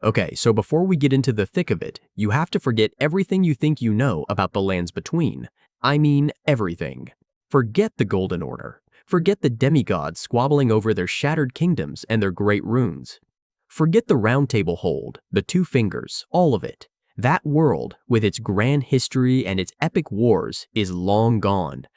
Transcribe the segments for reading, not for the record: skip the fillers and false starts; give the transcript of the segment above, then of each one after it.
Okay, so before we get into the thick of it, you have to forget everything you think you know about the lands between. I mean everything. Forget the Golden Order. Forget the demigods squabbling over their shattered kingdoms and their great runes. Forget the Round Table hold, the Two Fingers, all of it. That world, with its grand history and its epic wars, is long gone.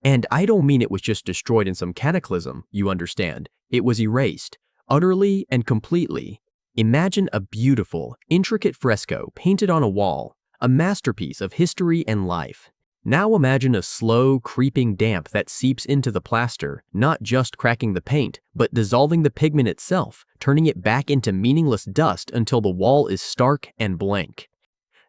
And I don't mean it was just destroyed in some cataclysm, you understand. It was erased, utterly and completely. Imagine a beautiful, intricate fresco painted on a wall, a masterpiece of history and life. Now imagine a slow, creeping damp that seeps into the plaster, not just cracking the paint, but dissolving the pigment itself, turning it back into meaningless dust until the wall is stark and blank.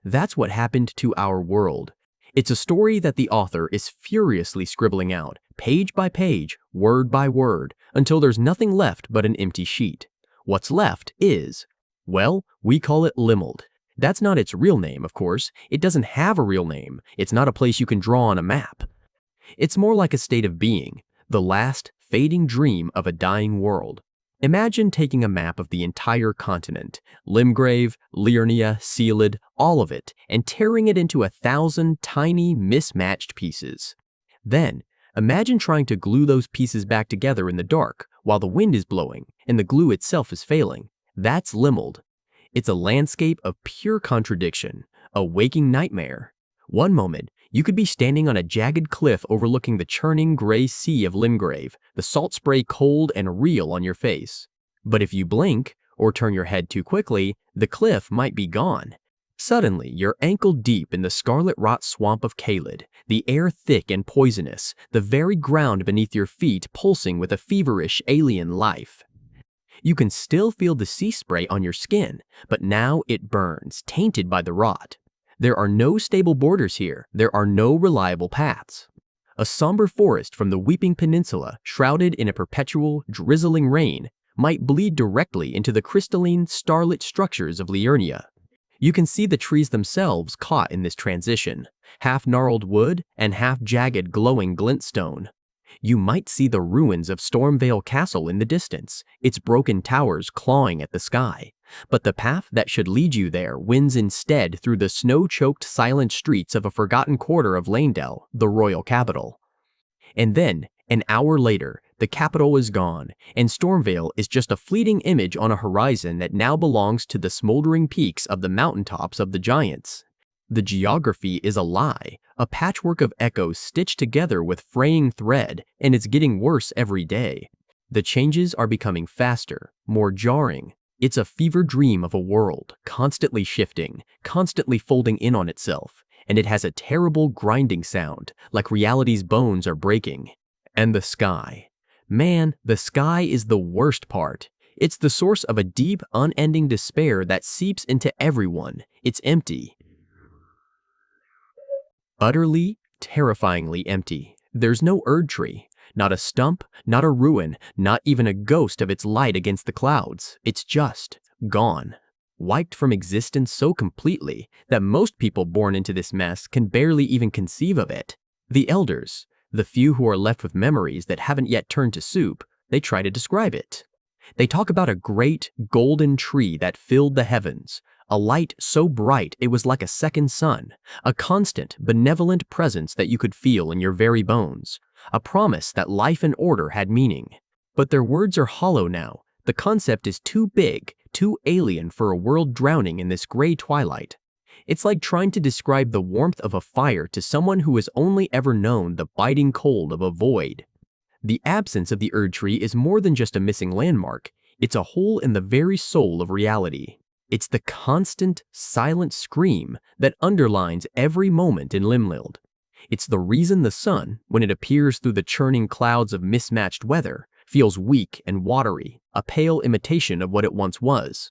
That's what happened to our world. It's a story that the author is furiously scribbling out, page by page, word by word, until there's nothing left but an empty sheet. What's left is, well, we call it Limeld. That's not its real name, of course. It doesn't have a real name. It's not a place you can draw on a map. It's more like a state of being, the last, fading dream of a dying world. Imagine taking a map of the entire continent, Limgrave, Liurnia, Sealed, all of it, and tearing it into 1,000 tiny, mismatched pieces. Then, imagine trying to glue those pieces back together in the dark while the wind is blowing and the glue itself is failing. That's Limeld. It's a landscape of pure contradiction, a waking nightmare. One moment, you could be standing on a jagged cliff overlooking the churning gray sea of Limgrave, the salt spray cold and real on your face. But if you blink, or turn your head too quickly, the cliff might be gone. Suddenly, you're ankle deep in the scarlet rot swamp of Caelid, the air thick and poisonous, the very ground beneath your feet pulsing with a feverish alien life. You can still feel the sea spray on your skin, but now it burns, tainted by the rot. There are no stable borders here. There are no reliable paths. A somber forest from the Weeping Peninsula, shrouded in a perpetual, drizzling rain, might bleed directly into the crystalline, starlit structures of Liurnia. You can see the trees themselves caught in this transition, half gnarled wood and half jagged glowing glintstone. You might see the ruins of Stormvale Castle in the distance, its broken towers clawing at the sky. But the path that should lead you there winds instead through the snow-choked silent streets of a forgotten quarter of Leyndell, the royal capital. And then, an hour later, the capital is gone, and Stormvale is just a fleeting image on a horizon that now belongs to the smoldering peaks of the mountaintops of the giants. The geography is a lie, a patchwork of echoes stitched together with fraying thread, and it's getting worse every day. The changes are becoming faster, more jarring. It's a fever dream of a world, constantly shifting, constantly folding in on itself, and it has a terrible grinding sound, like reality's bones are breaking. And the sky. Man, the sky is the worst part. It's the source of a deep, unending despair that seeps into everyone. It's empty. Utterly, terrifyingly empty. There's no Erdtree. Not a stump, not a ruin, not even a ghost of its light against the clouds. It's just gone. Wiped from existence so completely that most people born into this mess can barely even conceive of it. The elders, the few who are left with memories that haven't yet turned to soup, they try to describe it. They talk about a great, golden tree that filled the heavens, a light so bright it was like a second sun, a constant, benevolent presence that you could feel in your very bones, a promise that life and order had meaning. But their words are hollow now. The concept is too big, too alien for a world drowning in this gray twilight. It's like trying to describe the warmth of a fire to someone who has only ever known the biting cold of a void. The absence of the Erdtree is more than just a missing landmark. It's a hole in the very soul of reality. It's the constant, silent scream that underlines every moment in Limeld. It's the reason the sun, when it appears through the churning clouds of mismatched weather, feels weak and watery, a pale imitation of what it once was.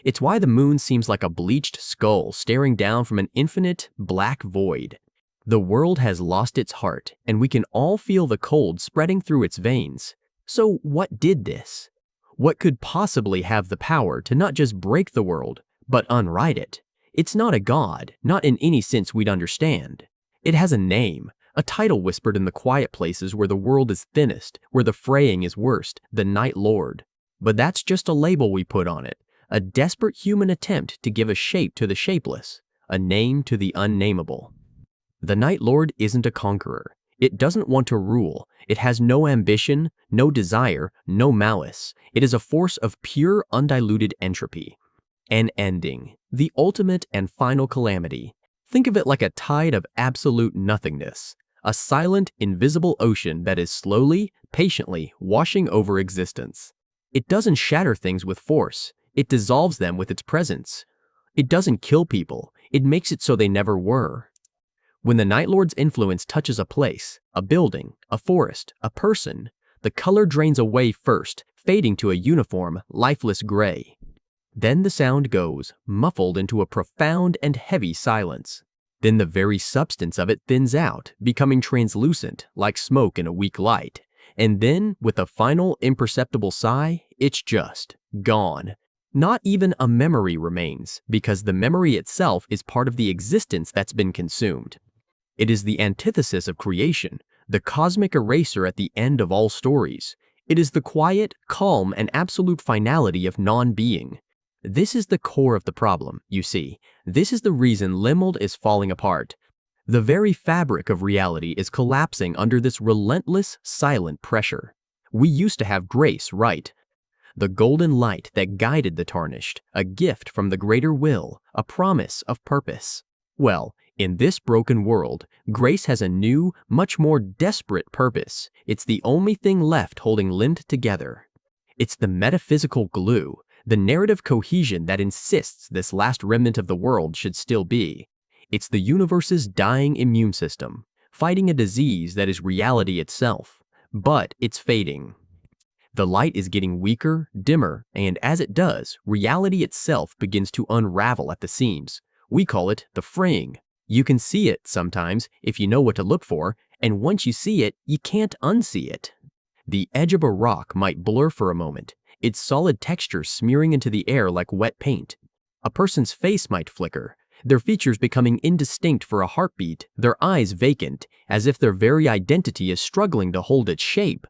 It's why the moon seems like a bleached skull staring down from an infinite, black void. The world has lost its heart, and we can all feel the cold spreading through its veins. So what did this? What could possibly have the power to not just break the world, but unright it? It's not a god, not in any sense we'd understand. It has a name, a title whispered in the quiet places where the world is thinnest, where the fraying is worst, the Night Lord. But that's just a label we put on it, a desperate human attempt to give a shape to the shapeless, a name to the unnameable. The Night Lord isn't a conqueror. It doesn't want to rule. It has no ambition, no desire, no malice. It is a force of pure, undiluted entropy. An ending, the ultimate and final calamity. Think of it like a tide of absolute nothingness, a silent, invisible ocean that is slowly, patiently washing over existence. It doesn't shatter things with force. It dissolves them with its presence. It doesn't kill people. It makes it so they never were. When the Night Lord's influence touches a place, a building, a forest, a person, the color drains away first, fading to a uniform, lifeless gray. Then the sound goes, muffled into a profound and heavy silence. Then the very substance of it thins out, becoming translucent, like smoke in a weak light. And then, with a final, imperceptible sigh, it's just gone. Not even a memory remains, because the memory itself is part of the existence that's been consumed. It is the antithesis of creation, the cosmic eraser at the end of all stories. It is the quiet, calm, and absolute finality of non-being. This is the core of the problem, you see. This is the reason Limeld is falling apart. The very fabric of reality is collapsing under this relentless, silent pressure. We used to have grace, right? The golden light that guided the tarnished, a gift from the greater will, a promise of purpose. Well, in this broken world, grace has a new, much more desperate purpose. It's the only thing left holding Lind together. It's the metaphysical glue, the narrative cohesion that insists this last remnant of the world should still be. It's the universe's dying immune system, fighting a disease that is reality itself. But it's fading. The light is getting weaker, dimmer, and as it does, reality itself begins to unravel at the seams. We call it the fraying. You can see it sometimes if you know what to look for, and once you see it, you can't unsee it. The edge of a rock might blur for a moment, its solid texture smearing into the air like wet paint. A person's face might flicker, their features becoming indistinct for a heartbeat, their eyes vacant, as if their very identity is struggling to hold its shape.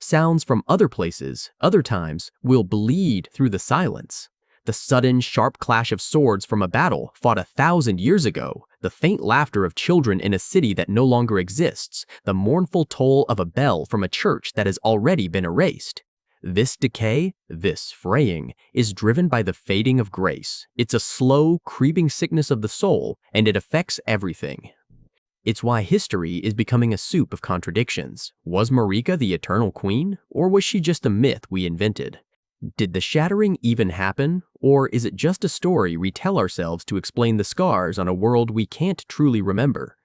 Sounds from other places, other times, will bleed through the silence. The sudden, sharp clash of swords from a battle fought 1,000 years ago, the faint laughter of children in a city that no longer exists, the mournful toll of a bell from a church that has already been erased. This decay, this fraying, is driven by the fading of grace. It's a slow, creeping sickness of the soul, and it affects everything. It's why history is becoming a soup of contradictions. Was Marika the eternal queen, or was she just a myth we invented? Did the shattering even happen, or is it just a story we tell ourselves to explain the scars on a world we can't truly remember?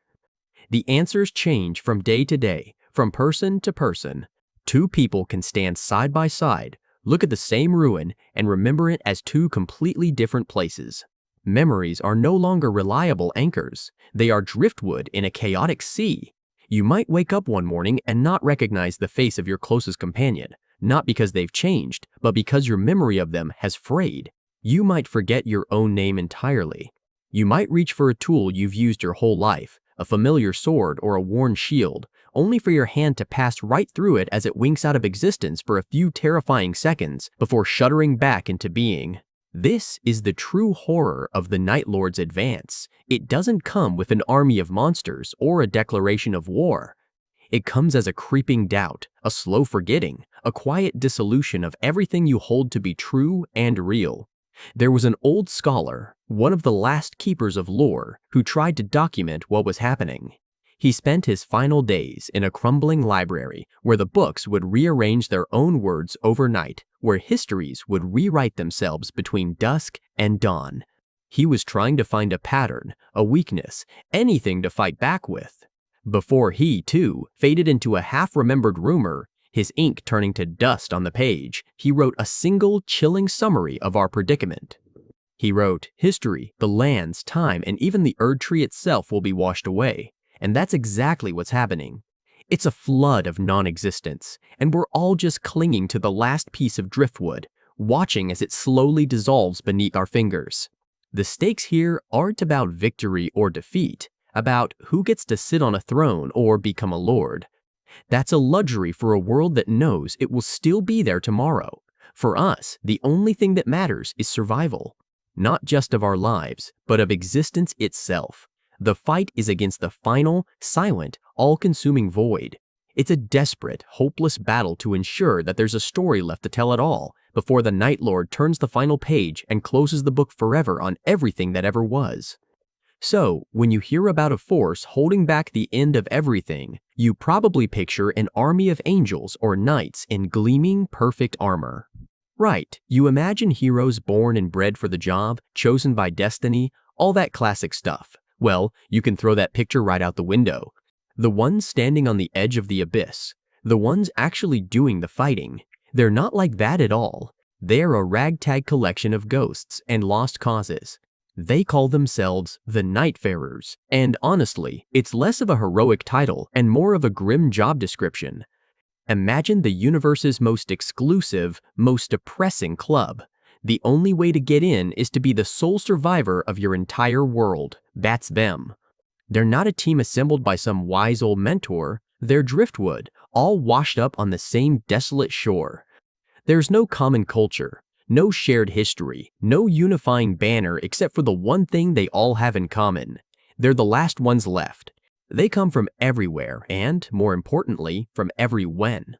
The answers change from day to day, from person to person. Two people can stand side by side, look at the same ruin, and remember it as two completely different places. Memories are no longer reliable anchors. They are driftwood in a chaotic sea. You might wake up one morning and not recognize the face of your closest companion, not because they've changed, but because your memory of them has frayed. You might forget your own name entirely. You might reach for a tool you've used your whole life, a familiar sword or a worn shield, only for your hand to pass right through it as it winks out of existence for a few terrifying seconds before shuddering back into being. This is the true horror of the Night Lord's advance. It doesn't come with an army of monsters or a declaration of war. It comes as a creeping doubt, a slow forgetting, a quiet dissolution of everything you hold to be true and real. There was an old scholar, one of the last keepers of lore, who tried to document what was happening. He spent his final days in a crumbling library where the books would rearrange their own words overnight, where histories would rewrite themselves between dusk and dawn. He was trying to find a pattern, a weakness, anything to fight back with. Before he, too, faded into a half-remembered rumor, his ink turning to dust on the page, he wrote a single chilling summary of our predicament. He wrote, "History, the lands, time, and even the Erdtree itself will be washed away." And that's exactly what's happening. It's a flood of non-existence, and we're all just clinging to the last piece of driftwood, watching as it slowly dissolves beneath our fingers. The stakes here aren't about victory or defeat, about who gets to sit on a throne or become a lord. That's a luxury for a world that knows it will still be there tomorrow. For us, the only thing that matters is survival. Not just of our lives, but of existence itself. The fight is against the final, silent, all-consuming void. It's a desperate, hopeless battle to ensure that there's a story left to tell at all before the Night Lord turns the final page and closes the book forever on everything that ever was. So, when you hear about a force holding back the end of everything, you probably picture an army of angels or knights in gleaming, perfect armor. Right, you imagine heroes born and bred for the job, chosen by destiny, all that classic stuff. Well, you can throw that picture right out the window. The ones standing on the edge of the abyss, the ones actually doing the fighting, they're not like that at all. They're a ragtag collection of ghosts and lost causes. They call themselves the Nightfarers, and honestly, it's less of a heroic title and more of a grim job description. Imagine the universe's most exclusive, most depressing club. The only way to get in is to be the sole survivor of your entire world. That's them. They're not a team assembled by some wise old mentor. They're driftwood, all washed up on the same desolate shore. There's no common culture. No shared history, no unifying banner except for the one thing they all have in common. They're the last ones left. They come from everywhere and, more importantly, from every when.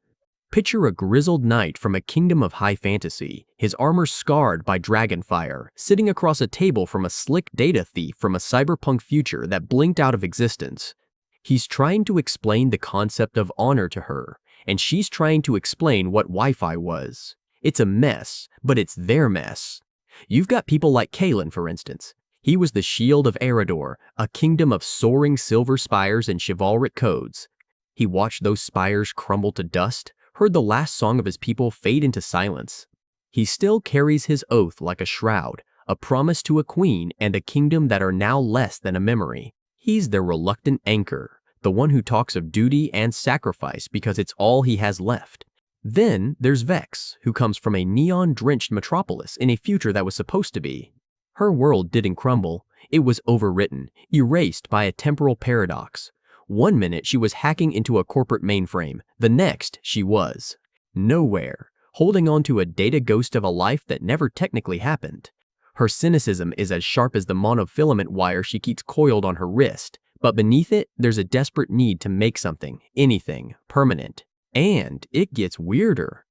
Picture a grizzled knight from a kingdom of high fantasy, his armor scarred by dragonfire, sitting across a table from a slick data thief from a cyberpunk future that blinked out of existence. He's trying to explain the concept of honor to her, and she's trying to explain what Wi-Fi was. It's a mess, but it's their mess. You've got people like Kalen, for instance. He was the shield of Eredor, a kingdom of soaring silver spires and chivalric codes. He watched those spires crumble to dust, heard the last song of his people fade into silence. He still carries his oath like a shroud, a promise to a queen and a kingdom that are now less than a memory. He's their reluctant anchor, the one who talks of duty and sacrifice because it's all he has left. Then there's Vex, who comes from a neon-drenched metropolis in a future that was supposed to be. Her world didn't crumble. It was overwritten, erased by a temporal paradox. One minute she was hacking into a corporate mainframe, the next she was nowhere, holding on to a data ghost of a life that never technically happened. Her cynicism is as sharp as the monofilament wire she keeps coiled on her wrist, but beneath it, there's a desperate need to make something, anything, permanent. And it gets weirder.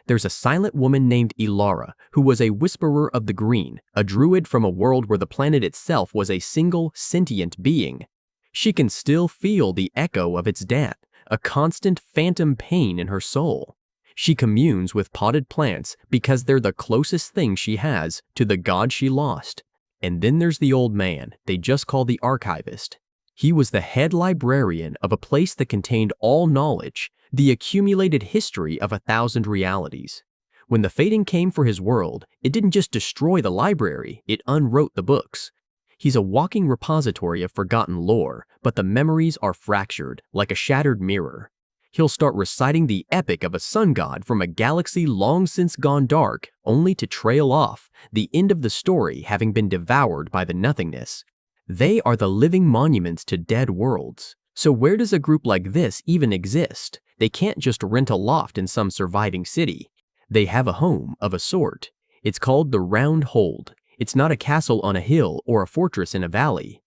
There's a silent woman named Ilara, who was a whisperer of the green, a druid from a world where the planet itself was a single, sentient being. She can still feel the echo of its death, a constant phantom pain in her soul. She communes with potted plants because they're the closest thing she has to the god she lost. And then there's the old man they just call the archivist. He was the head librarian of a place that contained all knowledge, the accumulated history of 1,000 realities. When the fading came for his world, it didn't just destroy the library, it unwrote the books. He's a walking repository of forgotten lore, but the memories are fractured, like a shattered mirror. He'll start reciting the epic of a sun god from a galaxy long since gone dark, only to trail off, the end of the story having been devoured by the nothingness. They are the living monuments to dead worlds. So where does a group like this even exist? They can't just rent a loft in some surviving city. They have a home of a sort. It's called the Round Hold. It's not a castle on a hill or a fortress in a valley.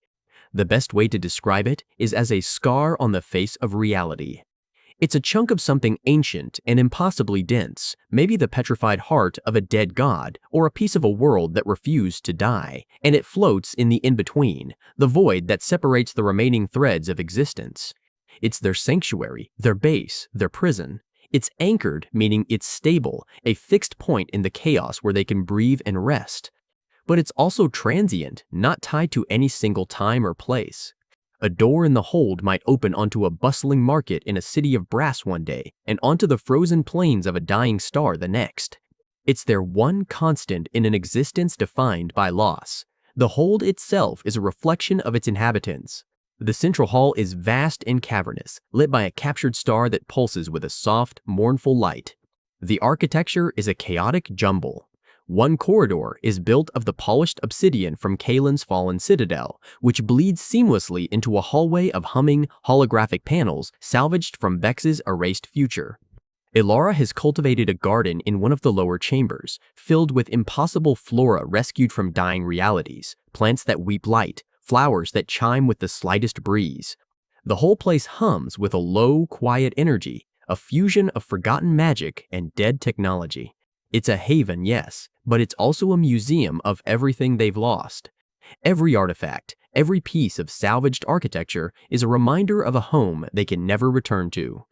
The best way to describe it is as a scar on the face of reality. It's a chunk of something ancient and impossibly dense, maybe the petrified heart of a dead god or a piece of a world that refused to die, and it floats in the in-between, the void that separates the remaining threads of existence. It's their sanctuary, their base, their prison. It's anchored, meaning it's stable, a fixed point in the chaos where they can breathe and rest. But it's also transient, not tied to any single time or place. A door in the hold might open onto a bustling market in a city of brass one day and onto the frozen plains of a dying star the next. It's their one constant in an existence defined by loss. The hold itself is a reflection of its inhabitants. The central hall is vast and cavernous, lit by a captured star that pulses with a soft, mournful light. The architecture is a chaotic jumble. One corridor is built of the polished obsidian from Kalen's fallen citadel, which bleeds seamlessly into a hallway of humming, holographic panels salvaged from Vex's erased future. Ilara has cultivated a garden in one of the lower chambers, filled with impossible flora rescued from dying realities, plants that weep light, flowers that chime with the slightest breeze. The whole place hums with a low, quiet energy, a fusion of forgotten magic and dead technology. It's a haven, yes, but it's also a museum of everything they've lost. Every artifact, every piece of salvaged architecture is a reminder of a home they can never return to.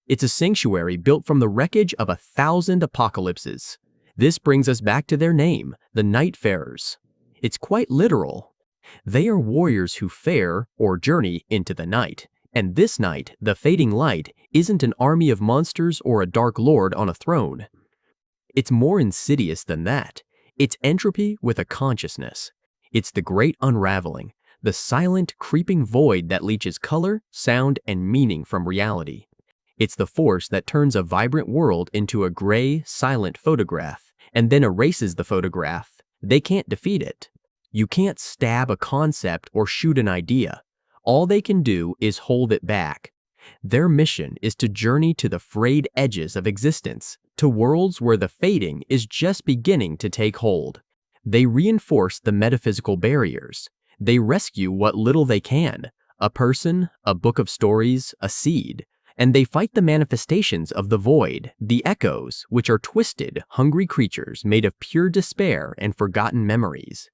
It's a sanctuary built from the wreckage of 1,000 apocalypses. This brings us back to their name, the Nightfarers. It's quite literal. They are warriors who fare, or journey, into the night. And this night, the fading light, isn't an army of monsters or a dark lord on a throne. It's more insidious than that. It's entropy with a consciousness. It's the great unraveling, the silent, creeping void that leaches color, sound, and meaning from reality. It's the force that turns a vibrant world into a gray, silent photograph, and then erases the photograph. They can't defeat it. You can't stab a concept or shoot an idea. All they can do is hold it back. Their mission is to journey to the frayed edges of existence, to worlds where the fading is just beginning to take hold. They reinforce the metaphysical barriers. They rescue what little they can, a person, a book of stories, a seed. And they fight the manifestations of the void, the echoes, which are twisted, hungry creatures made of pure despair and forgotten memories.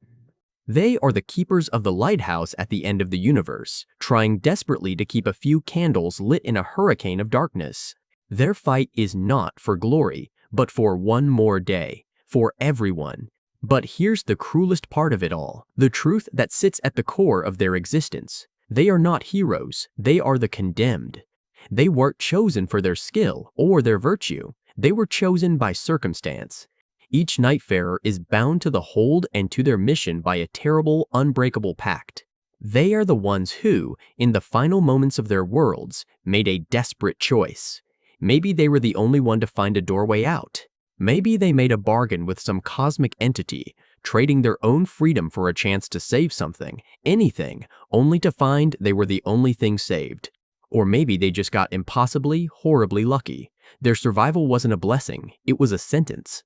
They are the keepers of the lighthouse at the end of the universe, trying desperately to keep a few candles lit in a hurricane of darkness. Their fight is not for glory, but for one more day, for everyone. But here's the cruelest part of it all, the truth that sits at the core of their existence. They are not heroes, they are the condemned. They weren't chosen for their skill or their virtue. They were chosen by circumstance. Each Nightfarer is bound to the hold and to their mission by a terrible, unbreakable pact. They are the ones who, in the final moments of their worlds, made a desperate choice. Maybe they were the only one to find a doorway out. Maybe they made a bargain with some cosmic entity, trading their own freedom for a chance to save something, anything, only to find they were the only thing saved. Or maybe they just got impossibly, horribly lucky. Their survival wasn't a blessing, it was a sentence.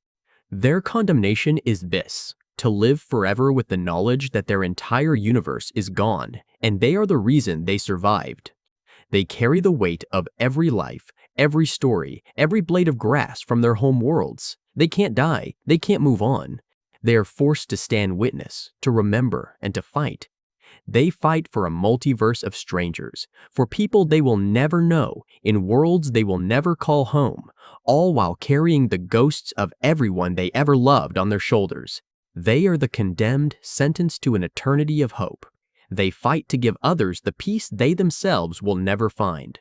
Their condemnation is this: to live forever with the knowledge that their entire universe is gone, and they are the reason they survived. They carry the weight of every life, every story, every blade of grass from their home worlds. They can't die, they can't move on. They are forced to stand witness, to remember, and to fight. They fight for a multiverse of strangers, for people they will never know, in worlds they will never call home, all while carrying the ghosts of everyone they ever loved on their shoulders. They are the condemned, sentenced to an eternity of hope. They fight to give others the peace they themselves will never find.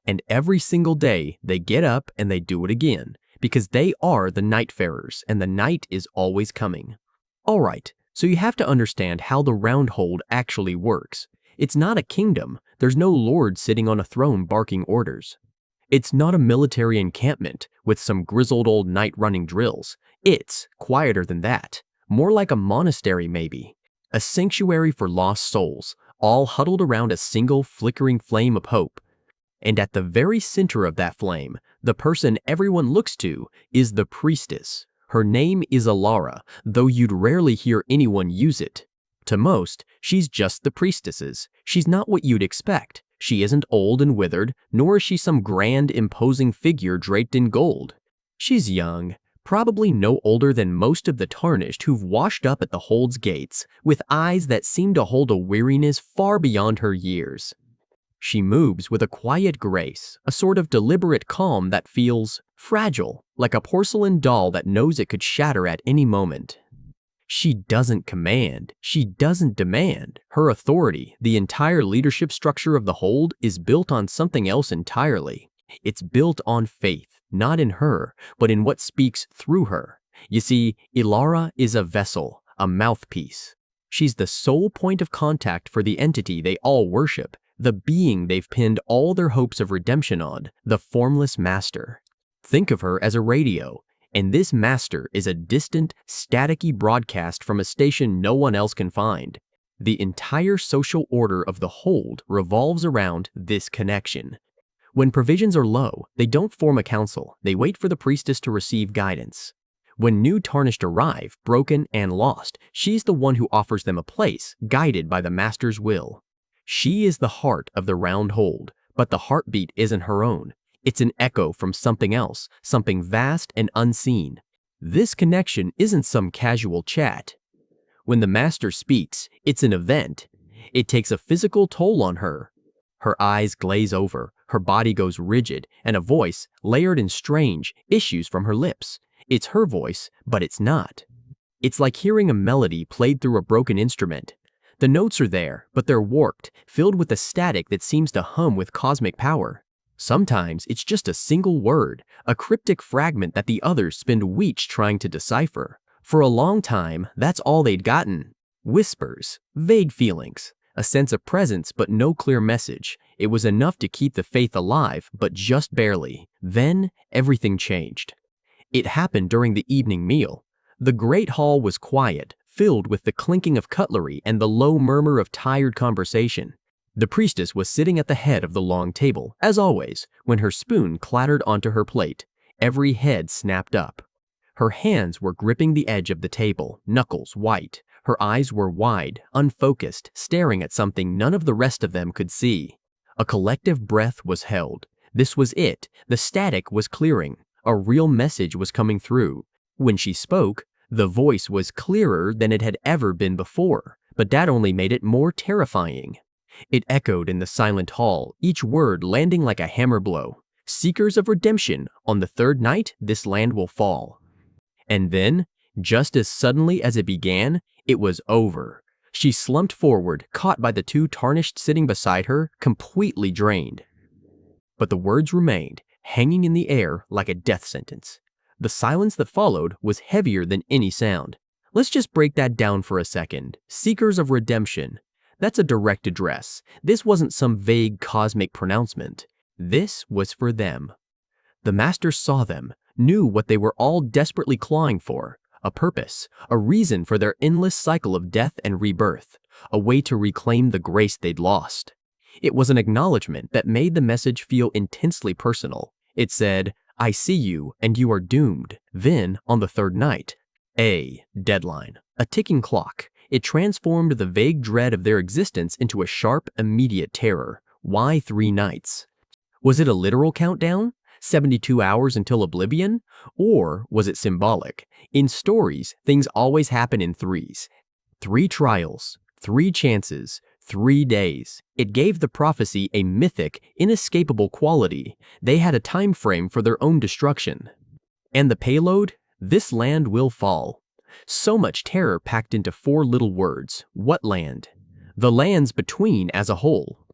And every single day, they get up and they do it again, because they are the Nightfarers, and the night is always coming. All right. So you have to understand how the Roundhold actually works. It's not a kingdom. There's no lord sitting on a throne barking orders. It's not a military encampment with some grizzled old knight running drills. It's quieter than that. More like a monastery maybe. A sanctuary for lost souls, all huddled around a single flickering flame of hope. And at the very center of that flame, the person everyone looks to is the priestess. Her name is Ilara, though you'd rarely hear anyone use it. To most, she's just the priestesses. She's not what you'd expect. She isn't old and withered, nor is she some grand, imposing figure draped in gold. She's young, probably no older than most of the tarnished who've washed up at the hold's gates, with eyes that seem to hold a weariness far beyond her years. She moves with a quiet grace, a sort of deliberate calm that feels fragile, like a porcelain doll that knows it could shatter at any moment. She doesn't command, she doesn't demand. Her authority, the entire leadership structure of the hold, is built on something else entirely. It's built on faith, not in her, but in what speaks through her. You see, Ilara is a vessel, a mouthpiece. She's the sole point of contact for the entity they all worship, the being they've pinned all their hopes of redemption on, the formless master. Think of her as a radio, and this master is a distant, staticky broadcast from a station no one else can find. The entire social order of the hold revolves around this connection. When provisions are low, they don't form a council, they wait for the priestess to receive guidance. When new tarnished arrive, broken and lost, she's the one who offers them a place, guided by the master's will. She is the heart of the round hold, but the heartbeat isn't her own. It's an echo from something else, something vast and unseen. This connection isn't some casual chat. When the master speaks, it's an event. It takes a physical toll on her. Her eyes glaze over, her body goes rigid, and a voice, layered and strange, issues from her lips. It's her voice, but it's not. It's like hearing a melody played through a broken instrument. The notes are there, but they're warped, filled with a static that seems to hum with cosmic power. Sometimes it's just a single word, a cryptic fragment that the others spend weeks trying to decipher. For a long time, that's all they'd gotten. Whispers, vague feelings, a sense of presence but no clear message. It was enough to keep the faith alive, but just barely. Then, everything changed. It happened during the evening meal. The great hall was quiet, filled with the clinking of cutlery and the low murmur of tired conversation. The priestess was sitting at the head of the long table, as always, when her spoon clattered onto her plate. Every head snapped up. Her hands were gripping the edge of the table, knuckles white. Her eyes were wide, unfocused, staring at something none of the rest of them could see. A collective breath was held. This was it. The static was clearing. A real message was coming through. When she spoke, the voice was clearer than it had ever been before, but that only made it more terrifying. It echoed in the silent hall, each word landing like a hammer blow. Seekers of redemption, on the third night, this land will fall. And then, just as suddenly as it began, it was over. She slumped forward, caught by the two tarnished sitting beside her, completely drained. But the words remained, hanging in the air like a death sentence. The silence that followed was heavier than any sound. Let's just break that down for a second. Seekers of redemption. That's a direct address. This wasn't some vague cosmic pronouncement. This was for them. The master saw them, knew what they were all desperately clawing for. A purpose, a reason for their endless cycle of death and rebirth. A way to reclaim the grace they'd lost. It was an acknowledgement that made the message feel intensely personal. It said, I see you, and you are doomed. Then, on the third night, a deadline, a ticking clock. It transformed the vague dread of their existence into a sharp, immediate terror. Why 3 nights? Was it a literal countdown? 72 hours until oblivion? Or was it symbolic? In stories, things always happen in threes. 3 trials, 3 chances, 3 days. It gave the prophecy a mythic, inescapable quality. They had a time frame for their own destruction. And the payload? This land will fall. So much terror packed into 4 little words. What land? The lands between as a whole.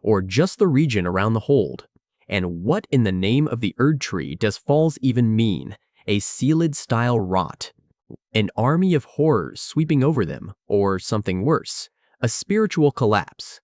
Or just the region around the hold. And what in the name of the Erdtree does falls even mean? A Sealed-style rot. An army of horrors sweeping over them, or something worse. A spiritual collapse.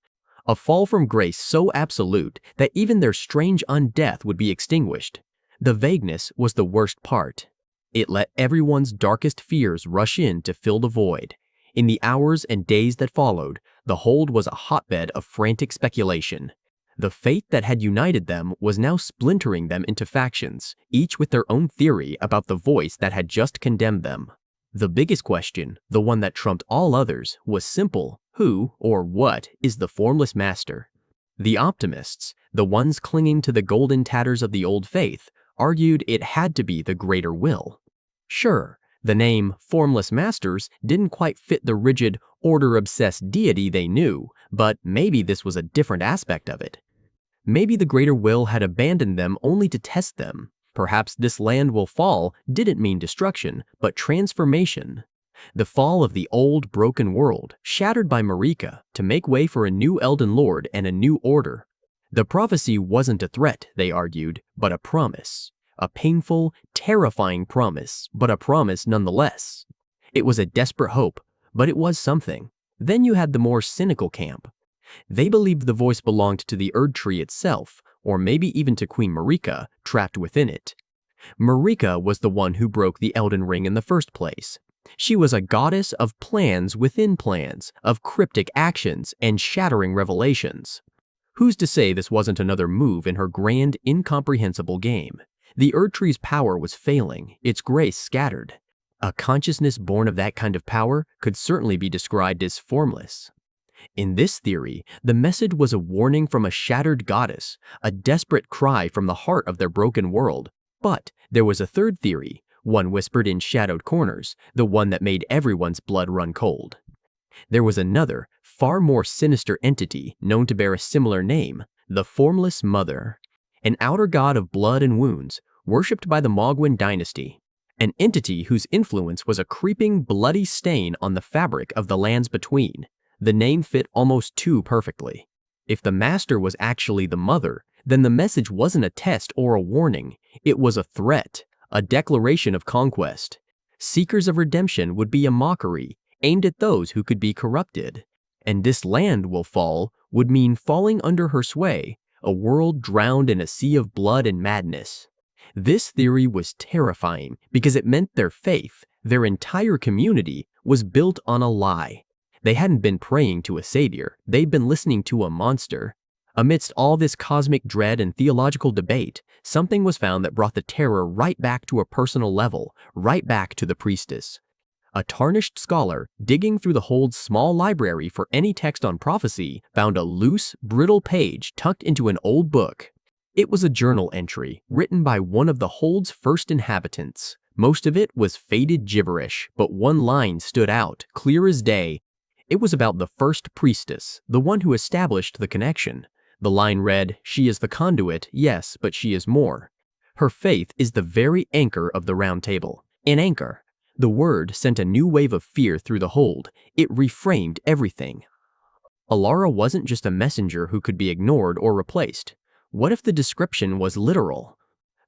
A fall from grace so absolute that even their strange undeath would be extinguished. The vagueness was the worst part. It let everyone's darkest fears rush in to fill the void. In the hours and days that followed, the hold was a hotbed of frantic speculation. The faith that had united them was now splintering them into factions, each with their own theory about the voice that had just condemned them. The biggest question, the one that trumped all others, was simple. Who, or what, is the formless master? The optimists, the ones clinging to the golden tatters of the old faith, argued it had to be the greater will. Sure, the name formless masters didn't quite fit the rigid, order-obsessed deity they knew, but maybe this was a different aspect of it. Maybe the greater will had abandoned them only to test them. Perhaps this land will fall didn't mean destruction, but transformation. The fall of the old, broken world, shattered by Marika, to make way for a new Elden Lord and a new order. The prophecy wasn't a threat, they argued, but a promise. A painful, terrifying promise, but a promise nonetheless. It was a desperate hope, but it was something. Then you had the more cynical camp. They believed the voice belonged to the Erdtree itself, or maybe even to Queen Marika, trapped within it. Marika was the one who broke the Elden Ring in the first place. She was a goddess of plans within plans, of cryptic actions and shattering revelations. Who's to say this wasn't another move in her grand, incomprehensible game? The Erdtree's power was failing, its grace scattered. A consciousness born of that kind of power could certainly be described as formless. In this theory, the message was a warning from a shattered goddess, a desperate cry from the heart of their broken world. But there was a third theory, one whispered in shadowed corners, the one that made everyone's blood run cold. There was another, far more sinister entity known to bear a similar name, the Formless Mother, an outer god of blood and wounds, worshipped by the Mogwin dynasty, an entity whose influence was a creeping, bloody stain on the fabric of the lands between. The name fit almost too perfectly. If the master was actually the mother, then the message wasn't a test or a warning, it was a threat, a declaration of conquest. Seekers of redemption would be a mockery, aimed at those who could be corrupted. And this land will fall would mean falling under her sway, a world drowned in a sea of blood and madness. This theory was terrifying because it meant their faith, their entire community, was built on a lie. They hadn't been praying to a savior, they'd been listening to a monster. Amidst all this cosmic dread and theological debate, something was found that brought the terror right back to a personal level, right back to the priestess. A tarnished scholar, digging through the Hold's small library for any text on prophecy, found a loose, brittle page tucked into an old book. It was a journal entry, written by one of the Hold's first inhabitants. Most of it was faded gibberish, but one line stood out, clear as day. It was about the first priestess, the one who established the connection. The line read, "She is the conduit, yes, but she is more. Her faith is the very anchor of the Round Table." An anchor. The word sent a new wave of fear through the Hold. It reframed everything. Alara wasn't just a messenger who could be ignored or replaced. What if the description was literal?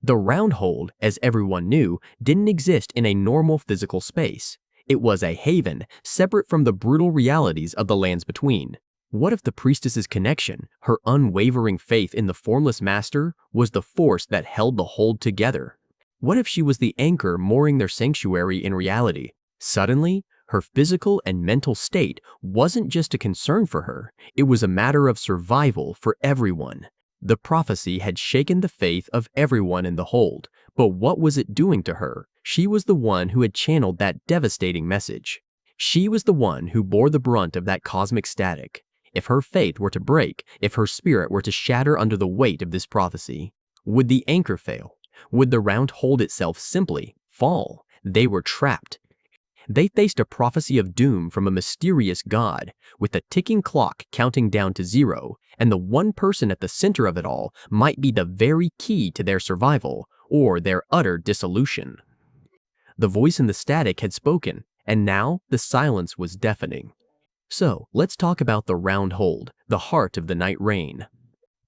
The Round Hold, as everyone knew, didn't exist in a normal physical space. It was a haven, separate from the brutal realities of the lands between. What if the priestess's connection, her unwavering faith in the formless master, was the force that held the Hold together? What if she was the anchor mooring their sanctuary in reality? Suddenly, her physical and mental state wasn't just a concern for her, it was a matter of survival for everyone. The prophecy had shaken the faith of everyone in the Hold, but what was it doing to her? She was the one who had channeled that devastating message. She was the one who bore the brunt of that cosmic static. If her faith were to break, if her spirit were to shatter under the weight of this prophecy, would the anchor fail? Would the Round Hold itself simply fall? They were trapped. They faced a prophecy of doom from a mysterious god, with a ticking clock counting down to zero, and the one person at the center of it all might be the very key to their survival or their utter dissolution. The voice in the static had spoken, and now the silence was deafening. So, let's talk about the Round Hold, the heart of the NIGHTREIGN.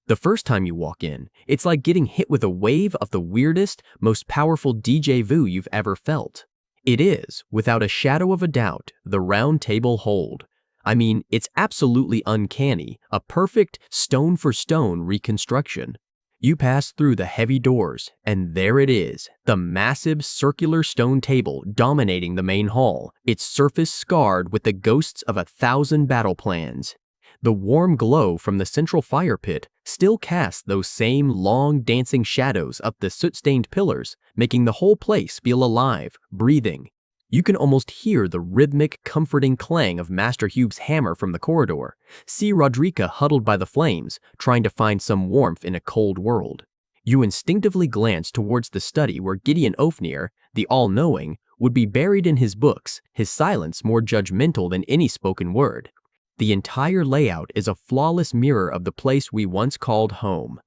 The first time you walk in, it's like getting hit with a wave of the weirdest, most powerful déjà vu you've ever felt. It is, without a shadow of a doubt, the Round Table Hold. I mean, it's absolutely uncanny, a perfect stone-for-stone reconstruction. You pass through the heavy doors, and there it is, the massive circular stone table dominating the main hall, its surface scarred with the ghosts of 1,000 battle plans. The warm glow from the central fire pit still casts those same long dancing shadows up the soot-stained pillars, making the whole place feel alive, breathing. You can almost hear the rhythmic, comforting clang of Master Hube's hammer from the corridor. See Rodrika huddled by the flames, trying to find some warmth in a cold world. You instinctively glance towards the study where Gideon Ofnir, the all-knowing, would be buried in his books, his silence more judgmental than any spoken word. The entire layout is a flawless mirror of the place we once called home.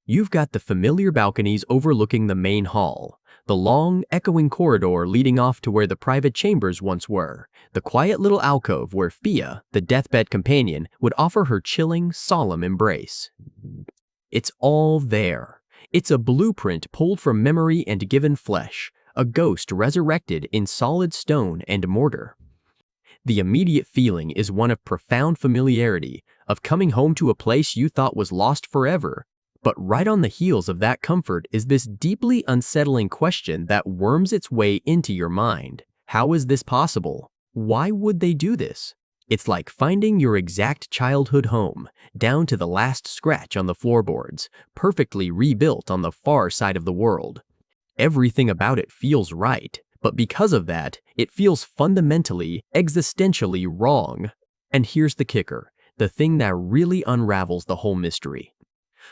You've got the familiar balconies overlooking the main hall, the long, echoing corridor leading off to where the private chambers once were, the quiet little alcove where Fia, the deathbed companion, would offer her chilling, solemn embrace. It's all there. It's a blueprint pulled from memory and given flesh, a ghost resurrected in solid stone and mortar. The immediate feeling is one of profound familiarity, of coming home to a place you thought was lost forever. But right on the heels of that comfort is this deeply unsettling question that worms its way into your mind. How is this possible? Why would they do this? It's like finding your exact childhood home, down to the last scratch on the floorboards, perfectly rebuilt on the far side of the world. Everything about it feels right, but because of that, it feels fundamentally, existentially wrong. And here's the kicker, the thing that really unravels the whole mystery.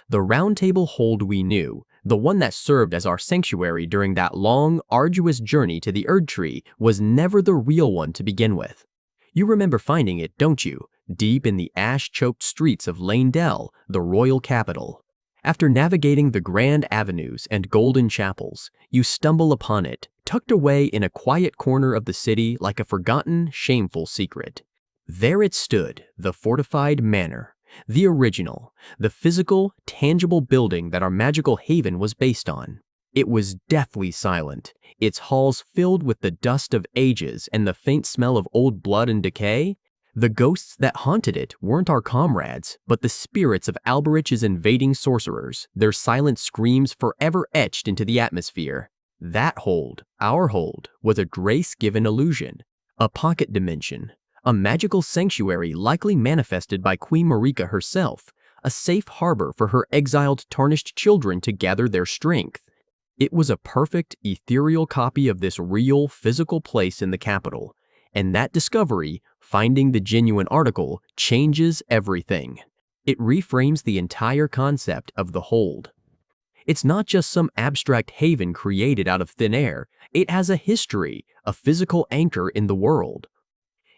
The round table hold we knew, the one that served as our sanctuary during that long, arduous journey to the Erdtree, was never the real one to begin with. You remember finding it, don't you, deep in the ash-choked streets of Dell, the royal capital. After navigating the grand avenues and golden chapels, you stumble upon it, tucked away in a quiet corner of the city like a forgotten, shameful secret. There it stood, the fortified manor, the original, the physical, tangible building that our magical haven was based on. It was deathly silent, its halls filled with the dust of ages and the faint smell of old blood and decay. The ghosts that haunted it weren't our comrades, but the spirits of Alberich's invading sorcerers, their silent screams forever etched into the atmosphere. That hold, our hold, was a grace-given illusion, a pocket dimension, a magical sanctuary likely manifested by Queen Marika herself, a safe harbor for her exiled tarnished children to gather their strength. It was a perfect, ethereal copy of this real, physical place in the capital, and that discovery, finding the genuine article, changes everything. It reframes the entire concept of the hold. It's not just some abstract haven created out of thin air, it has a history, a physical anchor in the world.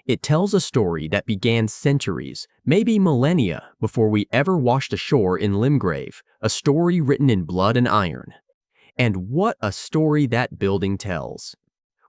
It tells a story that began centuries, maybe millennia, before we ever washed ashore in Limgrave, a story written in blood and iron. And what a story that building tells.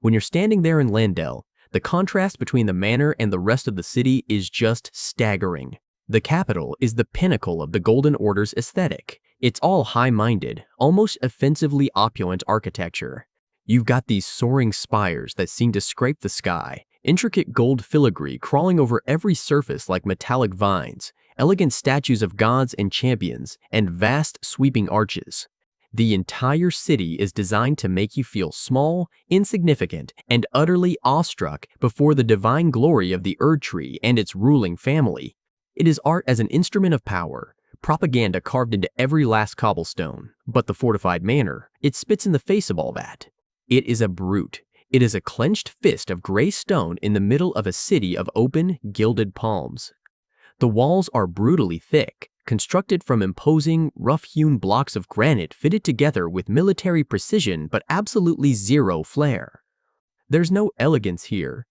When you're standing there in Dell, the contrast between the manor and the rest of the city is just staggering. The capital is the pinnacle of the Golden Order's aesthetic. It's all high-minded, almost offensively opulent architecture. You've got these soaring spires that seem to scrape the sky, intricate gold filigree crawling over every surface like metallic vines, elegant statues of gods and champions, and vast sweeping arches. The entire city is designed to make you feel small, insignificant, and utterly awestruck before the divine glory of the Erdtree and its ruling family. It is art as an instrument of power, propaganda carved into every last cobblestone. But the fortified manor, it spits in the face of all that. It is a brute. It is a clenched fist of gray stone in the middle of a city of open, gilded palms. The walls are brutally thick, constructed from imposing, rough-hewn blocks of granite fitted together with military precision but absolutely zero flair. There's no elegance here.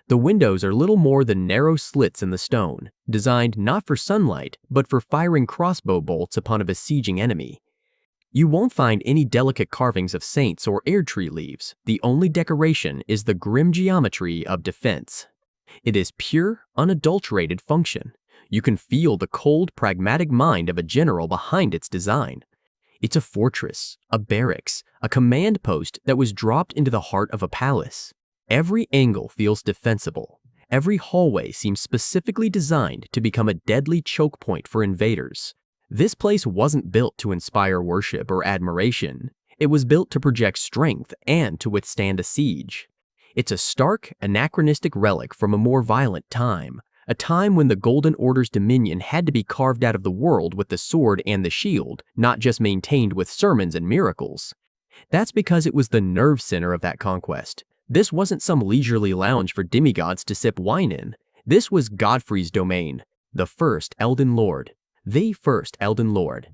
The windows are little more than narrow slits in the stone, designed not for sunlight, but for firing crossbow bolts upon a besieging enemy. You won't find any delicate carvings of saints or Erdtree leaves. The only decoration is the grim geometry of defense. It is pure, unadulterated function. You can feel the cold, pragmatic mind of a general behind its design. It's a fortress, a barracks, a command post that was dropped into the heart of a palace. Every angle feels defensible. Every hallway seems specifically designed to become a deadly choke point for invaders. This place wasn't built to inspire worship or admiration. It was built to project strength and to withstand a siege. It's a stark, anachronistic relic from a more violent time. A time when the Golden Order's dominion had to be carved out of the world with the sword and the shield, not just maintained with sermons and miracles. That's because it was the nerve center of that conquest. This wasn't some leisurely lounge for demigods to sip wine in. This was Godfrey's domain, the first Elden Lord. The first Elden Lord.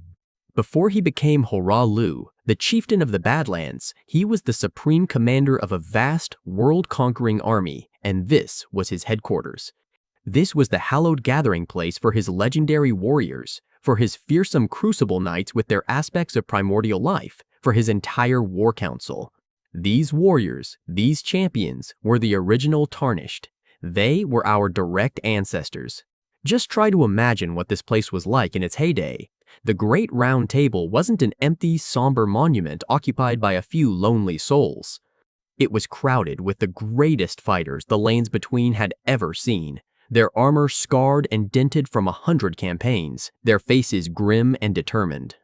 Before he became Horalu, the chieftain of the Badlands, he was the supreme commander of a vast, world-conquering army, and this was his headquarters. This was the hallowed gathering place for his legendary warriors, for his fearsome crucible knights with their aspects of primordial life, for his entire war council. These warriors, these champions, were the original Tarnished. They were our direct ancestors. Just try to imagine what this place was like in its heyday. The Great Round Table wasn't an empty, somber monument occupied by a few lonely souls. It was crowded with the greatest fighters the Lands Between had ever seen. Their armor scarred and dented from 100 campaigns, their faces grim and determined.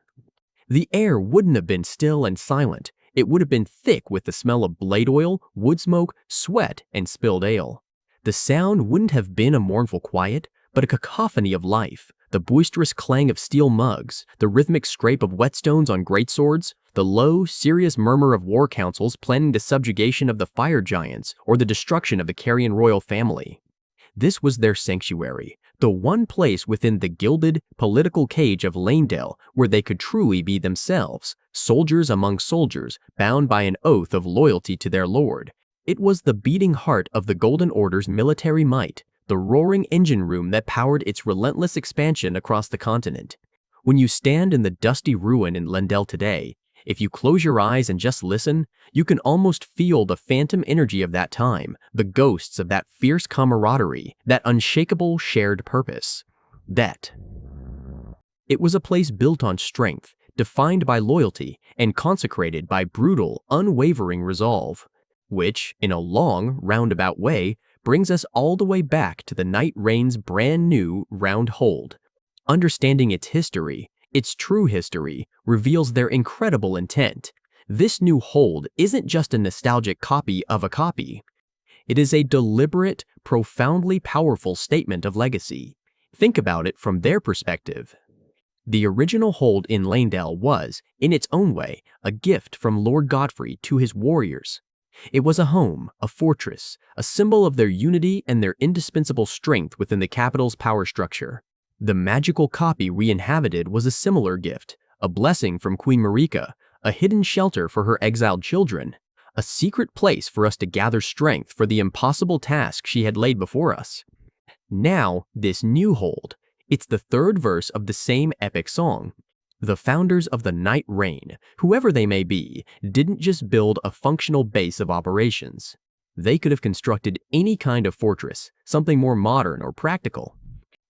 The air wouldn't have been still and silent. It would have been thick with the smell of blade oil, wood smoke, sweat, and spilled ale. The sound wouldn't have been a mournful quiet, but a cacophony of life. The boisterous clang of steel mugs, the rhythmic scrape of whetstones on greatswords, the low, serious murmur of war councils planning the subjugation of the fire giants or the destruction of the Carrion royal family. This was their sanctuary, the one place within the gilded, political cage of Lanedale where they could truly be themselves, soldiers among soldiers, bound by an oath of loyalty to their lord. It was the beating heart of the Golden Order's military might, the roaring engine room that powered its relentless expansion across the continent. When you stand in the dusty ruin in Lendel today, if you close your eyes and just listen, you can almost feel the phantom energy of that time, the ghosts of that fierce camaraderie, that unshakable shared purpose. It was a place built on strength, defined by loyalty, and consecrated by brutal, unwavering resolve. Which, in a long, roundabout way, brings us all the way back to the NIGHTREIGN's brand new round hold. Understanding its history, its true history, reveals their incredible intent. This new hold isn't just a nostalgic copy of a copy. It is a deliberate, profoundly powerful statement of legacy. Think about it from their perspective. The original hold in Lanedale was, in its own way, a gift from Lord Godfrey to his warriors. It was a home, a fortress, a symbol of their unity and their indispensable strength within the capital's power structure. The magical copy we inhabited was a similar gift, a blessing from Queen Marika, a hidden shelter for her exiled children, a secret place for us to gather strength for the impossible task she had laid before us. Now, this new hold, it's the third verse of the same epic song. The founders of the NIGHTREIGN, whoever they may be, didn't just build a functional base of operations. They could have constructed any kind of fortress, something more modern or practical.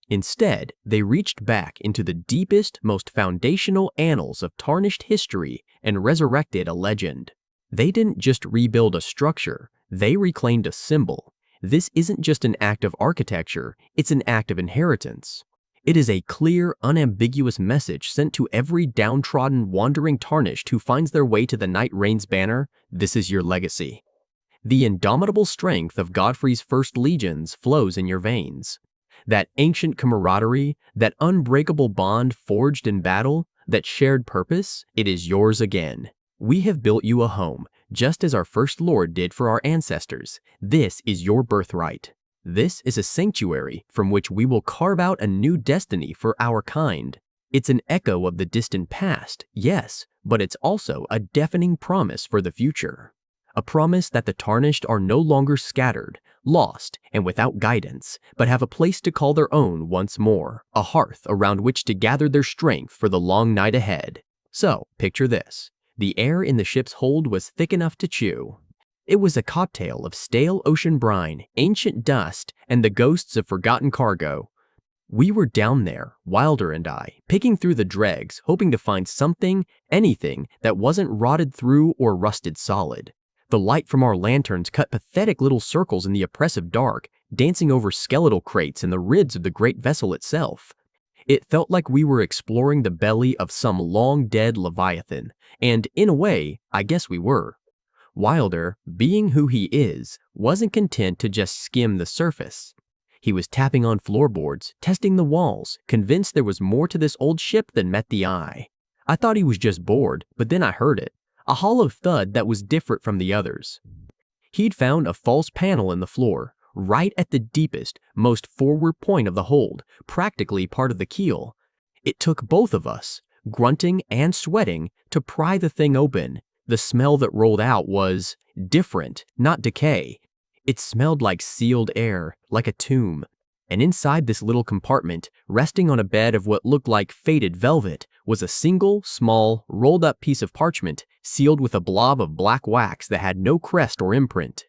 Instead, they reached back into the deepest, most foundational annals of tarnished history and resurrected a legend. They didn't just rebuild a structure, they reclaimed a symbol. This isn't just an act of architecture, it's an act of inheritance. It is a clear, unambiguous message sent to every downtrodden, wandering tarnished who finds their way to the NIGHTREIGN's banner. This is your legacy. The indomitable strength of Godfrey's first legions flows in your veins. That ancient camaraderie, that unbreakable bond forged in battle, that shared purpose, it is yours again. We have built you a home, just as our first Lord did for our ancestors. This is your birthright. This is a sanctuary from which we will carve out a new destiny for our kind. It's an echo of the distant past, yes, but it's also a deafening promise for the future. A promise that the tarnished are no longer scattered, lost, and without guidance, but have a place to call their own once more, a hearth around which to gather their strength for the long night ahead. So, picture this. The air in the ship's hold was thick enough to chew. It was a cocktail of stale ocean brine, ancient dust, and the ghosts of forgotten cargo. We were down there, Wilder and I, picking through the dregs, hoping to find something, anything, that wasn't rotted through or rusted solid. The light from our lanterns cut pathetic little circles in the oppressive dark, dancing over skeletal crates and the ribs of the great vessel itself. It felt like we were exploring the belly of some long-dead leviathan, and in a way, I guess we were. Wilder, being who he is, wasn't content to just skim the surface. He was tapping on floorboards, testing the walls, convinced there was more to this old ship than met the eye. I thought he was just bored, but then I heard it, a hollow thud that was different from the others. He'd found a false panel in the floor, right at the deepest, most forward point of the hold, practically part of the keel. It took both of us, grunting and sweating, to pry the thing open. The smell that rolled out was different, not decay. It smelled like sealed air, like a tomb. And inside this little compartment, resting on a bed of what looked like faded velvet, was a single, small, rolled-up piece of parchment sealed with a blob of black wax that had no crest or imprint.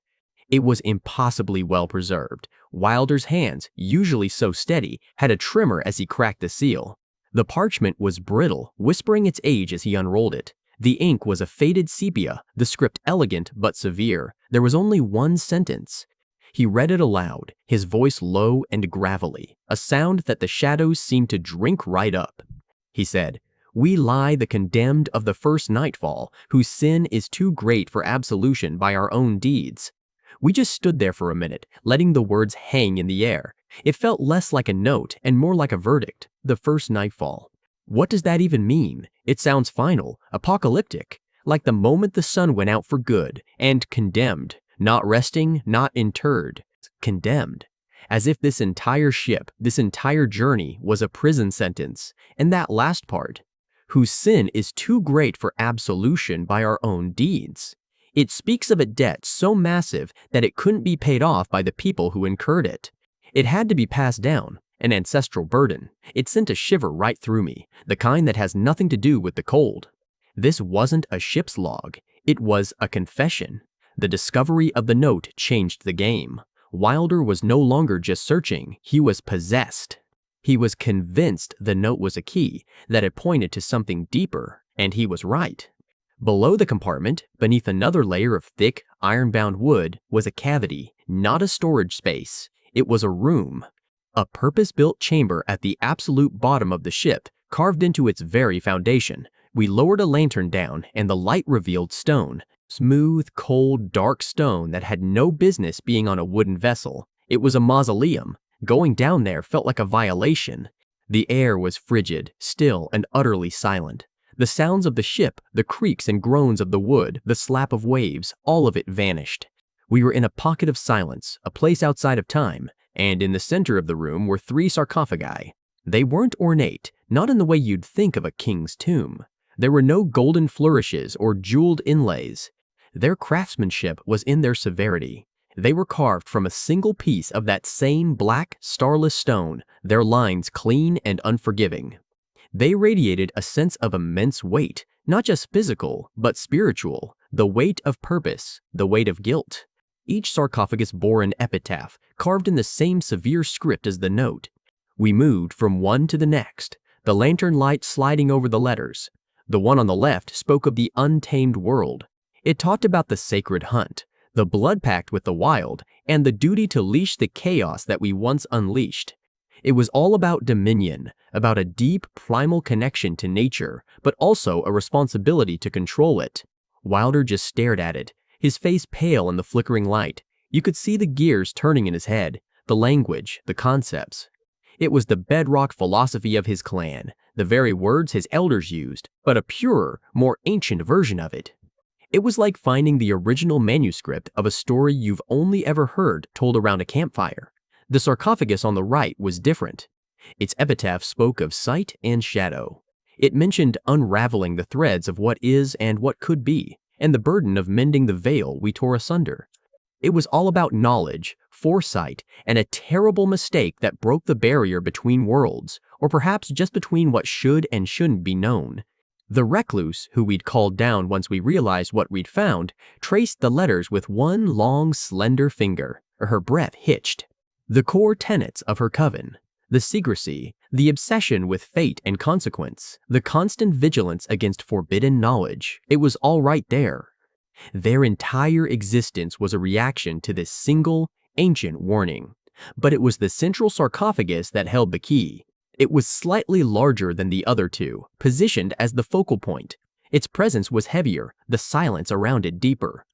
It was impossibly well preserved. Wilder's hands, usually so steady, had a tremor as he cracked the seal. The parchment was brittle, whispering its age as he unrolled it. The ink was a faded sepia, the script elegant but severe. There was only one sentence. He read it aloud, his voice low and gravelly, a sound that the shadows seemed to drink right up. He said, "We lie the condemned of the first Nightfall, whose sin is too great for absolution by our own deeds. We just stood there for a minute, letting the words hang in the air. It felt less like a note and more like a verdict, the first nightfall. What does that even mean? It sounds final, apocalyptic, like the moment the sun went out for good, and condemned, not resting, not interred, condemned. As if this entire ship, this entire journey was a prison sentence. And that last part, whose sin is too great for absolution by our own deeds. It speaks of a debt so massive that it couldn't be paid off by the people who incurred it. It had to be passed down, an ancestral burden. It sent a shiver right through me, the kind that has nothing to do with the cold. This wasn't a ship's log, it was a confession. The discovery of the note changed the game. Wilder was no longer just searching, he was possessed. He was convinced the note was a key, that it pointed to something deeper, and he was right. Below the compartment, beneath another layer of thick, iron-bound wood, was a cavity, not a storage space. It was a room. A purpose-built chamber at the absolute bottom of the ship, carved into its very foundation. We lowered a lantern down, and the light revealed stone. Smooth, cold, dark stone that had no business being on a wooden vessel. It was a mausoleum. Going down there felt like a violation. The air was frigid, still, and utterly silent. The sounds of the ship, the creaks and groans of the wood, the slap of waves, all of it vanished. We were in a pocket of silence, a place outside of time, and in the center of the room were 3 sarcophagi. They weren't ornate, not in the way you'd think of a king's tomb. There were no golden flourishes or jeweled inlays. Their craftsmanship was in their severity. They were carved from a single piece of that same black, starless stone, their lines clean and unforgiving. They radiated a sense of immense weight, not just physical, but spiritual, the weight of purpose, the weight of guilt. Each sarcophagus bore an epitaph, carved in the same severe script as the note. We moved from one to the next, the lantern light sliding over the letters. The one on the left spoke of the untamed world. It talked about the sacred hunt, the blood pact with the wild, and the duty to leash the chaos that we once unleashed. It was all about dominion, about a deep, primal connection to nature, but also a responsibility to control it. Wilder just stared at it, his face pale in the flickering light. You could see the gears turning in his head, the language, the concepts. It was the bedrock philosophy of his clan, the very words his elders used, but a purer, more ancient version of it. It was like finding the original manuscript of a story you've only ever heard told around a campfire. The sarcophagus on the right was different. Its epitaph spoke of sight and shadow. It mentioned unraveling the threads of what is and what could be, and the burden of mending the veil we tore asunder. It was all about knowledge, foresight, and a terrible mistake that broke the barrier between worlds, or perhaps just between what should and shouldn't be known. The Recluse, who we'd called down once we realized what we'd found, traced the letters with one long, slender finger. Her breath hitched. The core tenets of her coven, the secrecy, the obsession with fate and consequence, the constant vigilance against forbidden knowledge, it was all right there. Their entire existence was a reaction to this single, ancient warning. But it was the central sarcophagus that held the key. It was slightly larger than the other two, positioned as the focal point. Its presence was heavier, the silence around it deeper.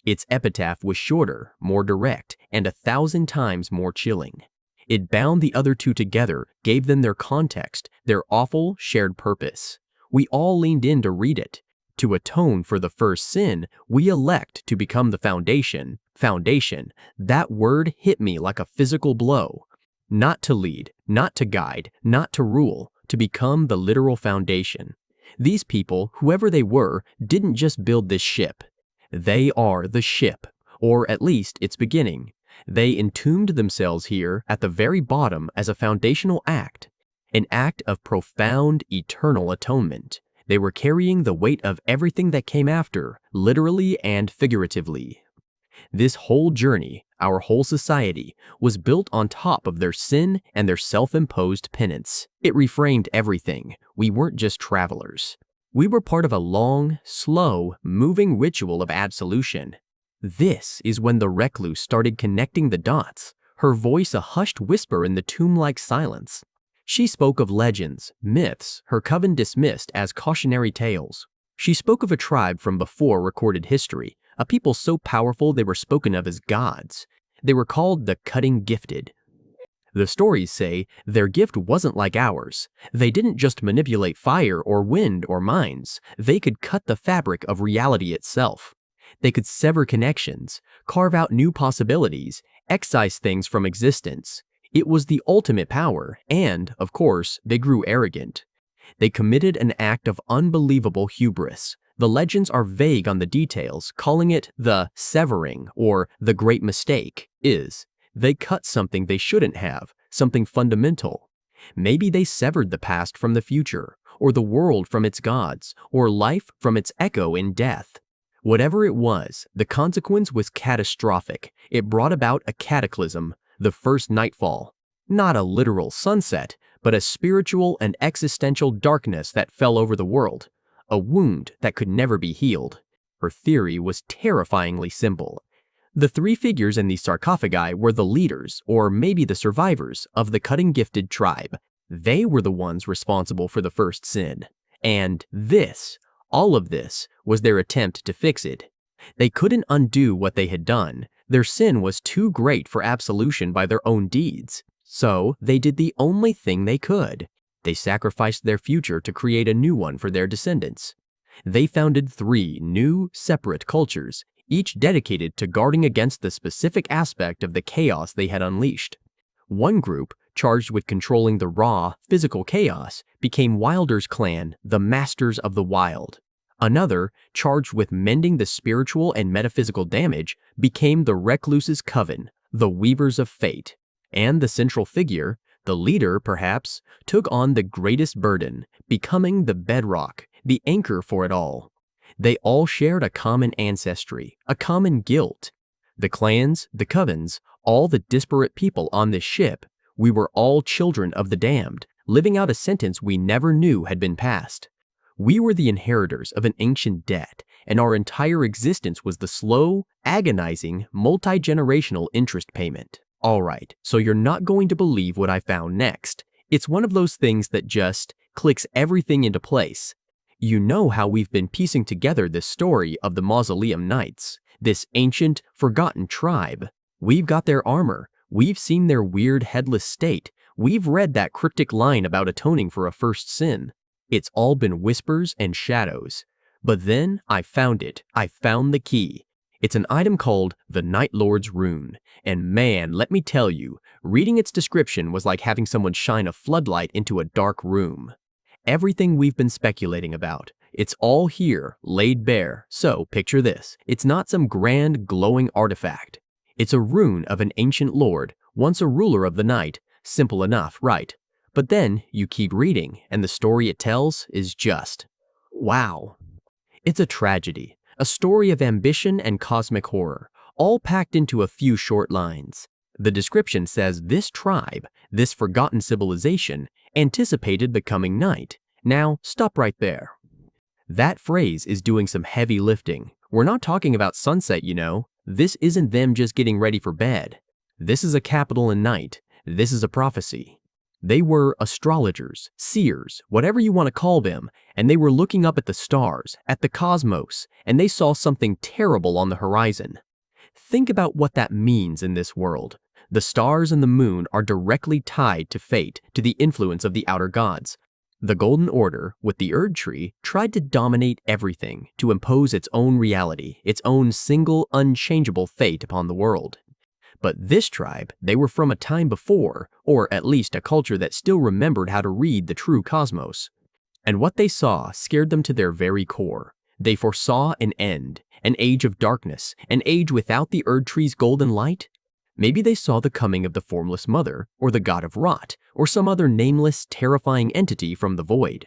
Its epitaph was shorter, more direct, and 1,000 times more chilling. It bound the other two together, gave them their context, their awful shared purpose. We all leaned in to read it. To atone for the first sin, we elect to become the foundation. Foundation, that word hit me like a physical blow. Not to lead, not to guide, not to rule, to become the literal foundation. These people, whoever they were, didn't just build this ship. They are the ship, or at least its beginning. They entombed themselves here at the very bottom as a foundational act, an act of profound, eternal atonement. They were carrying the weight of everything that came after, literally and figuratively. This whole journey, our whole society, was built on top of their sin and their self-imposed penance. It reframed everything. We weren't just travelers. We were part of a long, slow, moving ritual of absolution. This is when the Recluse started connecting the dots, her voice a hushed whisper in the tomb-like silence. She spoke of legends, myths, her coven dismissed as cautionary tales. She spoke of a tribe from before recorded history, a people so powerful they were spoken of as gods. They were called the Cutting Gifted. The stories say their gift wasn't like ours. They didn't just manipulate fire or wind or minds. They could cut the fabric of reality itself. They could sever connections, carve out new possibilities, excise things from existence. It was the ultimate power, and, of course, they grew arrogant. They committed an act of unbelievable hubris. The legends are vague on the details, calling it the severing or the great mistake. They cut something they shouldn't have, something fundamental. Maybe they severed the past from the future, or the world from its gods, or life from its echo in death. Whatever it was, the consequence was catastrophic. It brought about a cataclysm, the first Nightfall. Not a literal sunset, but a spiritual and existential darkness that fell over the world. A wound that could never be healed. Her theory was terrifyingly simple. The three figures in the sarcophagi were the leaders, or maybe the survivors, of the Cutting Gifted tribe. They were the ones responsible for the first sin. And all of this, was their attempt to fix it. They couldn't undo what they had done. Their sin was too great for absolution by their own deeds. So they did the only thing they could. They sacrificed their future to create a new one for their descendants. They founded 3 new, separate cultures, each dedicated to guarding against the specific aspect of the chaos they had unleashed. One group, charged with controlling the raw, physical chaos, became Wilder's clan, the Masters of the Wild. Another, charged with mending the spiritual and metaphysical damage, became the Recluse's Coven, the Weavers of Fate. And the central figure, the leader perhaps, took on the greatest burden, becoming the bedrock, the anchor for it all. They all shared a common ancestry, a common guilt. The clans, the covens, all the disparate people on this ship, we were all children of the damned, living out a sentence we never knew had been passed. We were the inheritors of an ancient debt, and our entire existence was the slow, agonizing, multi-generational interest payment. Alright, so you're not going to believe what I found next. It's one of those things that just clicks everything into place. You know how we've been piecing together this story of the Mausoleum Knights, this ancient, forgotten tribe. We've got their armor, we've seen their weird headless state, we've read that cryptic line about atoning for a first sin. It's all been whispers and shadows. But then I found it. I found the key. It's an item called the Night Lord's Rune. And man, let me tell you, reading its description was like having someone shine a floodlight into a dark room. Everything we've been speculating about, it's all here, laid bare. So picture this. It's not some grand, glowing artifact. It's a rune of an ancient lord, once a ruler of the night. Simple enough, right? But then you keep reading, and the story it tells is just, wow. It's a tragedy, a story of ambition and cosmic horror, all packed into a few short lines. The description says this tribe, this forgotten civilization, anticipated the coming night. Now, stop right there. That phrase is doing some heavy lifting. We're not talking about sunset, you know. This isn't them just getting ready for bed. This is a capital in night. This is a prophecy. They were astrologers, seers, whatever you want to call them, and they were looking up at the stars, at the cosmos, and they saw something terrible on the horizon. Think about what that means in this world. The stars and the moon are directly tied to fate, to the influence of the outer gods. The Golden Order, with the Erdtree, tried to dominate everything, to impose its own reality, its own single, unchangeable fate upon the world. But this tribe, they were from a time before, or at least a culture that still remembered how to read the true cosmos. And what they saw scared them to their very core. They foresaw an end, an age of darkness, an age without the Erdtree's golden light. Maybe they saw the coming of the Formless Mother, or the God of Rot, or some other nameless, terrifying entity from the void.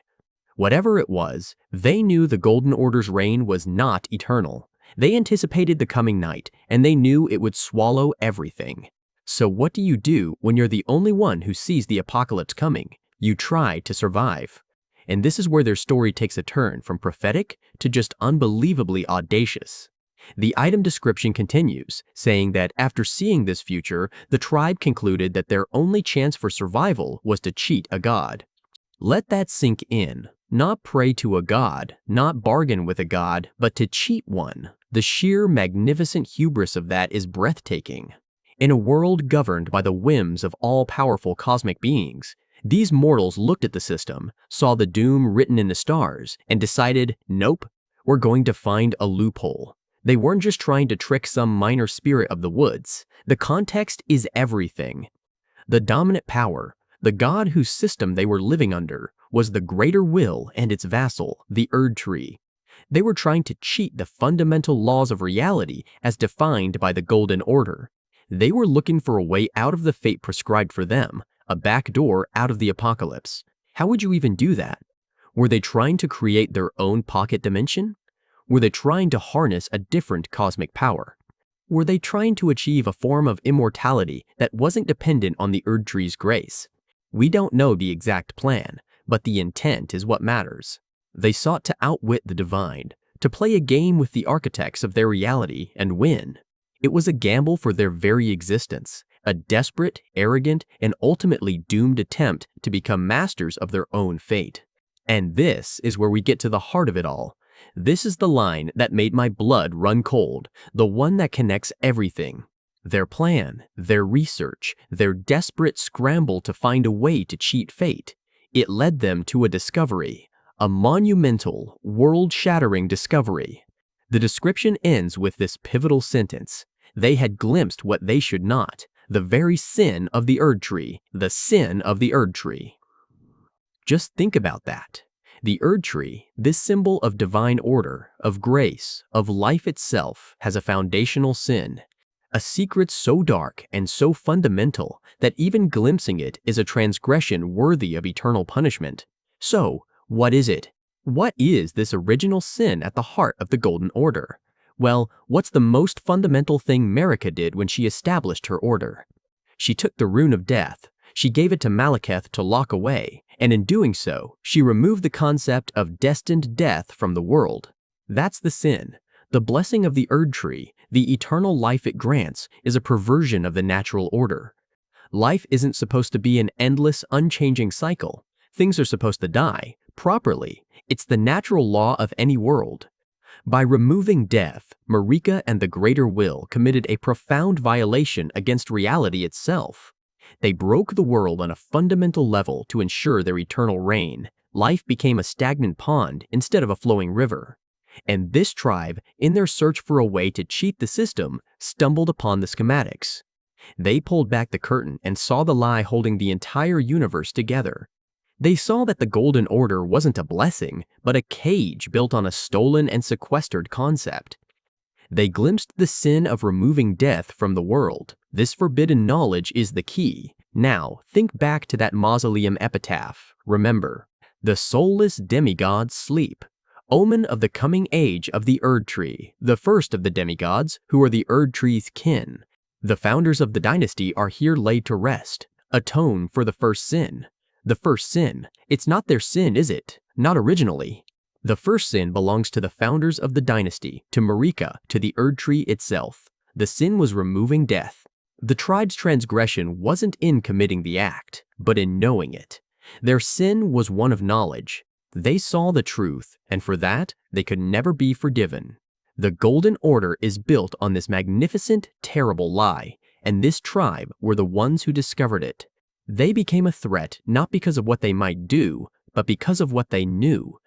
Whatever it was, they knew the Golden Order's reign was not eternal. They anticipated the coming night, and they knew it would swallow everything. So what do you do when you're the only one who sees the apocalypse coming? You try to survive. And this is where their story takes a turn from prophetic to just unbelievably audacious. The item description continues, saying that after seeing this future, the tribe concluded that their only chance for survival was to cheat a god. Let that sink in. Not pray to a god, not bargain with a god, but to cheat one. The sheer magnificent hubris of that is breathtaking. In a world governed by the whims of all-powerful cosmic beings, these mortals looked at the system, saw the doom written in the stars, and decided, nope, we're going to find a loophole. They weren't just trying to trick some minor spirit of the woods. The context is everything. The dominant power, the god whose system they were living under, was the greater will and its vassal, the Erdtree. They were trying to cheat the fundamental laws of reality as defined by the Golden Order. They were looking for a way out of the fate prescribed for them, a back door out of the apocalypse. How would you even do that? Were they trying to create their own pocket dimension? Were they trying to harness a different cosmic power? Were they trying to achieve a form of immortality that wasn't dependent on the Erdtree's grace? We don't know the exact plan, but the intent is what matters. They sought to outwit the divine, to play a game with the architects of their reality and win. It was a gamble for their very existence, a desperate, arrogant, and ultimately doomed attempt to become masters of their own fate. And this is where we get to the heart of it all. This is the line that made my blood run cold, the one that connects everything. Their plan, their research, their desperate scramble to find a way to cheat fate. It led them to a discovery, a monumental, world-shattering discovery. The description ends with this pivotal sentence. They had glimpsed what they should not, the very sin of the Erdtree, the sin of the Erdtree. Just think about that. The Erdtree, this symbol of divine order, of grace, of life itself, has a foundational sin. A secret so dark and so fundamental that even glimpsing it is a transgression worthy of eternal punishment. So, what is it? What is this original sin at the heart of the Golden Order? Well, what's the most fundamental thing Marika did when she established her order? She took the Rune of Death. She gave it to Malekith to lock away, and in doing so, she removed the concept of destined death from the world. That's the sin. The blessing of the Erdtree, the eternal life it grants, is a perversion of the natural order. Life isn't supposed to be an endless, unchanging cycle. Things are supposed to die, properly. It's the natural law of any world. By removing death, Marika and the Greater Will committed a profound violation against reality itself. They broke the world on a fundamental level to ensure their eternal reign. Life became a stagnant pond instead of a flowing river. And this tribe, in their search for a way to cheat the system, stumbled upon the schematics. They pulled back the curtain and saw the lie holding the entire universe together. They saw that the Golden Order wasn't a blessing, but a cage built on a stolen and sequestered concept. They glimpsed the sin of removing death from the world. This forbidden knowledge is the key. Now, think back to that mausoleum epitaph. Remember, the soulless demigods sleep. Omen of the coming age of the Erdtree, the first of the demigods, who are the Erdtree's kin. The founders of the dynasty are here laid to rest, atone for the first sin. The first sin, it's not their sin, is it? Not originally. The first sin belongs to the founders of the dynasty, to Marika, to the Erdtree itself. The sin was removing death. The tribe's transgression wasn't in committing the act, but in knowing it. Their sin was one of knowledge. They saw the truth, and for that, they could never be forgiven. The Golden Order is built on this magnificent, terrible lie, and this tribe were the ones who discovered it. They became a threat not because of what they might do, but because of what they knew.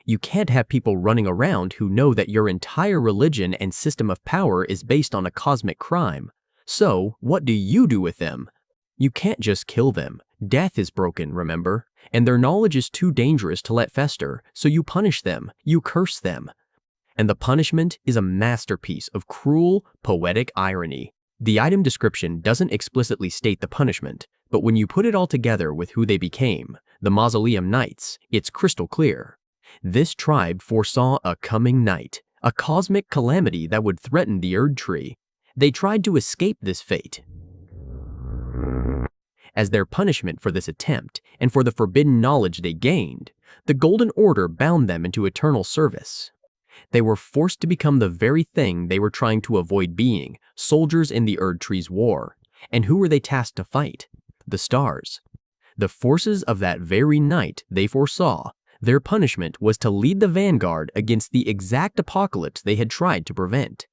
You can't have people running around who know that your entire religion and system of power is based on a cosmic crime. So, what do you do with them? You can't just kill them. Death is broken, remember? And their knowledge is too dangerous to let fester, so you punish them, you curse them. And the punishment is a masterpiece of cruel, poetic irony. The item description doesn't explicitly state the punishment, but when you put it all together with who they became, the Mausoleum Knights, it's crystal clear. This tribe foresaw a coming night, a cosmic calamity that would threaten the Erdtree. They tried to escape this fate. As their punishment for this attempt, and for the forbidden knowledge they gained, the Golden Order bound them into eternal service. They were forced to become the very thing they were trying to avoid being, soldiers in the Erdtree's war. And who were they tasked to fight? The stars. The forces of that very night they foresaw, Their punishment was to lead the vanguard against the exact apocalypse they had tried to prevent.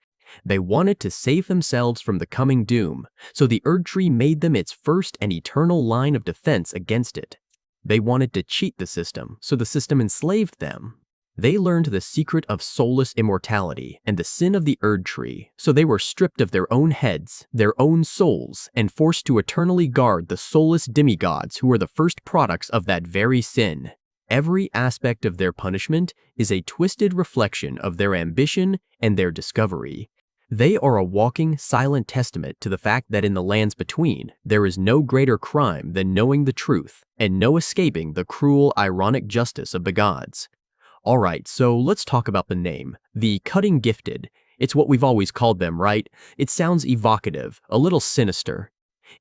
They wanted to save themselves from the coming doom, so the Erdtree made them its first and eternal line of defense against it. They wanted to cheat the system, so the system enslaved them. They learned the secret of soulless immortality and the sin of the Erdtree, so they were stripped of their own heads, their own souls, and forced to eternally guard the soulless demigods who were the first products of that very sin. Every aspect of their punishment is a twisted reflection of their ambition and their discovery. They are a walking, silent testament to the fact that in the lands between, there is no greater crime than knowing the truth and no escaping the cruel, ironic justice of the gods. Alright, so let's talk about the name, the Cutting Gifted. It's what we've always called them, right? It sounds evocative, a little sinister.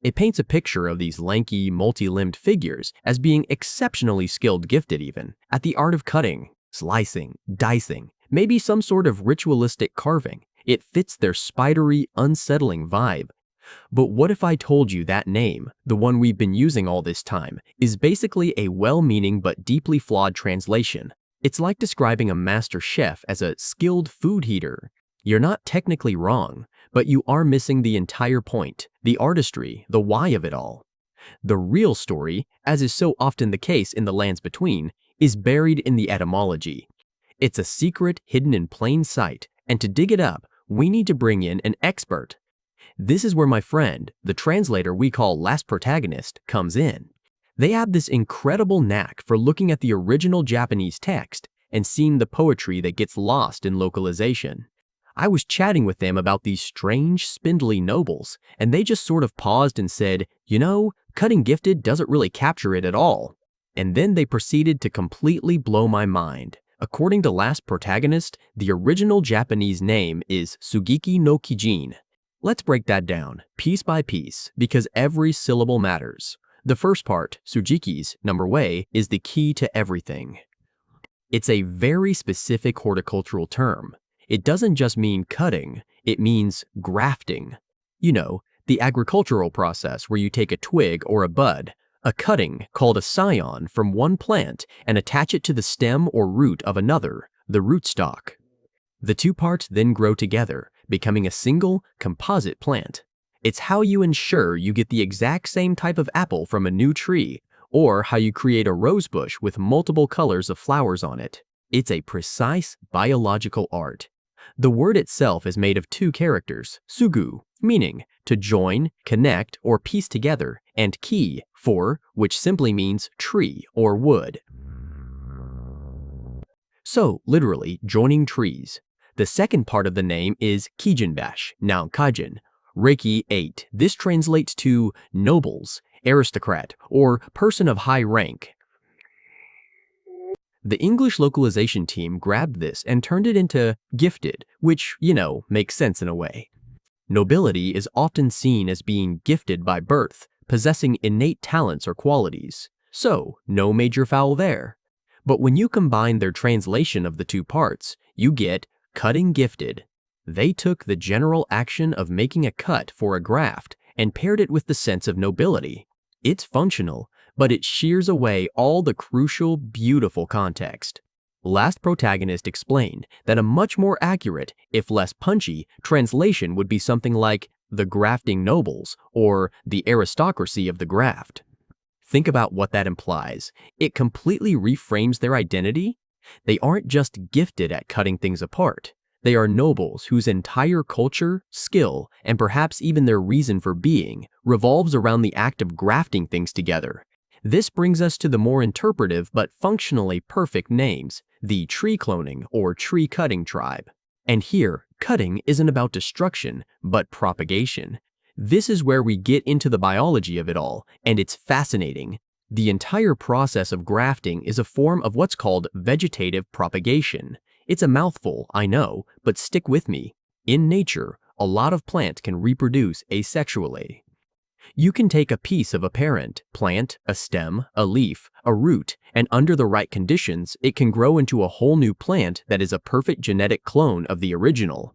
It paints a picture of these lanky, multi-limbed figures as being exceptionally skilled, gifted even, at the art of cutting, slicing, dicing, maybe some sort of ritualistic carving. It fits their spidery, unsettling vibe. But what if I told you that name, the one we've been using all this time, is basically a well-meaning but deeply flawed translation? It's like describing a master chef as a skilled food heater. You're not technically wrong, but you are missing the entire point, the artistry, the why of it all. The real story, as is so often the case in the lands between, is buried in the etymology. It's a secret hidden in plain sight, and to dig it up, we need to bring in an expert. This is where my friend, the translator we call Last Protagonist, comes in. They have this incredible knack for looking at the original Japanese text and seeing the poetry that gets lost in localization. I was chatting with them about these strange, spindly nobles, and they just sort of paused and said, you know, Cutting Gifted doesn't really capture it at all. And then they proceeded to completely blow my mind. According to Last Protagonist, the original Japanese name is Sugiki no Kijin. Let's break that down, piece by piece, because every syllable matters. The first part, Sujiki's number way, is the key to everything. It's a very specific horticultural term. It doesn't just mean cutting, it means grafting. You know, the agricultural process where you take a twig or a bud, a cutting called a scion from one plant and attach it to the stem or root of another, the rootstock. The two parts then grow together, becoming a single, composite plant. It's how you ensure you get the exact same type of apple from a new tree, or how you create a rose bush with multiple colors of flowers on it. It's a precise biological art. The word itself is made of two characters, sugu, meaning to join, connect, or piece together, and ki, for, which simply means tree or wood. So, literally, joining trees. The second part of the name is Kijinbash, now Kajin. Reiki 8. This translates to nobles, aristocrat, or person of high rank. The English localization team grabbed this and turned it into gifted, which, you know, makes sense in a way. Nobility is often seen as being gifted by birth, possessing innate talents or qualities. So, no major foul there. But when you combine their translation of the two parts, you get Cutting Gifted. They took the general action of making a cut for a graft and paired it with the sense of nobility. It's functional, but it shears away all the crucial, beautiful context. Last Protagonist explained that a much more accurate, if less punchy, translation would be something like the grafting nobles or the aristocracy of the graft. Think about what that implies. It completely reframes their identity. They aren't just gifted at cutting things apart. They are nobles whose entire culture, skill, and perhaps even their reason for being revolves around the act of grafting things together. This brings us to the more interpretive but functionally perfect names, the tree cloning or tree cutting tribe. And here, cutting isn't about destruction, but propagation. This is where we get into the biology of it all, and it's fascinating. The entire process of grafting is a form of what's called vegetative propagation. It's a mouthful, I know, but stick with me. In nature, a lot of plants can reproduce asexually. You can take a piece of a parent plant, a stem, a leaf, a root, and under the right conditions, it can grow into a whole new plant that is a perfect genetic clone of the original.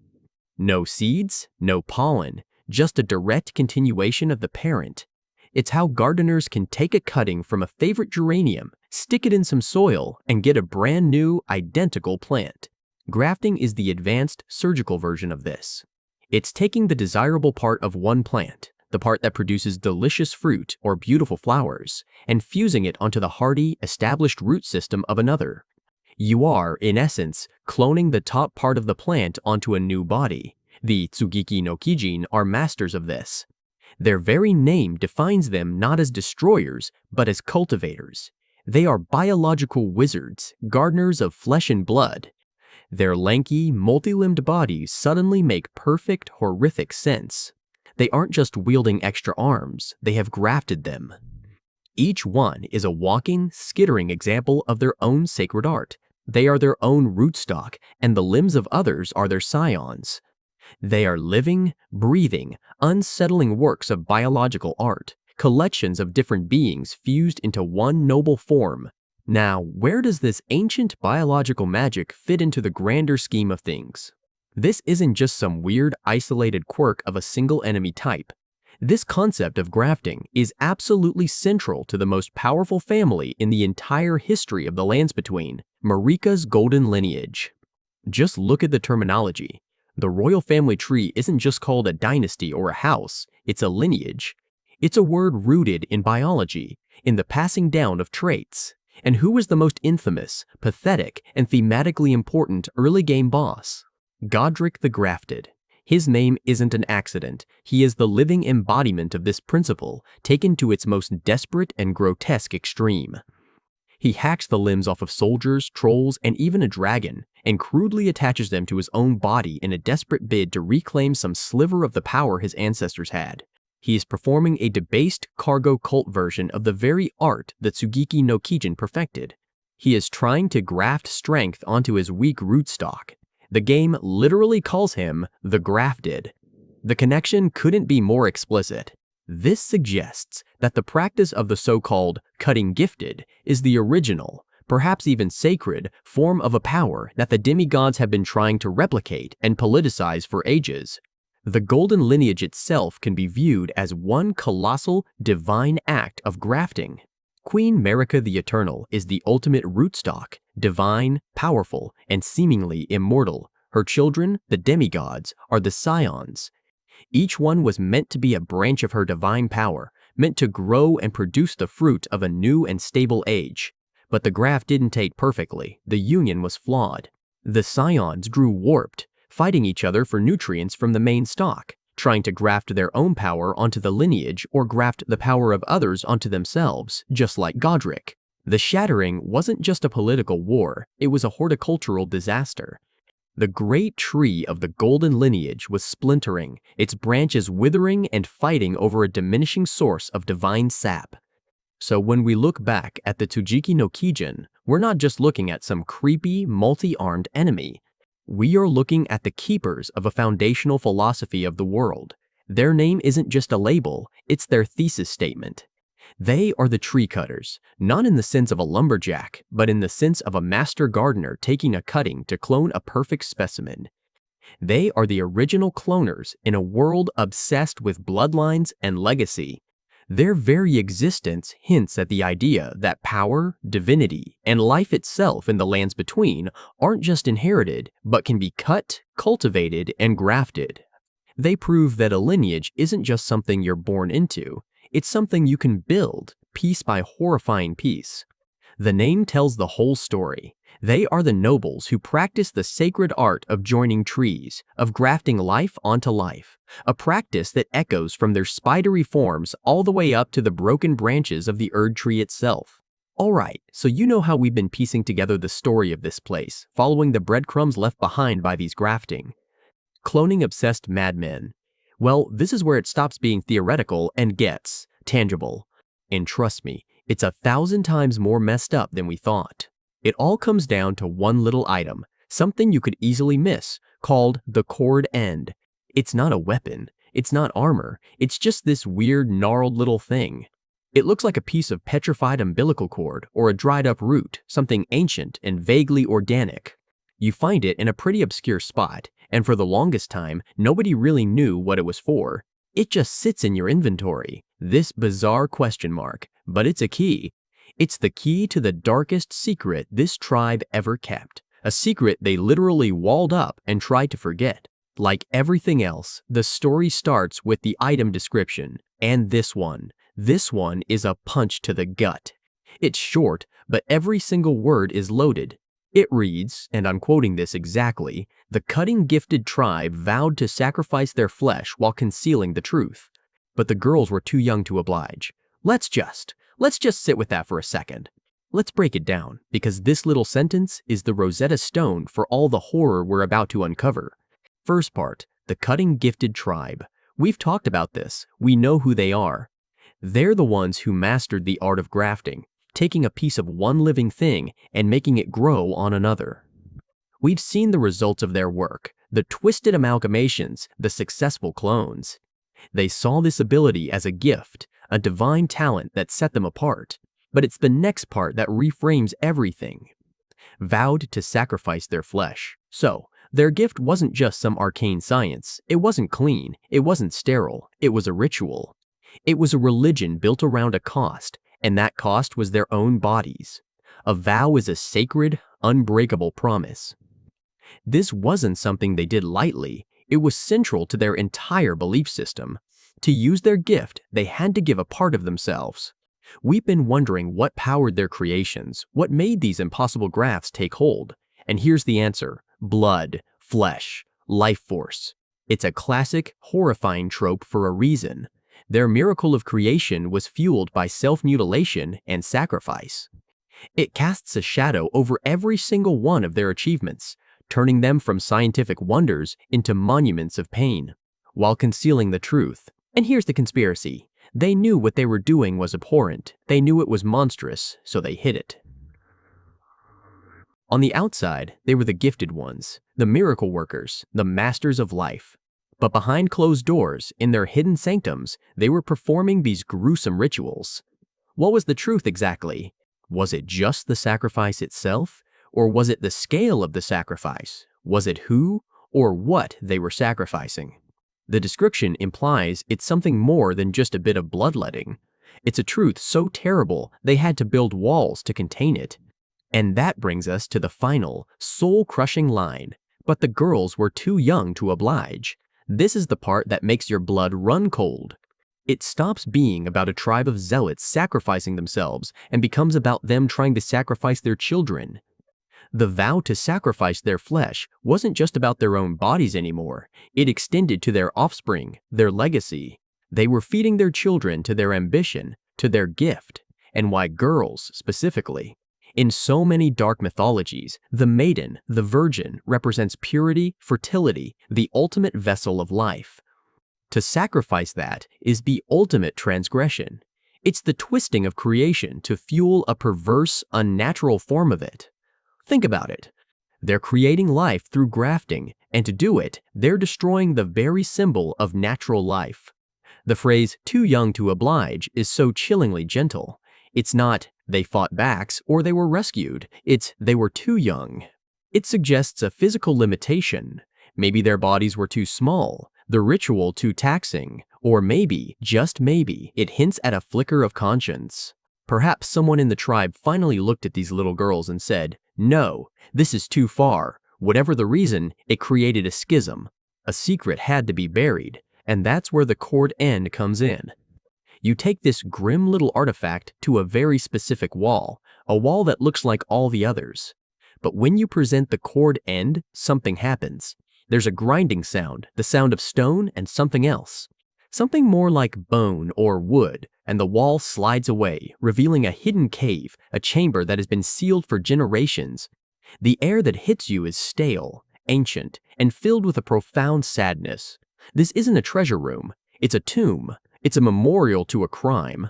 No seeds, no pollen, just a direct continuation of the parent. It's how gardeners can take a cutting from a favorite geranium, stick it in some soil, and get a brand new, identical plant. Grafting is the advanced surgical version of this. It's taking the desirable part of one plant, the part that produces delicious fruit or beautiful flowers, and fusing it onto the hardy, established root system of another. You are, in essence, cloning the top part of the plant onto a new body. The Tsugiki no Kijin are masters of this. Their very name defines them not as destroyers, but as cultivators. They are biological wizards, gardeners of flesh and blood. Their lanky, multi-limbed bodies suddenly make perfect, horrific sense. They aren't just wielding extra arms, they have grafted them. Each one is a walking, skittering example of their own sacred art. They are their own rootstock, and the limbs of others are their scions. They are living, breathing, unsettling works of biological art, collections of different beings fused into one noble form. Now, where does this ancient biological magic fit into the grander scheme of things? This isn't just some weird, isolated quirk of a single enemy type. This concept of grafting is absolutely central to the most powerful family in the entire history of the Lands Between, Marika's golden lineage. Just look at the terminology. The royal family tree isn't just called a dynasty or a house, it's a lineage. It's a word rooted in biology, in the passing down of traits. And who was the most infamous, pathetic, and thematically important early game boss? Godric the Grafted. His name isn't an accident. He is the living embodiment of this principle, taken to its most desperate and grotesque extreme. He hacks the limbs off of soldiers, trolls, and even a dragon, and crudely attaches them to his own body in a desperate bid to reclaim some sliver of the power his ancestors had. He is performing a debased cargo cult version of the very art that Tsugiki no Kijin perfected. He is trying to graft strength onto his weak rootstock. The game literally calls him the Grafted. The connection couldn't be more explicit. This suggests that the practice of the so-called cutting gifted is the original, perhaps even sacred, form of a power that the demigods have been trying to replicate and politicize for ages. The golden lineage itself can be viewed as one colossal, divine act of grafting. Queen Marika the Eternal is the ultimate rootstock, divine, powerful, and seemingly immortal. Her children, the demigods, are the scions. Each one was meant to be a branch of her divine power, meant to grow and produce the fruit of a new and stable age. But the graft didn't take perfectly. The union was flawed. The scions grew warped, fighting each other for nutrients from the main stock, trying to graft their own power onto the lineage or graft the power of others onto themselves, just like Godric. The shattering wasn't just a political war, it was a horticultural disaster. The great tree of the golden lineage was splintering, its branches withering and fighting over a diminishing source of divine sap. So when we look back at the Tsugiki no Kijin, we're not just looking at some creepy, multi-armed enemy. We are looking at the keepers of a foundational philosophy of the world. Their name isn't just a label, it's their thesis statement. They are the tree cutters, not in the sense of a lumberjack, but in the sense of a master gardener taking a cutting to clone a perfect specimen. They are the original cloners in a world obsessed with bloodlines and legacy. Their very existence hints at the idea that power, divinity, and life itself in the Lands Between aren't just inherited, but can be cut, cultivated, and grafted. They prove that a lineage isn't just something you're born into, it's something you can build, piece by horrifying piece. The name tells the whole story. They are the nobles who practice the sacred art of joining trees, of grafting life onto life, a practice that echoes from their spidery forms all the way up to the broken branches of the Erdtree itself. Alright, so you know how we've been piecing together the story of this place, following the breadcrumbs left behind by these grafting. Cloning-obsessed madmen. Well, this is where it stops being theoretical and gets tangible. And trust me, it's 1,000 times more messed up than we thought. It all comes down to one little item, something you could easily miss, called the cord end. It's not a weapon, it's not armor, it's just this weird, gnarled little thing. It looks like a piece of petrified umbilical cord or a dried up root, something ancient and vaguely organic. You find it in a pretty obscure spot, and for the longest time, nobody really knew what it was for. It just sits in your inventory. This bizarre question mark, but it's a key. It's the key to the darkest secret this tribe ever kept. A secret they literally walled up and tried to forget. Like everything else, the story starts with the item description. And this one is a punch to the gut. It's short, but every single word is loaded. It reads, and I'm quoting this exactly, "The cutting gifted tribe vowed to sacrifice their flesh while concealing the truth." But the girls were too young to oblige. Let's just sit with that for a second. Let's break it down, because this little sentence is the Rosetta Stone for all the horror we're about to uncover. First part, the cutting gifted tribe. We've talked about this. We know who they are. They're the ones who mastered the art of grafting, taking a piece of one living thing and making it grow on another. We've seen the results of their work, the twisted amalgamations, the successful clones. They saw this ability as a gift, a divine talent that set them apart. But it's the next part that reframes everything. Vowed to sacrifice their flesh. So, their gift wasn't just some arcane science. It wasn't clean. It wasn't sterile. It was a ritual. It was a religion built around a cost, and that cost was their own bodies. A vow is a sacred, unbreakable promise. This wasn't something they did lightly. It was central to their entire belief system. To use their gift, they had to give a part of themselves. We've been wondering what powered their creations, what made these impossible grafts take hold. And here's the answer: blood, flesh, life force. It's a classic, horrifying trope for a reason. Their miracle of creation was fueled by self-mutilation and sacrifice. It casts a shadow over every single one of their achievements, turning them from scientific wonders into monuments of pain, while concealing the truth. And here's the conspiracy. They knew what they were doing was abhorrent. They knew it was monstrous, so they hid it. On the outside, they were the gifted ones, the miracle workers, the masters of life. But behind closed doors, in their hidden sanctums, they were performing these gruesome rituals. What was the truth exactly? Was it just the sacrifice itself? Or was it the scale of the sacrifice? Was it who or what they were sacrificing? The description implies it's something more than just a bit of bloodletting. It's a truth so terrible they had to build walls to contain it. And that brings us to the final, soul-crushing line. But the girls were too young to oblige. This is the part that makes your blood run cold. It stops being about a tribe of zealots sacrificing themselves and becomes about them trying to sacrifice their children. The vow to sacrifice their flesh wasn't just about their own bodies anymore. It extended to their offspring, their legacy. They were feeding their children to their ambition, to their gift. And why girls, specifically? In so many dark mythologies, the maiden, the virgin, represents purity, fertility, the ultimate vessel of life. To sacrifice that is the ultimate transgression. It's the twisting of creation to fuel a perverse, unnatural form of it. Think about it. They're creating life through grafting, and to do it, they're destroying the very symbol of natural life. The phrase, "too young to oblige," is so chillingly gentle. It's not, they fought backs or they were rescued. It's, they were too young. It suggests a physical limitation. Maybe their bodies were too small, the ritual too taxing, or maybe, just maybe, it hints at a flicker of conscience. Perhaps someone in the tribe finally looked at these little girls and said, "No, this is too far." Whatever the reason, it created a schism. A secret had to be buried, and that's where the cord end comes in. You take this grim little artifact to a very specific wall, a wall that looks like all the others. But when you present the cord end, something happens. There's a grinding sound, the sound of stone and something else. Something more like bone or wood, and the wall slides away, revealing a hidden cave, a chamber that has been sealed for generations. The air that hits you is stale, ancient, and filled with a profound sadness. This isn't a treasure room. It's a tomb. It's a memorial to a crime.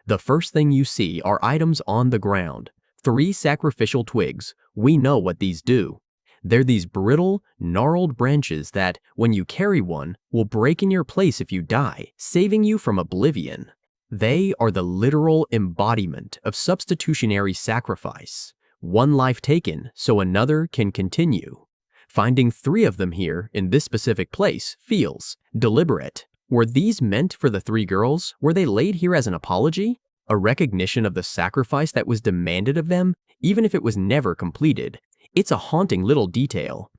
The first thing you see are items on the ground. 3 sacrificial twigs. We know what these do. They're these brittle, gnarled branches that, when you carry one, will break in your place if you die, saving you from oblivion. They are the literal embodiment of substitutionary sacrifice. One life taken so another can continue. Finding 3 of them here in this specific place feels deliberate. Were these meant for the three girls? Were they laid here as an apology? A recognition of the sacrifice that was demanded of them, even if it was never completed? It's a haunting little detail.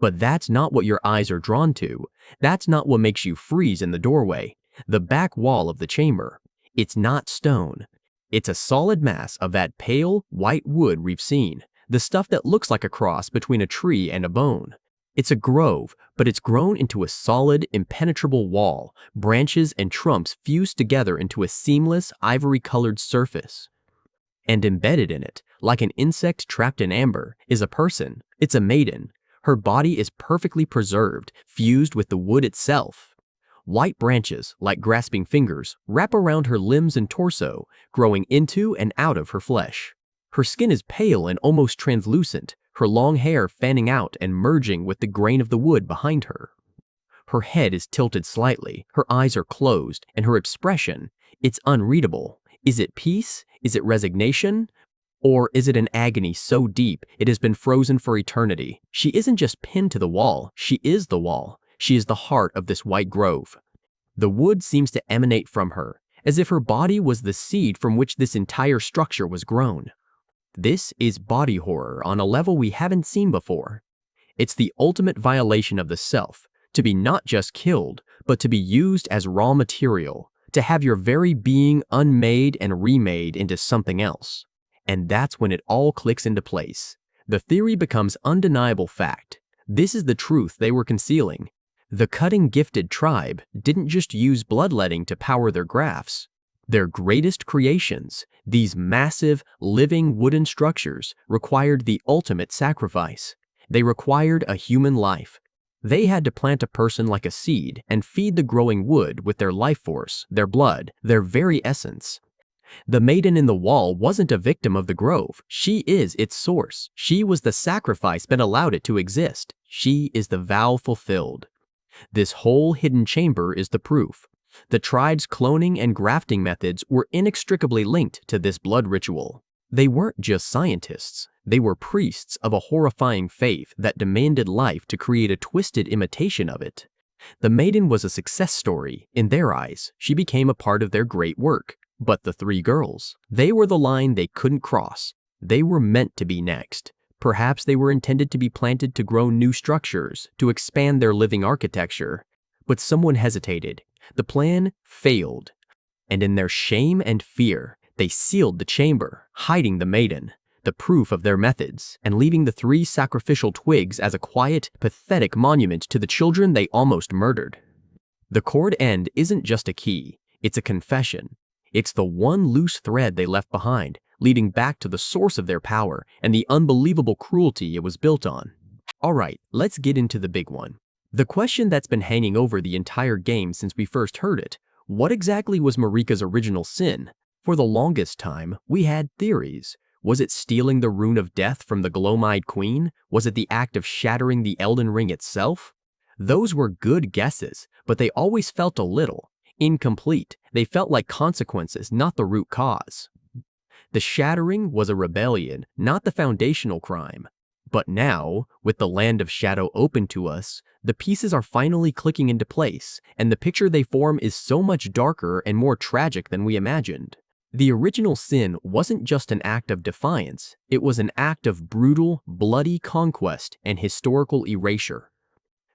But that's not what your eyes are drawn to. That's not what makes you freeze in the doorway, the back wall of the chamber. It's not stone. It's a solid mass of that pale, white wood we've seen, the stuff that looks like a cross between a tree and a bone. It's a grove, but it's grown into a solid, impenetrable wall, branches and trunks fused together into a seamless, ivory-colored surface. And embedded in it, like an insect trapped in amber, is a person. It's a maiden. Her body is perfectly preserved, fused with the wood itself. White branches, like grasping fingers, wrap around her limbs and torso, growing into and out of her flesh. Her skin is pale and almost translucent, her long hair fanning out and merging with the grain of the wood behind her. Her head is tilted slightly, her eyes are closed, and her expression, it's unreadable. Is it peace? Is it resignation? Or is it an agony so deep it has been frozen for eternity? She isn't just pinned to the wall, she is the wall. She is the heart of this white grove. The wood seems to emanate from her, as if her body was the seed from which this entire structure was grown. This is body horror on a level we haven't seen before. It's the ultimate violation of the self, to be not just killed, but to be used as raw material, to have your very being unmade and remade into something else. And that's when it all clicks into place. The theory becomes undeniable fact. This is the truth they were concealing. The cutting-gifted tribe didn't just use bloodletting to power their grafts. Their greatest creations, these massive, living wooden structures, required the ultimate sacrifice. They required a human life. They had to plant a person like a seed and feed the growing wood with their life force, their blood, their very essence. The maiden in the wall wasn't a victim of the grove. She is its source. She was the sacrifice that allowed it to exist. She is the vow fulfilled. This whole hidden chamber is the proof. The tribe's cloning and grafting methods were inextricably linked to this blood ritual. They weren't just scientists. They were priests of a horrifying faith that demanded life to create a twisted imitation of it. The maiden was a success story. In their eyes, she became a part of their great work. But the three girls, they were the line they couldn't cross. They were meant to be next. Perhaps they were intended to be planted to grow new structures, to expand their living architecture. But someone hesitated. The plan failed. And in their shame and fear, they sealed the chamber, hiding the maiden, the proof of their methods, and leaving the three sacrificial twigs as a quiet, pathetic monument to the children they almost murdered. The cord end isn't just a key, it's a confession. It's the one loose thread they left behind, leading back to the source of their power and the unbelievable cruelty it was built on. Alright, let's get into the big one. The question that's been hanging over the entire game since we first heard it. What exactly was Marika's original sin? For the longest time, we had theories. Was it stealing the rune of death from the glow-eyed queen? Was it the act of shattering the Elden Ring itself? Those were good guesses, but they always felt a little incomplete. They felt like consequences, not the root cause. The shattering was a rebellion, not the foundational crime. But now, with the land of shadow open to us, the pieces are finally clicking into place, and the picture they form is so much darker and more tragic than we imagined. The original sin wasn't just an act of defiance, it was an act of brutal, bloody conquest and historical erasure.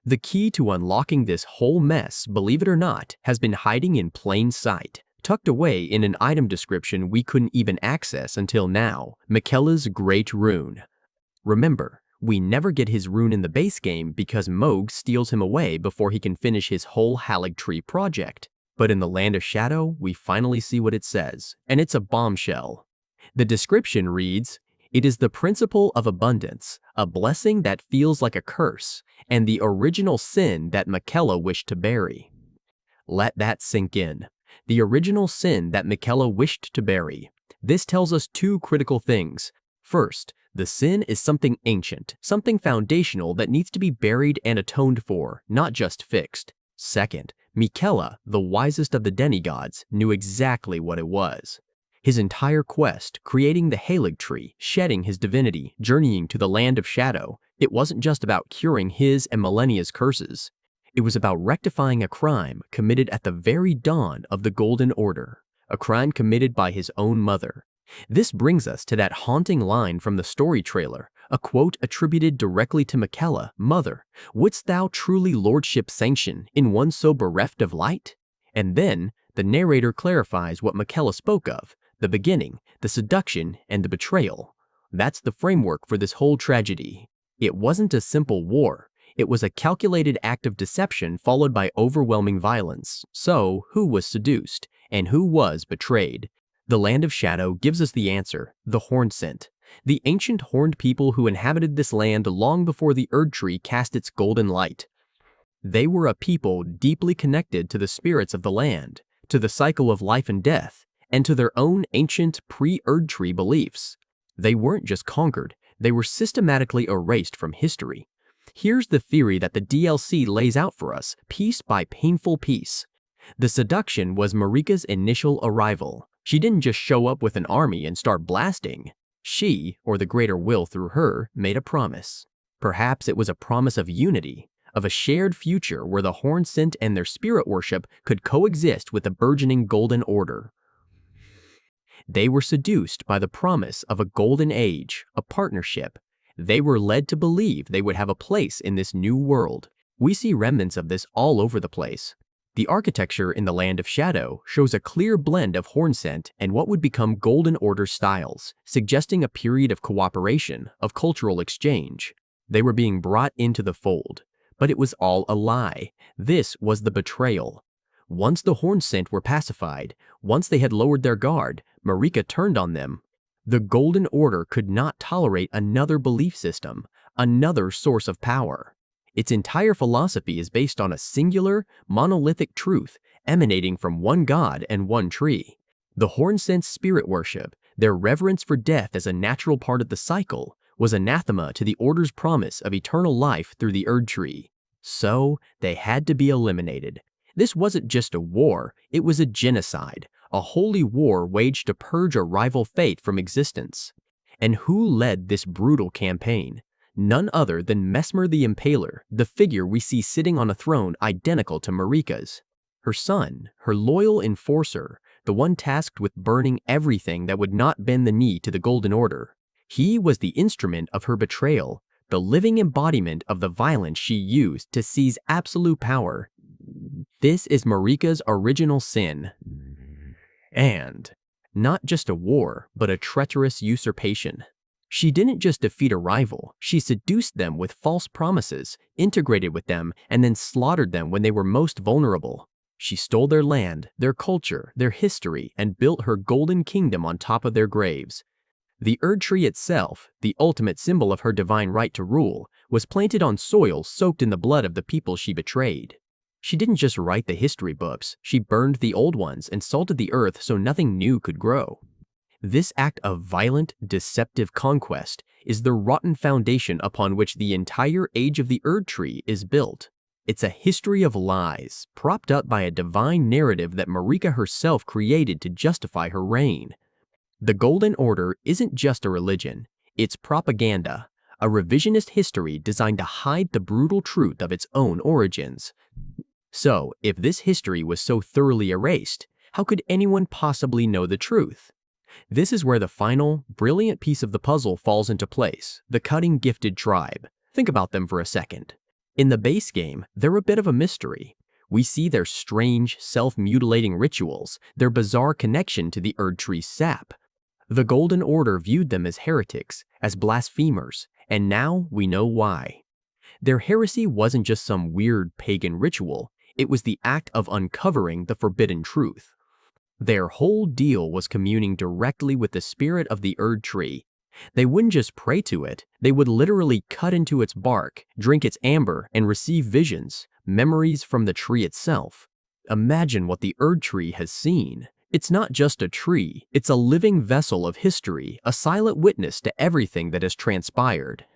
The key to unlocking this whole mess, believe it or not, has been hiding in plain sight, tucked away in an item description we couldn't even access until now, Miquella's Great Rune. Remember, we never get his rune in the base game because Mohg steals him away before he can finish his whole Erdtree project. But in the Land of Shadow, we finally see what it says, and it's a bombshell. The description reads, "It is the principle of abundance, a blessing that feels like a curse, and the original sin that Miquella wished to bury." Let that sink in. The original sin that Miquella wished to bury. This tells us two critical things. First, the sin is something ancient, something foundational that needs to be buried and atoned for, not just fixed. Second, Miquella, the wisest of the demigods, knew exactly what it was. His entire quest, creating the Erdtree, shedding his divinity, journeying to the Land of Shadow, it wasn't just about curing his and Millennia's curses. It was about rectifying a crime committed at the very dawn of the Golden Order, a crime committed by his own mother. This brings us to that haunting line from the story trailer, a quote attributed directly to Miquella, "Mother, wouldst thou truly lordship sanction in one so bereft of light?" And then the narrator clarifies what Miquella spoke of: the beginning, the seduction, and the betrayal. That's the framework for this whole tragedy. It wasn't a simple war. It was a calculated act of deception followed by overwhelming violence. So, who was seduced? And who was betrayed? The Land of Shadow gives us the answer: the Hornsent. The ancient horned people who inhabited this land long before the Erdtree cast its golden light. They were a people deeply connected to the spirits of the land, to the cycle of life and death, and to their own ancient pre-Erdtree beliefs. They weren't just conquered, they were systematically erased from history. Here's the theory that the DLC lays out for us, piece by painful piece. The seduction was Marika's initial arrival. She didn't just show up with an army and start blasting. She, or the greater will through her, made a promise. Perhaps it was a promise of unity, of a shared future where the Hornsent and their spirit worship could coexist with the burgeoning Golden Order. They were seduced by the promise of a golden age, a partnership. They were led to believe they would have a place in this new world. We see remnants of this all over the place. The architecture in the Land of Shadow shows a clear blend of Hornsent and what would become Golden Order styles, suggesting a period of cooperation, of cultural exchange. They were being brought into the fold. But it was all a lie. This was the betrayal. Once the Hornsent were pacified, once they had lowered their guard, Marika turned on them. The Golden Order could not tolerate another belief system, another source of power. Its entire philosophy is based on a singular, monolithic truth emanating from one god and one tree. The Hornsent's spirit worship, their reverence for death as a natural part of the cycle, was anathema to the Order's promise of eternal life through the Erdtree. So, they had to be eliminated. This wasn't just a war, it was a genocide, a holy war waged to purge a rival fate from existence. And who led this brutal campaign? None other than Messmer the Impaler, the figure we see sitting on a throne identical to Marika's. Her son, her loyal enforcer, the one tasked with burning everything that would not bend the knee to the Golden Order. He was the instrument of her betrayal, the living embodiment of the violence she used to seize absolute power. This is Marika's original sin. And not just a war, but a treacherous usurpation. She didn't just defeat a rival, she seduced them with false promises, integrated with them, and then slaughtered them when they were most vulnerable. She stole their land, their culture, their history, and built her golden kingdom on top of their graves. The Erdtree itself, the ultimate symbol of her divine right to rule, was planted on soil soaked in the blood of the people she betrayed. She didn't just write the history books, she burned the old ones and salted the earth so nothing new could grow. This act of violent, deceptive conquest is the rotten foundation upon which the entire age of the Erdtree is built. It's a history of lies, propped up by a divine narrative that Marika herself created to justify her reign. The Golden Order isn't just a religion, it's propaganda, a revisionist history designed to hide the brutal truth of its own origins. So, if this history was so thoroughly erased, how could anyone possibly know the truth? This is where the final, brilliant piece of the puzzle falls into place, the Cutting Gifted Tribe. Think about them for a second. In the base game, they're a bit of a mystery. We see their strange, self-mutilating rituals, their bizarre connection to the Erdtree's sap. The Golden Order viewed them as heretics, as blasphemers, and now we know why. Their heresy wasn't just some weird pagan ritual, it was the act of uncovering the forbidden truth. Their whole deal was communing directly with the spirit of the Erdtree. They wouldn't just pray to it, they would literally cut into its bark, drink its amber, and receive visions, memories from the tree itself. Imagine what the Erdtree has seen. It's not just a tree, it's a living vessel of history, a silent witness to everything that has transpired.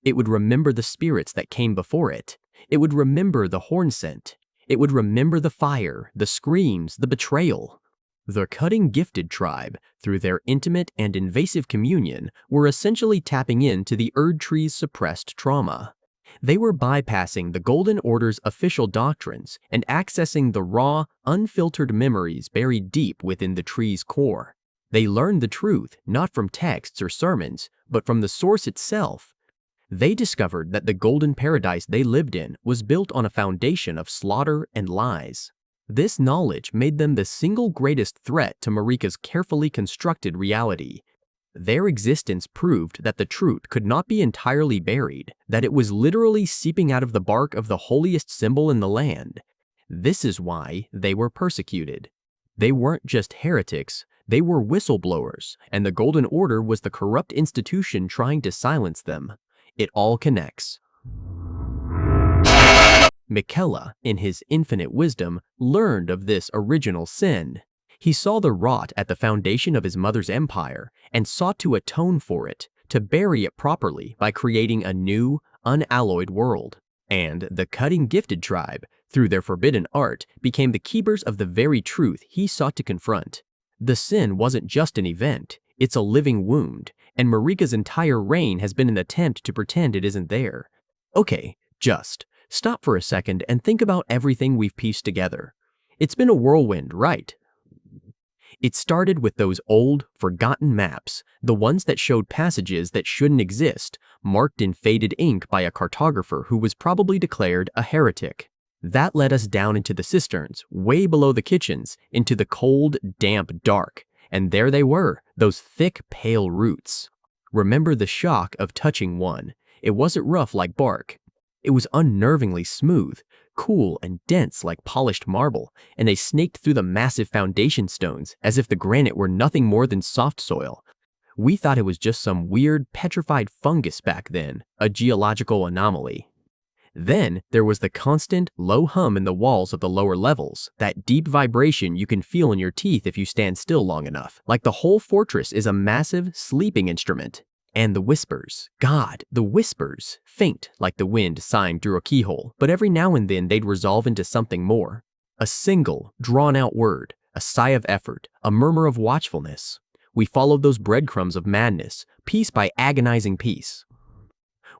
It would remember the spirits that came before it. It would remember the Hornsent. It would remember the fire, the screams, the betrayal. The Cutting Gifted Tribe, through their intimate and invasive communion, were essentially tapping into the Erdtree's suppressed trauma. They were bypassing the Golden Order's official doctrines and accessing the raw, unfiltered memories buried deep within the tree's core. They learned the truth not from texts or sermons, but from the source itself. They discovered that the golden paradise they lived in was built on a foundation of slaughter and lies. This knowledge made them the single greatest threat to Marika's carefully constructed reality. Their existence proved that the truth could not be entirely buried, that it was literally seeping out of the bark of the holiest symbol in the land. This is why they were persecuted. They weren't just heretics, they were whistleblowers, and the Golden Order was the corrupt institution trying to silence them. It all connects. Miquella, in his infinite wisdom, learned of this original sin. He saw the rot at the foundation of his mother's empire and sought to atone for it, to bury it properly by creating a new, unalloyed world. And the cutting gifted tribe, through their forbidden art, became the keepers of the very truth he sought to confront. The sin wasn't just an event, it's a living wound, and Marika's entire reign has been an attempt to pretend it isn't there. Okay, just stop for a second and think about everything we've pieced together. It's been a whirlwind, right? It started with those old, forgotten maps, the ones that showed passages that shouldn't exist, marked in faded ink by a cartographer who was probably declared a heretic. That led us down into the cisterns, way below the kitchens, into the cold, damp dark. And there they were, those thick, pale roots. Remember the shock of touching one. It wasn't rough like bark. It was unnervingly smooth, cool and dense like polished marble, and they snaked through the massive foundation stones as if the granite were nothing more than soft soil. We thought it was just some weird, petrified fungus back then, a geological anomaly. Then there was the constant, low hum in the walls of the lower levels, that deep vibration you can feel in your teeth if you stand still long enough, like the whole fortress is a massive, sleeping instrument. And the whispers. God, the whispers. Faint, like the wind sighing through a keyhole, but every now and then they'd resolve into something more. A single, drawn-out word, a sigh of effort, a murmur of watchfulness. We followed those breadcrumbs of madness, piece by agonizing piece.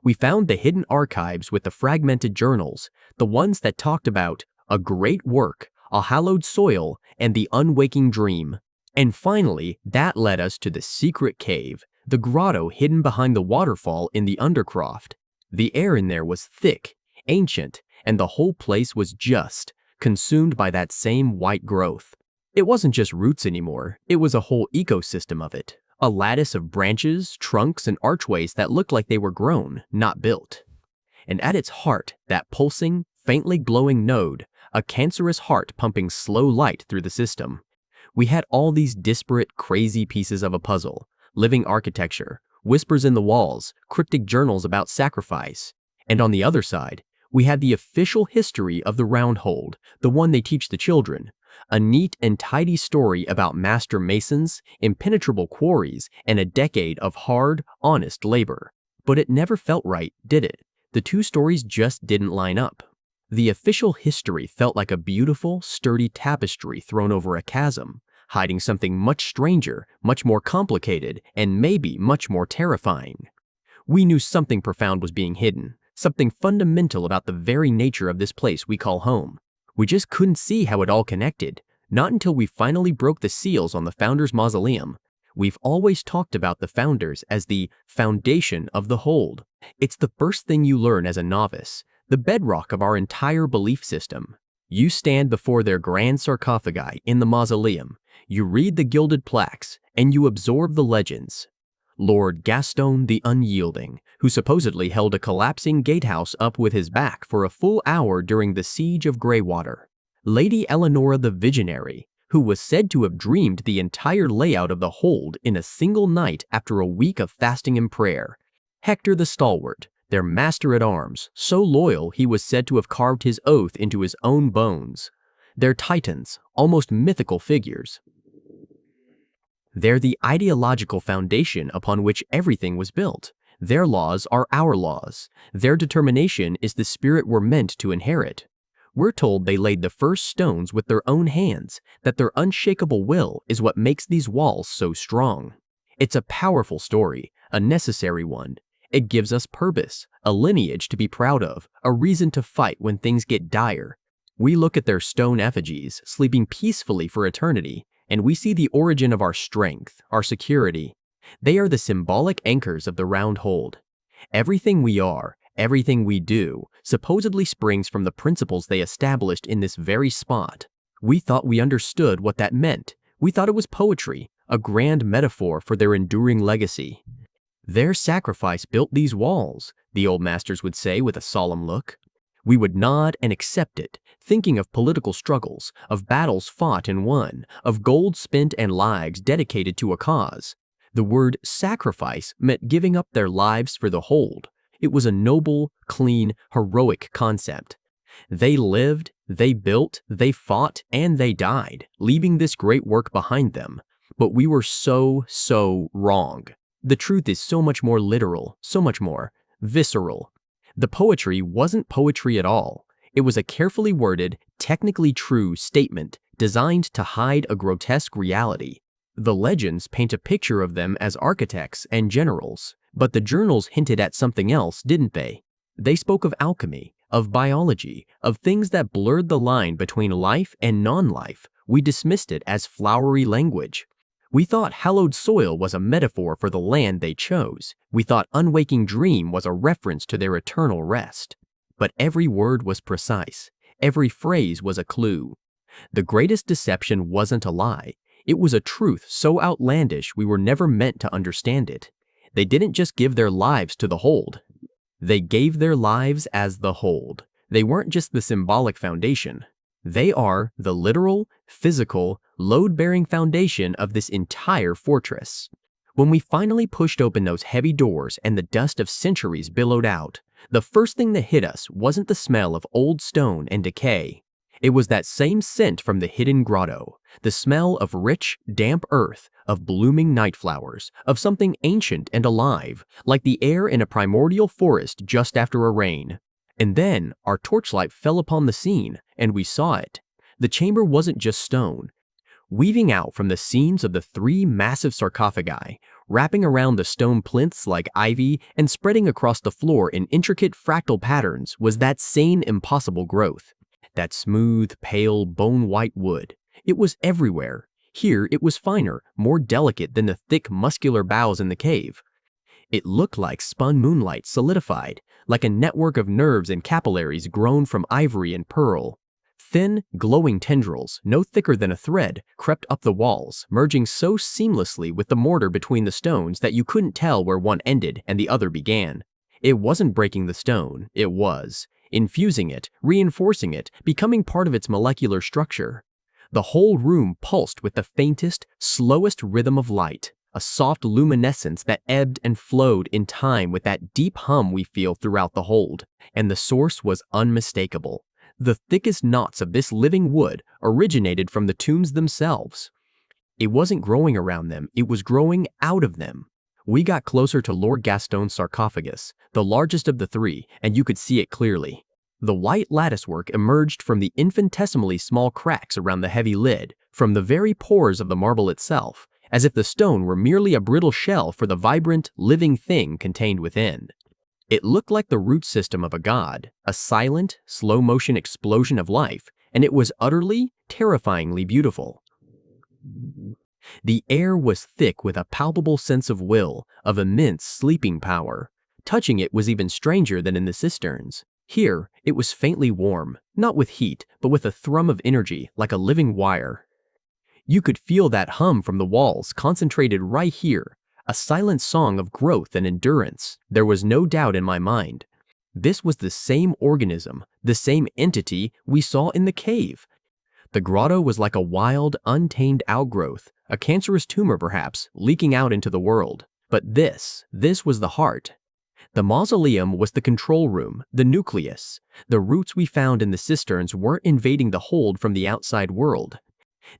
We found the hidden archives with the fragmented journals, the ones that talked about a great work, a hallowed soil, and the unwaking dream. And finally, that led us to the secret cave, the grotto hidden behind the waterfall in the Undercroft. The air in there was thick, ancient, and the whole place was just consumed by that same white growth. It wasn't just roots anymore, it was a whole ecosystem of it. A lattice of branches, trunks, and archways that looked like they were grown, not built. And at its heart, that pulsing, faintly glowing node, a cancerous heart pumping slow light through the system. We had all these disparate, crazy pieces of a puzzle, living architecture, whispers in the walls, cryptic journals about sacrifice. And on the other side, we had the official history of the Roundhold, the one they teach the children. A neat and tidy story about master masons, impenetrable quarries, and a decade of hard, honest labor. But it never felt right, did it? The two stories just didn't line up. The official history felt like a beautiful, sturdy tapestry thrown over a chasm, hiding something much stranger, much more complicated, and maybe much more terrifying. We knew something profound was being hidden, something fundamental about the very nature of this place we call home. We just couldn't see how it all connected, not until we finally broke the seals on the Founders' Mausoleum. We've always talked about the Founders as the foundation of the hold. It's the first thing you learn as a novice, the bedrock of our entire belief system. You stand before their grand sarcophagi in the mausoleum, you read the gilded plaques, and you absorb the legends. Lord Gaston the Unyielding, who supposedly held a collapsing gatehouse up with his back for a full hour during the Siege of Greywater. Lady Eleonora the Visionary, who was said to have dreamed the entire layout of the hold in a single night after a week of fasting and prayer. Hector the Stalwart, their master-at-arms, so loyal he was said to have carved his oath into his own bones. They're titans, almost mythical figures. They're the ideological foundation upon which everything was built. Their laws are our laws. Their determination is the spirit we're meant to inherit. We're told they laid the first stones with their own hands, that their unshakable will is what makes these walls so strong. It's a powerful story, a necessary one. It gives us purpose, a lineage to be proud of, a reason to fight when things get dire. We look at their stone effigies, sleeping peacefully for eternity, and we see the origin of our strength, our security. They are the symbolic anchors of the round hold. Everything we are, everything we do, supposedly springs from the principles they established in this very spot. We thought we understood what that meant. We thought it was poetry, a grand metaphor for their enduring legacy. Their sacrifice built these walls, the old masters would say with a solemn look. We would nod and accept it, thinking of political struggles, of battles fought and won, of gold spent and lives dedicated to a cause. The word sacrifice meant giving up their lives for the hold. It was a noble, clean, heroic concept. They lived, they built, they fought, and they died, leaving this great work behind them. But we were so wrong. The truth is so much more literal, so much more visceral. The poetry wasn't poetry at all. It was a carefully worded, technically true statement designed to hide a grotesque reality. The legends paint a picture of them as architects and generals, but the journals hinted at something else, didn't they? They spoke of alchemy, of biology, of things that blurred the line between life and non-life. We dismissed it as flowery language. We thought hallowed soil was a metaphor for the land they chose. We thought unwaking dream was a reference to their eternal rest. But every word was precise. Every phrase was a clue. The greatest deception wasn't a lie. It was a truth so outlandish we were never meant to understand it. They didn't just give their lives to the hold. They gave their lives as the hold. They weren't just the symbolic foundation. They are the literal, physical, load-bearing foundation of this entire fortress. When we finally pushed open those heavy doors and the dust of centuries billowed out, the first thing that hit us wasn't the smell of old stone and decay. It was that same scent from the hidden grotto, the smell of rich, damp earth, of blooming night flowers, of something ancient and alive, like the air in a primordial forest just after a rain. And then our torchlight fell upon the scene, and we saw it. The chamber wasn't just stone. Weaving out from the seams of the 3 massive sarcophagi, wrapping around the stone plinths like ivy, and spreading across the floor in intricate fractal patterns was that same impossible growth. That smooth, pale, bone-white wood. It was everywhere. Here it was finer, more delicate than the thick, muscular boughs in the cave. It looked like spun moonlight solidified, like a network of nerves and capillaries grown from ivory and pearl. Thin, glowing tendrils, no thicker than a thread, crept up the walls, merging so seamlessly with the mortar between the stones that you couldn't tell where one ended and the other began. It wasn't breaking the stone, it was infusing it, reinforcing it, becoming part of its molecular structure. The whole room pulsed with the faintest, slowest rhythm of light, a soft luminescence that ebbed and flowed in time with that deep hum we feel throughout the hold, and the source was unmistakable. The thickest knots of this living wood originated from the tombs themselves. It wasn't growing around them, it was growing out of them. We got closer to Lord Gaston's sarcophagus, the largest of the 3, and you could see it clearly. The white latticework emerged from the infinitesimally small cracks around the heavy lid, from the very pores of the marble itself, as if the stone were merely a brittle shell for the vibrant, living thing contained within. It looked like the root system of a god, a silent, slow-motion explosion of life, and it was utterly, terrifyingly beautiful. The air was thick with a palpable sense of will, of immense sleeping power. Touching it was even stranger than in the cisterns. Here, it was faintly warm, not with heat, but with a thrum of energy, like a living wire. You could feel that hum from the walls concentrated right here, a silent song of growth and endurance. There was no doubt in my mind. This was the same organism, the same entity we saw in the cave. The grotto was like a wild, untamed outgrowth, a cancerous tumor perhaps, leaking out into the world. But this was the heart. The mausoleum was the control room, the nucleus. The roots we found in the cisterns weren't invading the hold from the outside world.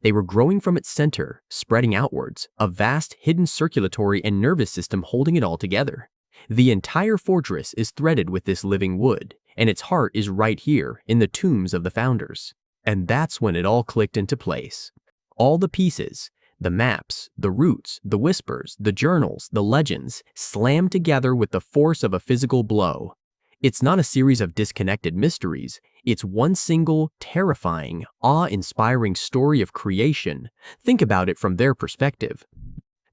They were growing from its center, spreading outwards, a vast hidden circulatory and nervous system holding it all together. The entire fortress is threaded with this living wood, and its heart is right here, in the tombs of the founders. And that's when it all clicked into place. All the pieces, The maps, the roots, the whispers, the journals, the legends slam together with the force of a physical blow. It's not a series of disconnected mysteries. It's one single, terrifying, awe-inspiring story of creation. Think about it from their perspective.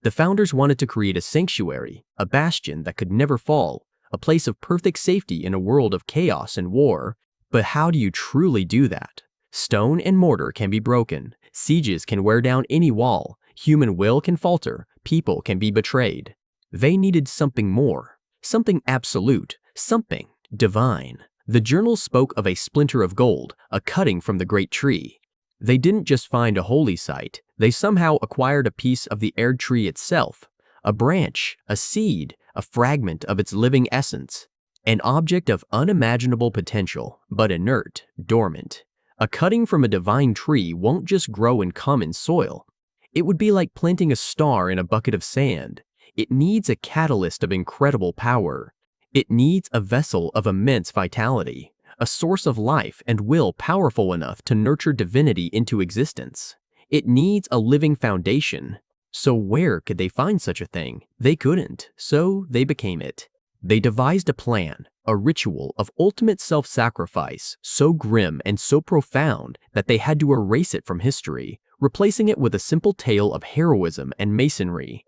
The founders wanted to create a sanctuary, a bastion that could never fall, a place of perfect safety in a world of chaos and war. But how do you truly do that? Stone and mortar can be broken. Sieges can wear down any wall. Human will can falter. People can be betrayed. They needed something more, something absolute, something divine. The journal spoke of a splinter of gold, a cutting from the great tree. They didn't just find a holy site, they somehow acquired a piece of the Erdtree itself, a branch, a seed, a fragment of its living essence, an object of unimaginable potential, but inert, dormant. A cutting from a divine tree won't just grow in common soil. It would be like planting a star in a bucket of sand. It needs a catalyst of incredible power. It needs a vessel of immense vitality, a source of life and will powerful enough to nurture divinity into existence. It needs a living foundation. So where could they find such a thing? They couldn't, so they became it. They devised a plan, a ritual of ultimate self-sacrifice, so grim and so profound that they had to erase it from history, replacing it with a simple tale of heroism and masonry.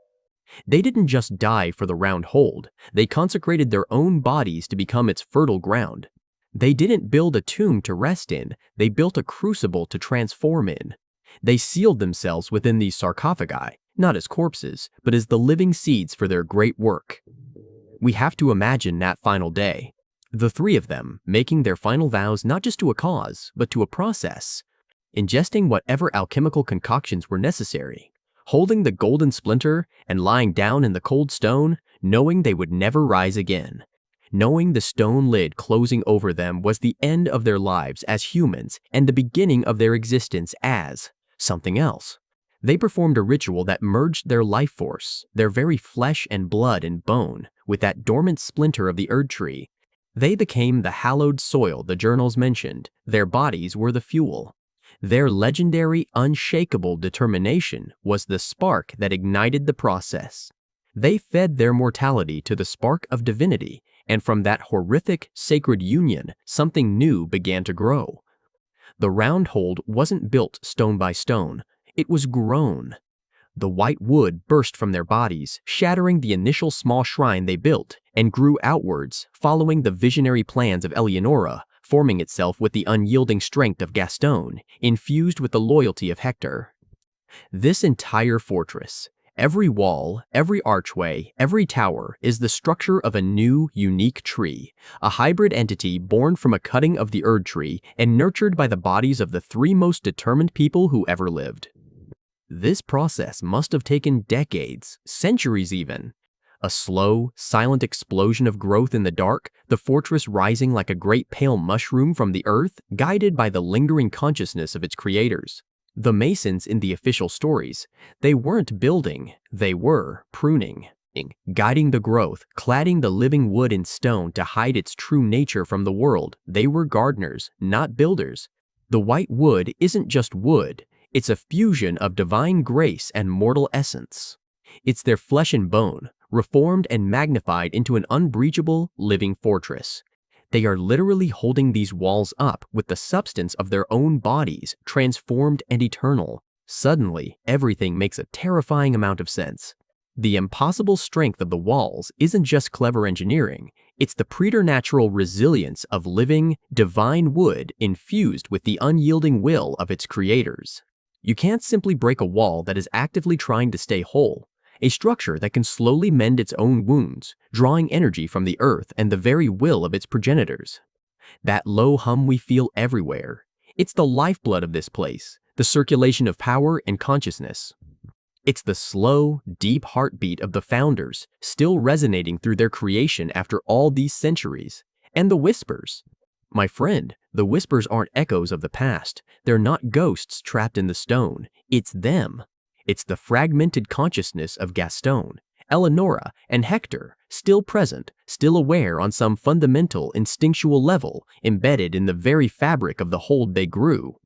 They didn't just die for the round hold, they consecrated their own bodies to become its fertile ground. They didn't build a tomb to rest in, they built a crucible to transform in. They sealed themselves within these sarcophagi, not as corpses, but as the living seeds for their great work. We have to imagine that final day. The three of them making their final vows not just to a cause, but to a process. Ingesting whatever alchemical concoctions were necessary. Holding the golden splinter and lying down in the cold stone, knowing they would never rise again. Knowing the stone lid closing over them was the end of their lives as humans and the beginning of their existence as something else. They performed a ritual that merged their life force, their very flesh and blood and bone, with that dormant splinter of the Erdtree. They became the hallowed soil the journals mentioned. Their bodies were the fuel. Their legendary, unshakable determination was the spark that ignited the process. They fed their mortality to the spark of divinity, and from that horrific, sacred union, something new began to grow. The round hold wasn't built stone by stone. It was grown. The white wood burst from their bodies, shattering the initial small shrine they built, and grew outwards, following the visionary plans of Eleonora, forming itself with the unyielding strength of Gaston, infused with the loyalty of Hector. This entire fortress, every wall, every archway, every tower, is the structure of a new, unique tree, a hybrid entity born from a cutting of the Erdtree and nurtured by the bodies of the three most determined people who ever lived. This process must have taken decades, centuries even. A slow, silent explosion of growth in the dark, the fortress rising like a great pale mushroom from the earth, guided by the lingering consciousness of its creators. The masons in the official stories, they weren't building, they were pruning, guiding the growth, cladding the living wood in stone to hide its true nature from the world. They were gardeners, not builders. The white wood isn't just wood. It's a fusion of divine grace and mortal essence. It's their flesh and bone, reformed and magnified into an unbreachable, living fortress. They are literally holding these walls up with the substance of their own bodies, transformed and eternal. Suddenly, everything makes a terrifying amount of sense. The impossible strength of the walls isn't just clever engineering, it's the preternatural resilience of living, divine wood infused with the unyielding will of its creators. You can't simply break a wall that is actively trying to stay whole, a structure that can slowly mend its own wounds, drawing energy from the earth and the very will of its progenitors. That low hum we feel everywhere, it's the lifeblood of this place, the circulation of power and consciousness. It's the slow, deep heartbeat of the founders, still resonating through their creation after all these centuries. And the whispers. My friend, the whispers aren't echoes of the past. They're not ghosts trapped in the stone. It's them. It's the fragmented consciousness of Gaston, Eleonora, and Hector, still present, still aware on some fundamental, instinctual level, embedded in the very fabric of the hold they grew.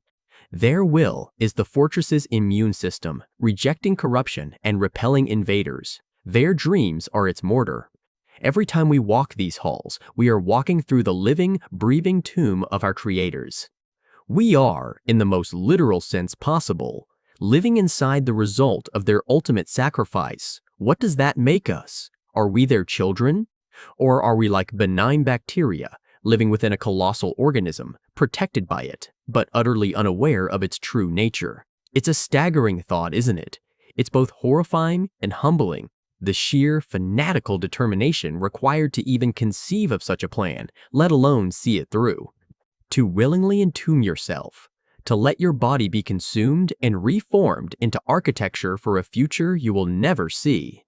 Their will is the fortress's immune system, rejecting corruption and repelling invaders. Their dreams are its mortar. Every time we walk these halls, we are walking through the living, breathing tomb of our creators. We are, in the most literal sense possible, living inside the result of their ultimate sacrifice. What does that make us? Are we their children? Or are we like benign bacteria, living within a colossal organism, protected by it, but utterly unaware of its true nature? It's a staggering thought, isn't it? It's both horrifying and humbling. The sheer, fanatical determination required to even conceive of such a plan, let alone see it through. To willingly entomb yourself, to let your body be consumed and reformed into architecture for a future you will never see.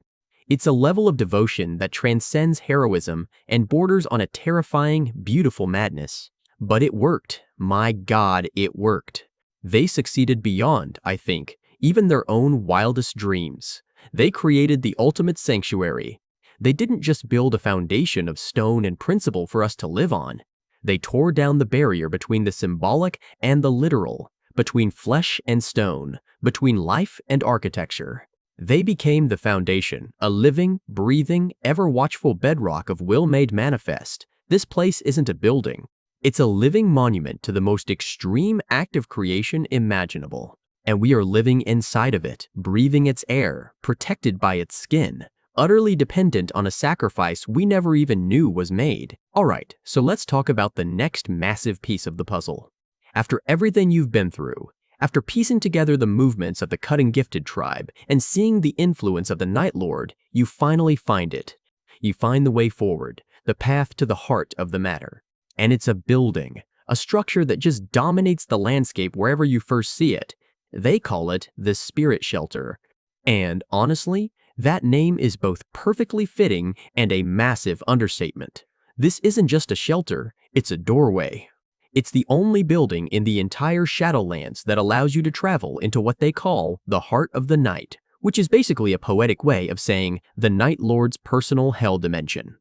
It's a level of devotion that transcends heroism and borders on a terrifying, beautiful madness. But it worked. My God, it worked. They succeeded beyond, I think, even their own wildest dreams. They created the ultimate sanctuary. They didn't just build a foundation of stone and principle for us to live on. They tore down the barrier between the symbolic and the literal, between flesh and stone, between life and architecture. They became the foundation, a living, breathing, ever-watchful bedrock of will made manifest. This place isn't a building. It's a living monument to the most extreme act of creation imaginable. And we are living inside of it, breathing its air, protected by its skin, utterly dependent on a sacrifice we never even knew was made. Alright, so let's talk about the next massive piece of the puzzle. After everything you've been through, after piecing together the movements of the Cutting Gifted tribe and seeing the influence of the Night Lord, you finally find it. You find the way forward, the path to the heart of the matter. And it's a building, a structure that just dominates the landscape wherever you first see it. They call it the Spirit Shelter. And honestly, that name is both perfectly fitting and a massive understatement. This isn't just a shelter, it's a doorway. It's the only building in the entire Shadowlands that allows you to travel into what they call the Heart of the Night, which is basically a poetic way of saying the Night Lord's personal hell dimension.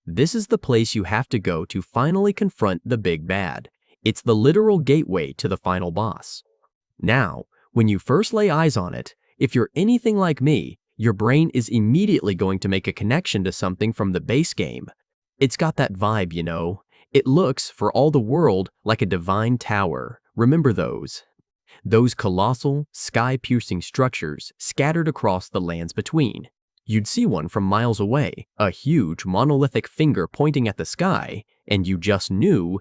This is the place you have to go to finally confront the big bad. It's the literal gateway to the final boss. Now, when you first lay eyes on it, if you're anything like me, your brain is immediately going to make a connection to something from the base game. It's got that vibe, you know. It looks, for all the world, like a divine tower. Remember those? Those colossal, sky-piercing structures scattered across the lands between. You'd see one from miles away, a huge monolithic finger pointing at the sky, and you just knew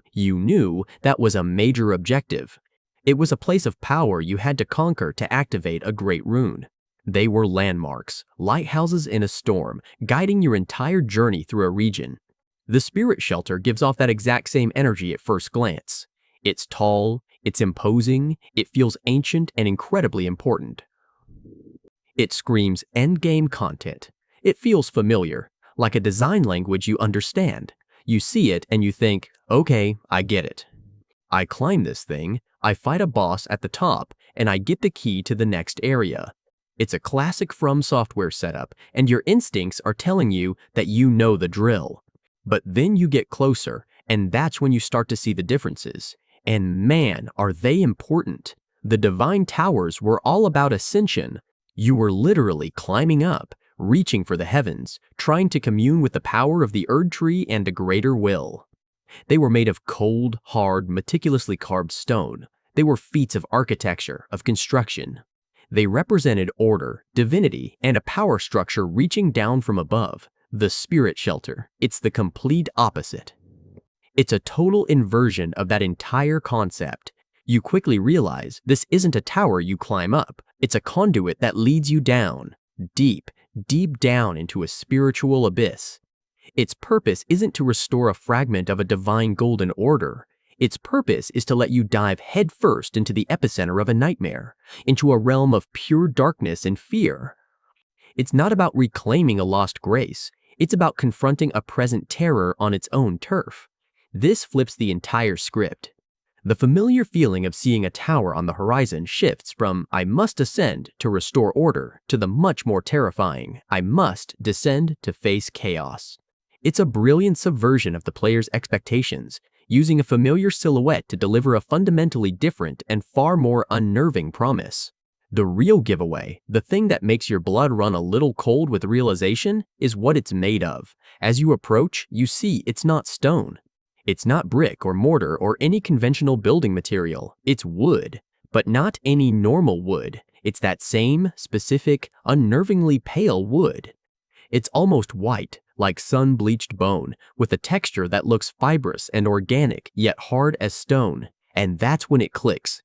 that was a major objective. It was a place of power you had to conquer to activate a great rune. They were landmarks, lighthouses in a storm, guiding your entire journey through a region. The Spirit Shelter gives off that exact same energy at first glance. It's tall, it's imposing, it feels ancient and incredibly important. It screams endgame content. It feels familiar, like a design language you understand. You see it and you think, okay, I get it. I climb this thing, I fight a boss at the top, and I get the key to the next area. It's a classic From Software setup, and your instincts are telling you that you know the drill. But then you get closer, and that's when you start to see the differences. And man, are they important. The Divine Towers were all about ascension. You were literally climbing up, reaching for the heavens, trying to commune with the power of the Erdtree and a greater will. They were made of cold, hard, meticulously carved stone. They were feats of architecture, of construction. They represented order, divinity, and a power structure reaching down from above. The Spirit Shelter, it's the complete opposite. It's a total inversion of that entire concept. You quickly realize this isn't a tower you climb up. It's a conduit that leads you down, deep, deep down into a spiritual abyss. Its purpose isn't to restore a fragment of a divine golden order. Its purpose is to let you dive headfirst into the epicenter of a nightmare, into a realm of pure darkness and fear. It's not about reclaiming a lost grace. It's about confronting a present terror on its own turf. This flips the entire script. The familiar feeling of seeing a tower on the horizon shifts from I must ascend to restore order to the much more terrifying I must descend to face chaos. It's a brilliant subversion of the player's expectations. using a familiar silhouette to deliver a fundamentally different and far more unnerving promise. The real giveaway, the thing that makes your blood run a little cold with realization, is what it's made of. As you approach, you see it's not stone. It's not brick or mortar or any conventional building material. It's wood, but not any normal wood. It's that same, specific, unnervingly pale wood. It's almost white, like sun-bleached bone, with a texture that looks fibrous and organic, yet hard as stone. And that's when it clicks.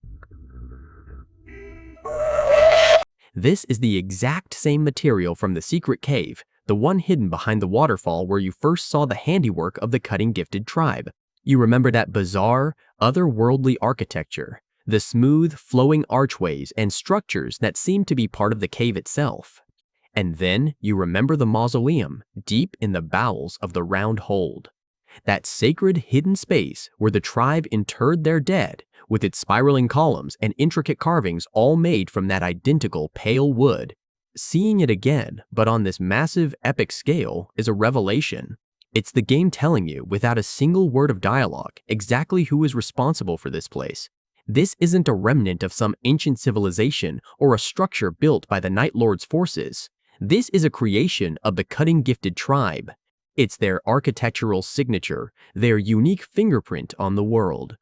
This is the exact same material from the secret cave, the one hidden behind the waterfall where you first saw the handiwork of the cutting-gifted tribe. You remember that bizarre, otherworldly architecture, the smooth, flowing archways and structures that seemed to be part of the cave itself. And then you remember the mausoleum, deep in the bowels of the round hold. That sacred hidden space where the tribe interred their dead, with its spiraling columns and intricate carvings all made from that identical pale wood. Seeing it again, but on this massive, epic scale, is a revelation. It's the game telling you, without a single word of dialogue, exactly who is responsible for this place. This isn't a remnant of some ancient civilization or a structure built by the Night Lord's forces. This is a creation of the cutting-gifted tribe. It's their architectural signature, their unique fingerprint on the world.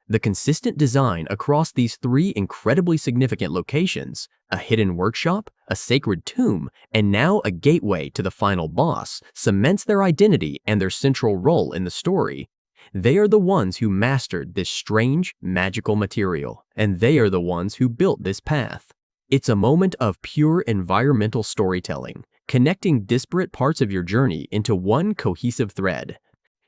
The consistent design across these three incredibly significant locations, a hidden workshop, a sacred tomb, and now a gateway to the final boss, cements their identity and their central role in the story. They are the ones who mastered this strange, magical material, and they are the ones who built this path. It's a moment of pure environmental storytelling, connecting disparate parts of your journey into one cohesive thread.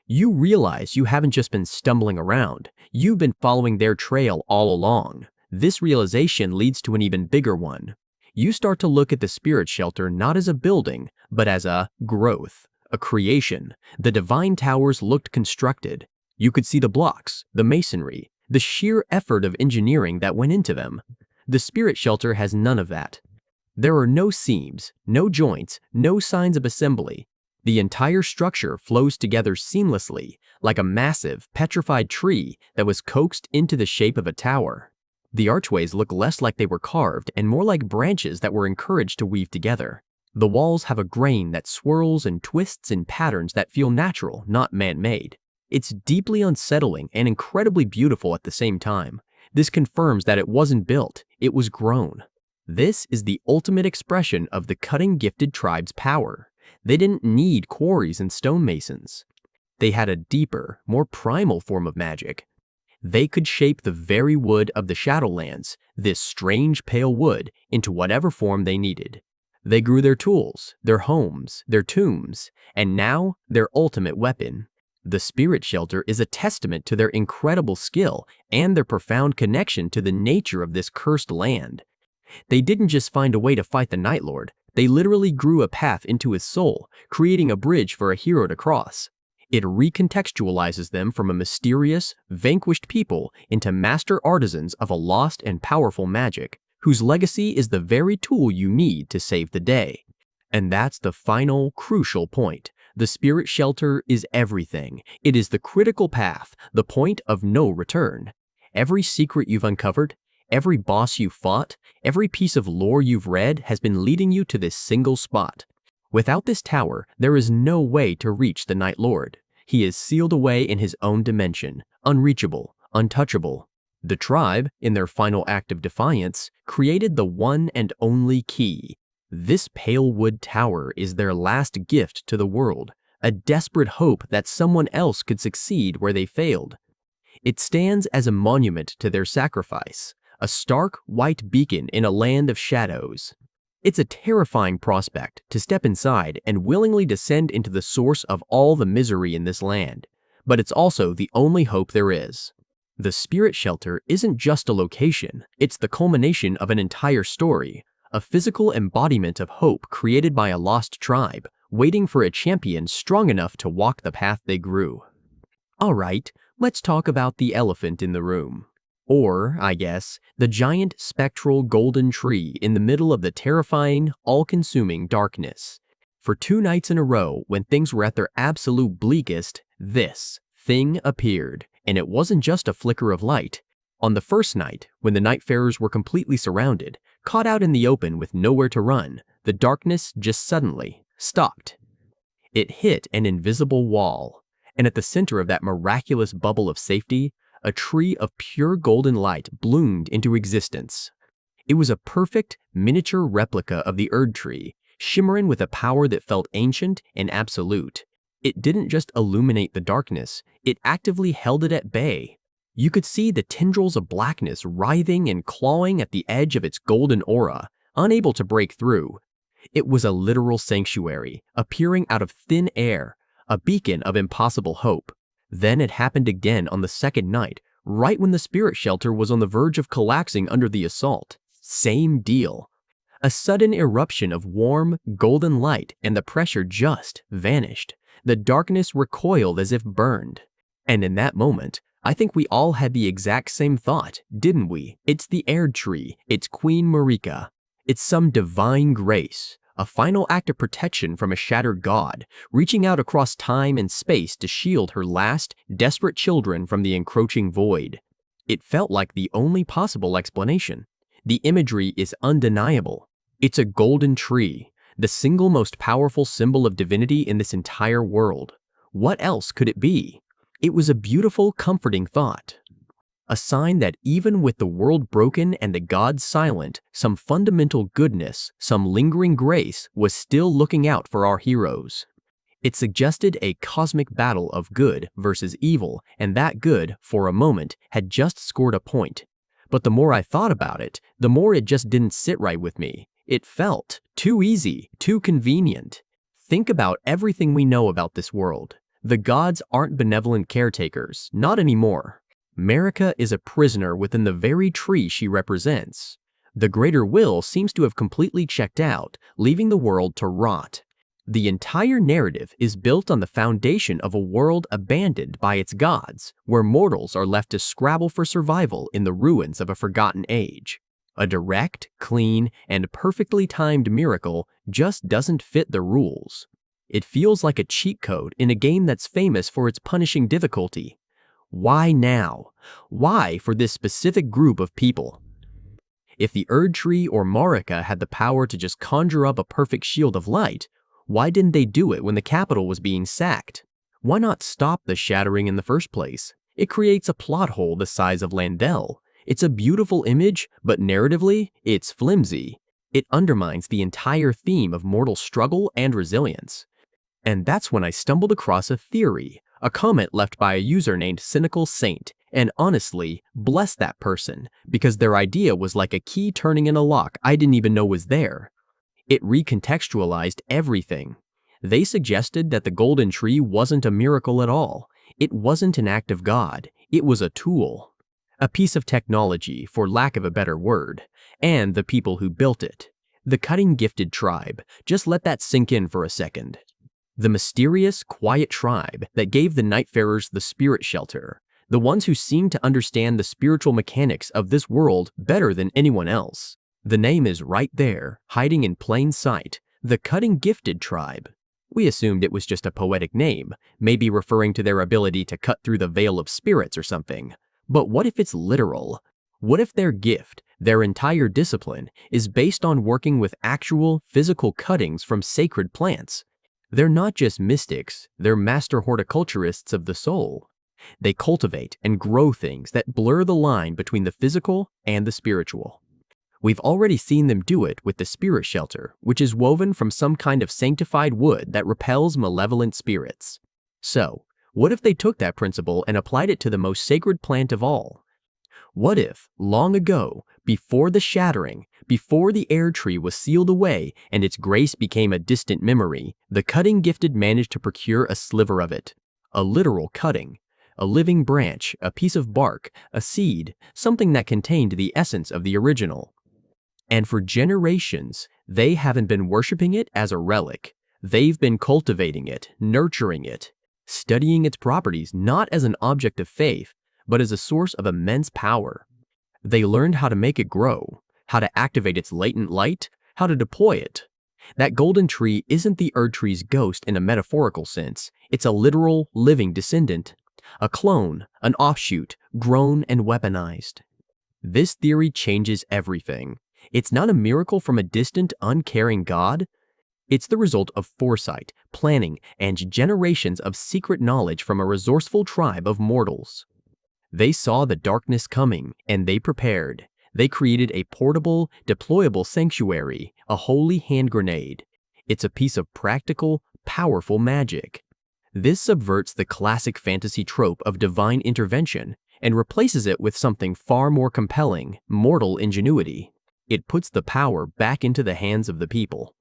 You realize you haven't just been stumbling around, you've been following their trail all along. This realization leads to an even bigger one. You start to look at the spirit shelter not as a building, but as a growth, a creation. The divine towers looked constructed. You could see the blocks, the masonry, the sheer effort of engineering that went into them. The spirit shelter has none of that. There are no seams, no joints, no signs of assembly. The entire structure flows together seamlessly, like a massive, petrified tree that was coaxed into the shape of a tower. The archways look less like they were carved and more like branches that were encouraged to weave together. The walls have a grain that swirls and twists in patterns that feel natural, not man-made. It's deeply unsettling and incredibly beautiful at the same time. This confirms that it wasn't built, it was grown. This is the ultimate expression of the cutting-gifted tribe's power. They didn't need quarries and stonemasons. They had a deeper, more primal form of magic. They could shape the very wood of the Shadowlands, this strange pale wood, into whatever form they needed. They grew their tools, their homes, their tombs, and now their ultimate weapon. The spirit shelter is a testament to their incredible skill and their profound connection to the nature of this cursed land. They didn't just find a way to fight the Night Lord, they literally grew a path into his soul, creating a bridge for a hero to cross. It recontextualizes them from a mysterious, vanquished people into master artisans of a lost and powerful magic, whose legacy is the very tool you need to save the day. And that's the final, crucial point. The spirit shelter is everything. It is the critical path, the point of no return. Every secret you've uncovered, every boss you've fought, every piece of lore you've read has been leading you to this single spot. Without this tower, there is no way to reach the Night Lord. He is sealed away in his own dimension, unreachable, untouchable. The tribe, in their final act of defiance, created the one and only key. This pale wood tower is their last gift to the world, a desperate hope that someone else could succeed where they failed. It stands as a monument to their sacrifice, a stark white beacon in a land of shadows. It's a terrifying prospect to step inside and willingly descend into the source of all the misery in this land, but it's also the only hope there is. The spirit shelter isn't just a location, it's the culmination of an entire story, a physical embodiment of hope created by a lost tribe, waiting for a champion strong enough to walk the path they grew. Alright, let's talk about the elephant in the room. Or, I guess, the giant spectral golden tree in the middle of the terrifying, all-consuming darkness. For 2 nights in a row, when things were at their absolute bleakest, this thing appeared. And it wasn't just a flicker of light. On the first night, when the Nightfarers were completely surrounded, caught out in the open with nowhere to run, the darkness just suddenly stopped. It hit an invisible wall, and at the center of that miraculous bubble of safety, a tree of pure golden light bloomed into existence. It was a perfect, miniature replica of the Erdtree, shimmering with a power that felt ancient and absolute. It didn't just illuminate the darkness, it actively held it at bay. You could see the tendrils of blackness writhing and clawing at the edge of its golden aura, unable to break through. It was a literal sanctuary, appearing out of thin air, a beacon of impossible hope. Then it happened again on the second night, right when the spirit shelter was on the verge of collapsing under the assault. Same deal. A sudden eruption of warm, golden light, and the pressure just vanished. The darkness recoiled as if burned. And in that moment, I think we all had the exact same thought, didn't we? It's the Erdtree, it's Queen Marika. It's some divine grace, a final act of protection from a shattered god, reaching out across time and space to shield her last, desperate children from the encroaching void. It felt like the only possible explanation. The imagery is undeniable. It's a golden tree, the single most powerful symbol of divinity in this entire world. What else could it be? It was a beautiful, comforting thought. A sign that even with the world broken and the gods silent, some fundamental goodness, some lingering grace was still looking out for our heroes. It suggested a cosmic battle of good versus evil, and that good, for a moment, had just scored a point. But the more I thought about it, the more it just didn't sit right with me. It felt too easy, too convenient. Think about everything we know about this world. The gods aren't benevolent caretakers, not anymore. Marika is a prisoner within the very tree she represents. The greater will seems to have completely checked out, leaving the world to rot. The entire narrative is built on the foundation of a world abandoned by its gods, where mortals are left to scrabble for survival in the ruins of a forgotten age. A direct, clean, and perfectly timed miracle just doesn't fit the rules. It feels like a cheat code in a game that's famous for its punishing difficulty. Why now? Why for this specific group of people? If the Erdtree or Marika had the power to just conjure up a perfect shield of light, why didn't they do it when the capital was being sacked? Why not stop the shattering in the first place? It creates a plot hole the size of Landell. It's a beautiful image, but narratively, it's flimsy. It undermines the entire theme of mortal struggle and resilience. And that's when I stumbled across a theory, a comment left by a user named Cynical Saint, and honestly, bless that person, because their idea was like a key turning in a lock I didn't even know was there. It recontextualized everything. They suggested that the golden tree wasn't a miracle at all. It wasn't an act of God. It was a tool. A piece of technology, for lack of a better word, and the people who built it. The cutting-gifted tribe. Just let that sink in for a second. The mysterious, quiet tribe that gave the Nightfarers the spirit shelter. The ones who seemed to understand the spiritual mechanics of this world better than anyone else. The name is right there, hiding in plain sight. The cutting-gifted tribe. We assumed it was just a poetic name, maybe referring to their ability to cut through the veil of spirits or something. But what if it's literal? What if their gift, their entire discipline, is based on working with actual, physical cuttings from sacred plants? They're not just mystics, they're master horticulturists of the soul. They cultivate and grow things that blur the line between the physical and the spiritual. We've already seen them do it with the spirit shelter, which is woven from some kind of sanctified wood that repels malevolent spirits. So, what if they took that principle and applied it to the most sacred plant of all? What if, long ago, before the shattering, before the Erdtree was sealed away and its grace became a distant memory, the cutting-gifted managed to procure a sliver of it? A literal cutting. A living branch, a piece of bark, a seed, something that contained the essence of the original. And for generations, they haven't been worshiping it as a relic. They've been cultivating it, nurturing it, studying its properties not as an object of faith, but as a source of immense power. They learned how to make it grow, how to activate its latent light, how to deploy it. That golden tree isn't the Erdtree's ghost in a metaphorical sense. It's a literal, living descendant. a clone, an offshoot, grown and weaponized. This theory changes everything. It's not a miracle from a distant, uncaring god. It's the result of foresight, planning, and generations of secret knowledge from a resourceful tribe of mortals. They saw the darkness coming, and they prepared. They created a portable, deployable sanctuary, a holy hand grenade. It's a piece of practical, powerful magic. This subverts the classic fantasy trope of divine intervention and replaces it with something far more compelling, mortal ingenuity. It puts the power back into the hands of the people.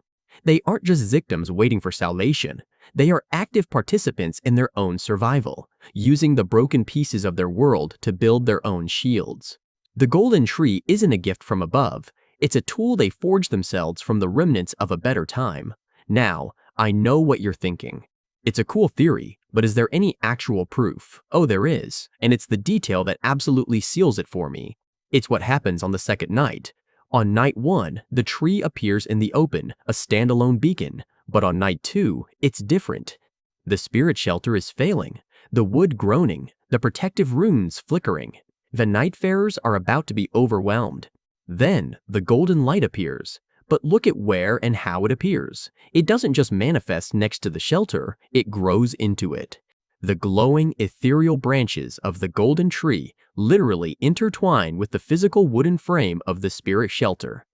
They aren't just victims waiting for salvation. They are active participants in their own survival, using the broken pieces of their world to build their own shields. The golden tree isn't a gift from above. It's a tool they forged themselves from the remnants of a better time. Now, I know what you're thinking. It's a cool theory, but is there any actual proof? Oh, there is, and it's the detail that absolutely seals it for me. It's what happens on the second night. On night 1, the tree appears in the open, a standalone beacon, but on night 2, it's different. The spirit shelter is failing, the wood groaning, the protective runes flickering. The Nightfarers are about to be overwhelmed. Then, the golden light appears. But look at where and how it appears. It doesn't just manifest next to the shelter, it grows into it. The glowing, ethereal branches of the golden tree literally intertwine with the physical wooden frame of the spirit shelter.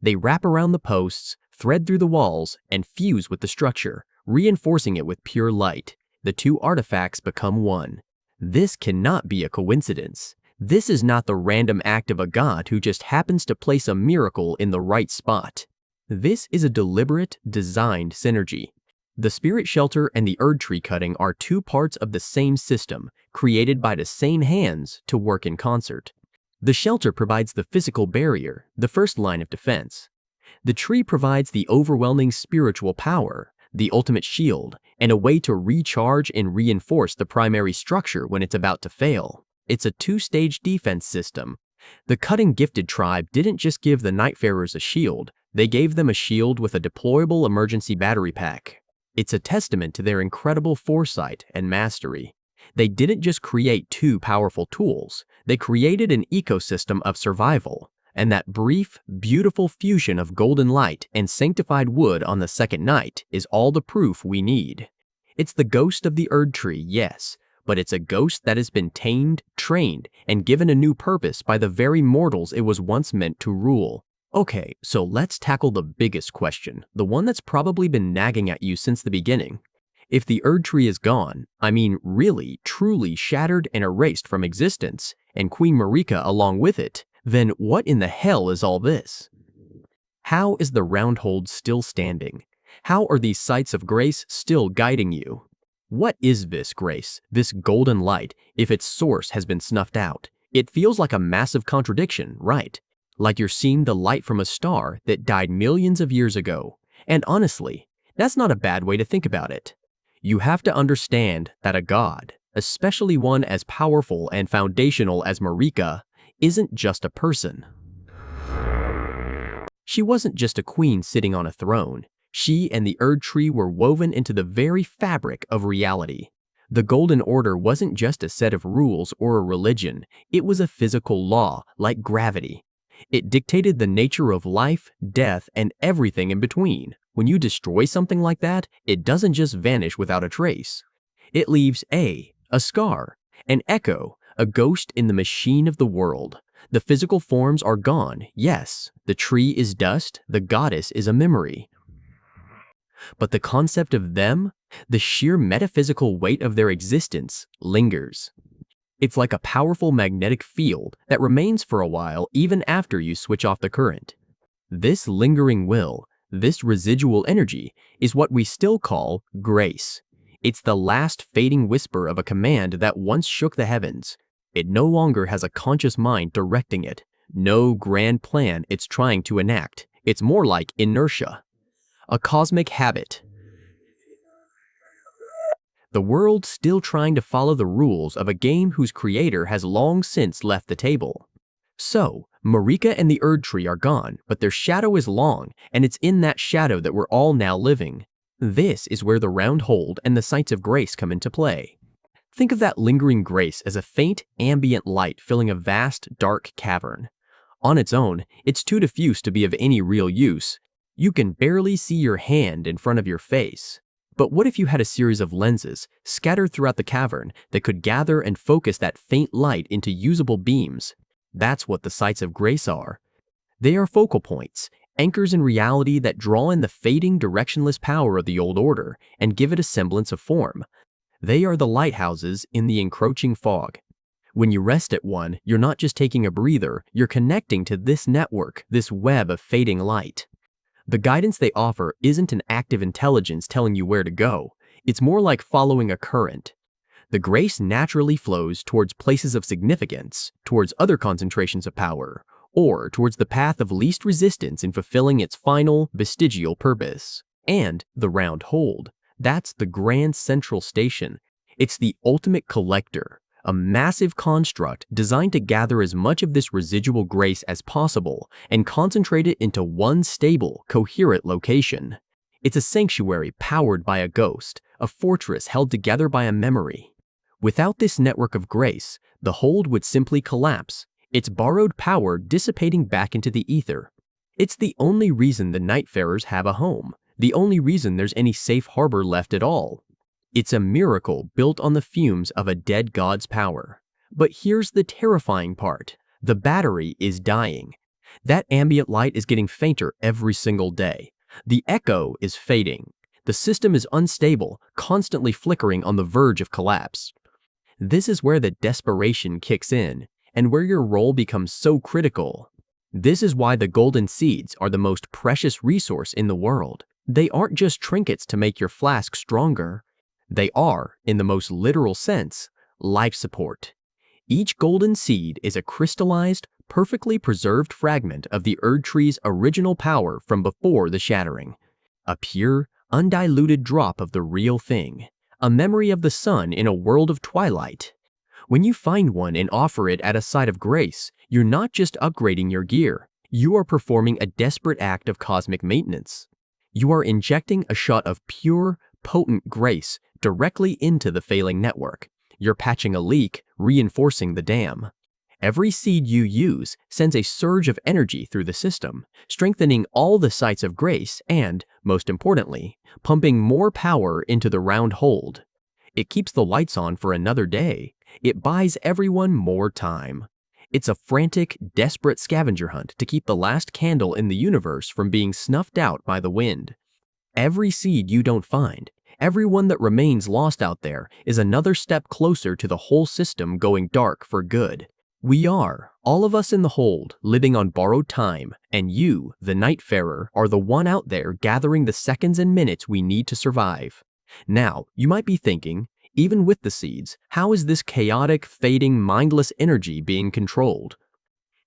They wrap around the posts, thread through the walls, and fuse with the structure, reinforcing it with pure light. The two artifacts become one. This cannot be a coincidence. This is not the random act of a god who just happens to place a miracle in the right spot. This is a deliberate, designed synergy. The spirit shelter and the Erdtree cutting are two parts of the same system, created by the same hands to work in concert. The shelter provides the physical barrier, the first line of defense. The tree provides the overwhelming spiritual power, the ultimate shield, and a way to recharge and reinforce the primary structure when it's about to fail. It's a two-stage defense system. The cutting gifted tribe didn't just give the Nightfarers a shield, they gave them a shield with a deployable emergency battery pack. It's a testament to their incredible foresight and mastery. They didn't just create two powerful tools, they created an ecosystem of survival. And that brief, beautiful fusion of golden light and sanctified wood on the second night is all the proof we need. It's the ghost of the Erdtree, yes, but it's a ghost that has been tamed, trained, and given a new purpose by the very mortals it was once meant to rule. Okay, so let's tackle the biggest question, the one that's probably been nagging at you since the beginning. If the Erdtree is gone, I mean really, truly shattered and erased from existence, and Queen Marika along with it, then what in the hell is all this? How is the Roundhold still standing? How are these sights of grace still guiding you? What is this grace, this golden light, if its source has been snuffed out? It feels like a massive contradiction, right? Like you're seeing the light from a star that died millions of years ago. And honestly, that's not a bad way to think about it. You have to understand that a god, especially one as powerful and foundational as Marika, isn't just a person. She wasn't just a queen sitting on a throne. She and the Erdtree were woven into the very fabric of reality. The Golden Order wasn't just a set of rules or a religion, it was a physical law, like gravity. It dictated the nature of life, death, and everything in between. When you destroy something like that, it doesn't just vanish without a trace. It leaves a scar, an echo, a ghost in the machine of the world. The physical forms are gone, yes. The tree is dust, the goddess is a memory. But the concept of them, the sheer metaphysical weight of their existence, lingers. It's like a powerful magnetic field that remains for a while even after you switch off the current. This lingering will, this residual energy, is what we still call grace. It's the last fading whisper of a command that once shook the heavens. It no longer has a conscious mind directing it, no grand plan it's trying to enact. It's more like inertia, a cosmic habit. The world still trying to follow the rules of a game whose creator has long since left the table. So, Marika and the Erdtree are gone, but their shadow is long, and it's in that shadow that we're all now living. This is where the Roundhold and the Sights of Grace come into play. Think of that lingering grace as a faint, ambient light filling a vast, dark cavern. On its own, it's too diffuse to be of any real use. You can barely see your hand in front of your face. But what if you had a series of lenses scattered throughout the cavern that could gather and focus that faint light into usable beams? That's what the sights of grace are. They are focal points, anchors in reality that draw in the fading, directionless power of the old order and give it a semblance of form. They are the lighthouses in the encroaching fog. When you rest at one, you're not just taking a breather, you're connecting to this network, this web of fading light. The guidance they offer isn't an active intelligence telling you where to go. It's more like following a current. The grace naturally flows towards places of significance, towards other concentrations of power, or towards the path of least resistance in fulfilling its final, vestigial purpose. And the round hold. That's the grand central station. It's the ultimate collector, a massive construct designed to gather as much of this residual grace as possible and concentrate it into one stable, coherent location. It's a sanctuary powered by a ghost, a fortress held together by a memory. Without this network of grace, the hold would simply collapse, its borrowed power dissipating back into the ether. It's the only reason the Nightfarers have a home, the only reason there's any safe harbor left at all. It's a miracle built on the fumes of a dead god's power. But here's the terrifying part. The battery is dying. That ambient light is getting fainter every single day. The echo is fading. The system is unstable, constantly flickering on the verge of collapse. This is where the desperation kicks in, and where your role becomes so critical. This is why the golden seeds are the most precious resource in the world. They aren't just trinkets to make your flask stronger. They are, in the most literal sense, life support. Each golden seed is a crystallized, perfectly preserved fragment of the Erdtree's original power from before the shattering. A pure, undiluted drop of the real thing. A memory of the sun in a world of twilight. When you find one and offer it at a site of grace, you're not just upgrading your gear. You are performing a desperate act of cosmic maintenance. You are injecting a shot of pure, potent grace directly into the failing network. You're patching a leak, reinforcing the dam. Every seed you use sends a surge of energy through the system, strengthening all the sites of grace and, most importantly, pumping more power into the round hold. It keeps the lights on for another day. It buys everyone more time. It's a frantic, desperate scavenger hunt to keep the last candle in the universe from being snuffed out by the wind. Every seed you don't find, every one that remains lost out there, is another step closer to the whole system going dark for good. We are, all of us in the hold, living on borrowed time, and you, the Nightfarer, are the one out there gathering the seconds and minutes we need to survive. Now, you might be thinking, even with the seeds, how is this chaotic, fading, mindless energy being controlled?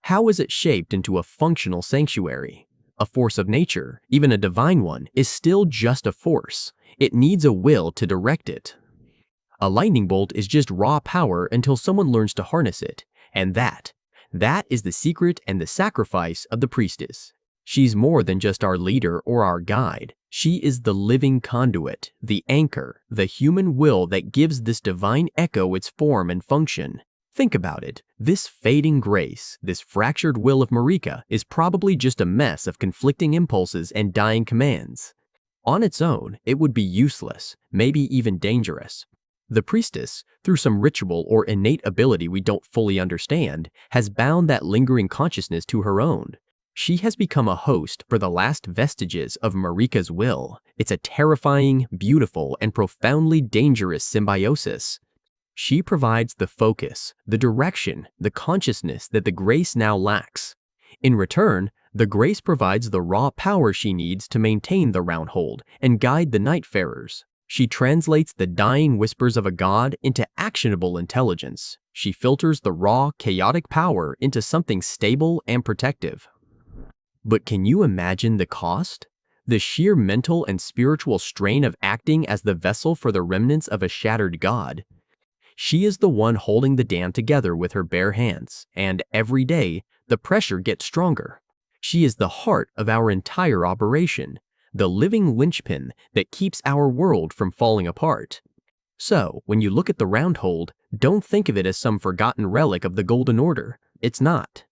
How is it shaped into a functional sanctuary? A force of nature, even a divine one, is still just a force. It needs a will to direct it. A lightning bolt is just raw power until someone learns to harness it. And that is the secret and the sacrifice of the priestess. She's more than just our leader or our guide. She is the living conduit, the anchor, the human will that gives this divine echo its form and function. Think about it. This fading grace, this fractured will of Marika, is probably just a mess of conflicting impulses and dying commands. On its own, it would be useless, maybe even dangerous. The priestess, through some ritual or innate ability we don't fully understand, has bound that lingering consciousness to her own. She has become a host for the last vestiges of Marika's will. It's a terrifying, beautiful, and profoundly dangerous symbiosis. She provides the focus, the direction, the consciousness that the grace now lacks. In return, the grace provides the raw power she needs to maintain the round hold and guide the Nightfarers. She translates the dying whispers of a god into actionable intelligence. She filters the raw, chaotic power into something stable and protective. But can you imagine the cost? The sheer mental and spiritual strain of acting as the vessel for the remnants of a shattered god. She is the one holding the dam together with her bare hands, and every day, the pressure gets stronger. She is the heart of our entire operation, the living linchpin that keeps our world from falling apart. So, when you look at the Roundhold, don't think of it as some forgotten relic of the Golden Order. It's not.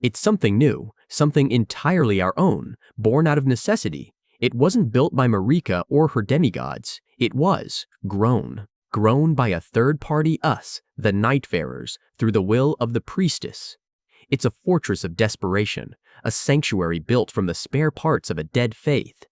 It's something new, something entirely our own, born out of necessity. It wasn't built by Marika or her demigods. It was grown by a third-party us, the Nightfarers, through the will of the priestess. It's a fortress of desperation, a sanctuary built from the spare parts of a dead faith.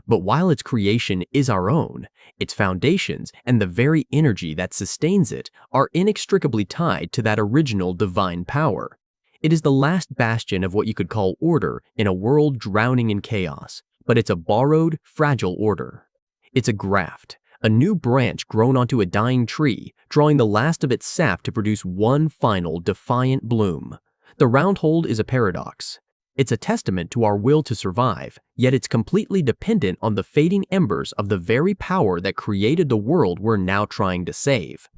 But while its creation is our own, its foundations and the very energy that sustains it are inextricably tied to that original divine power. It is the last bastion of what you could call order in a world drowning in chaos, but it's a borrowed, fragile order. It's a graft, a new branch grown onto a dying tree, drawing the last of its sap to produce one final, defiant bloom. The Roundhold is a paradox. It's a testament to our will to survive, yet it's completely dependent on the fading embers of the very power that created the world we're now trying to save.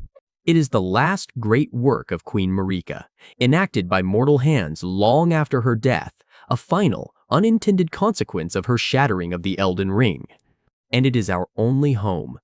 It is the last great work of Queen Marika, enacted by mortal hands long after her death, a final, unintended consequence of her shattering of the Elden Ring. And it is our only home.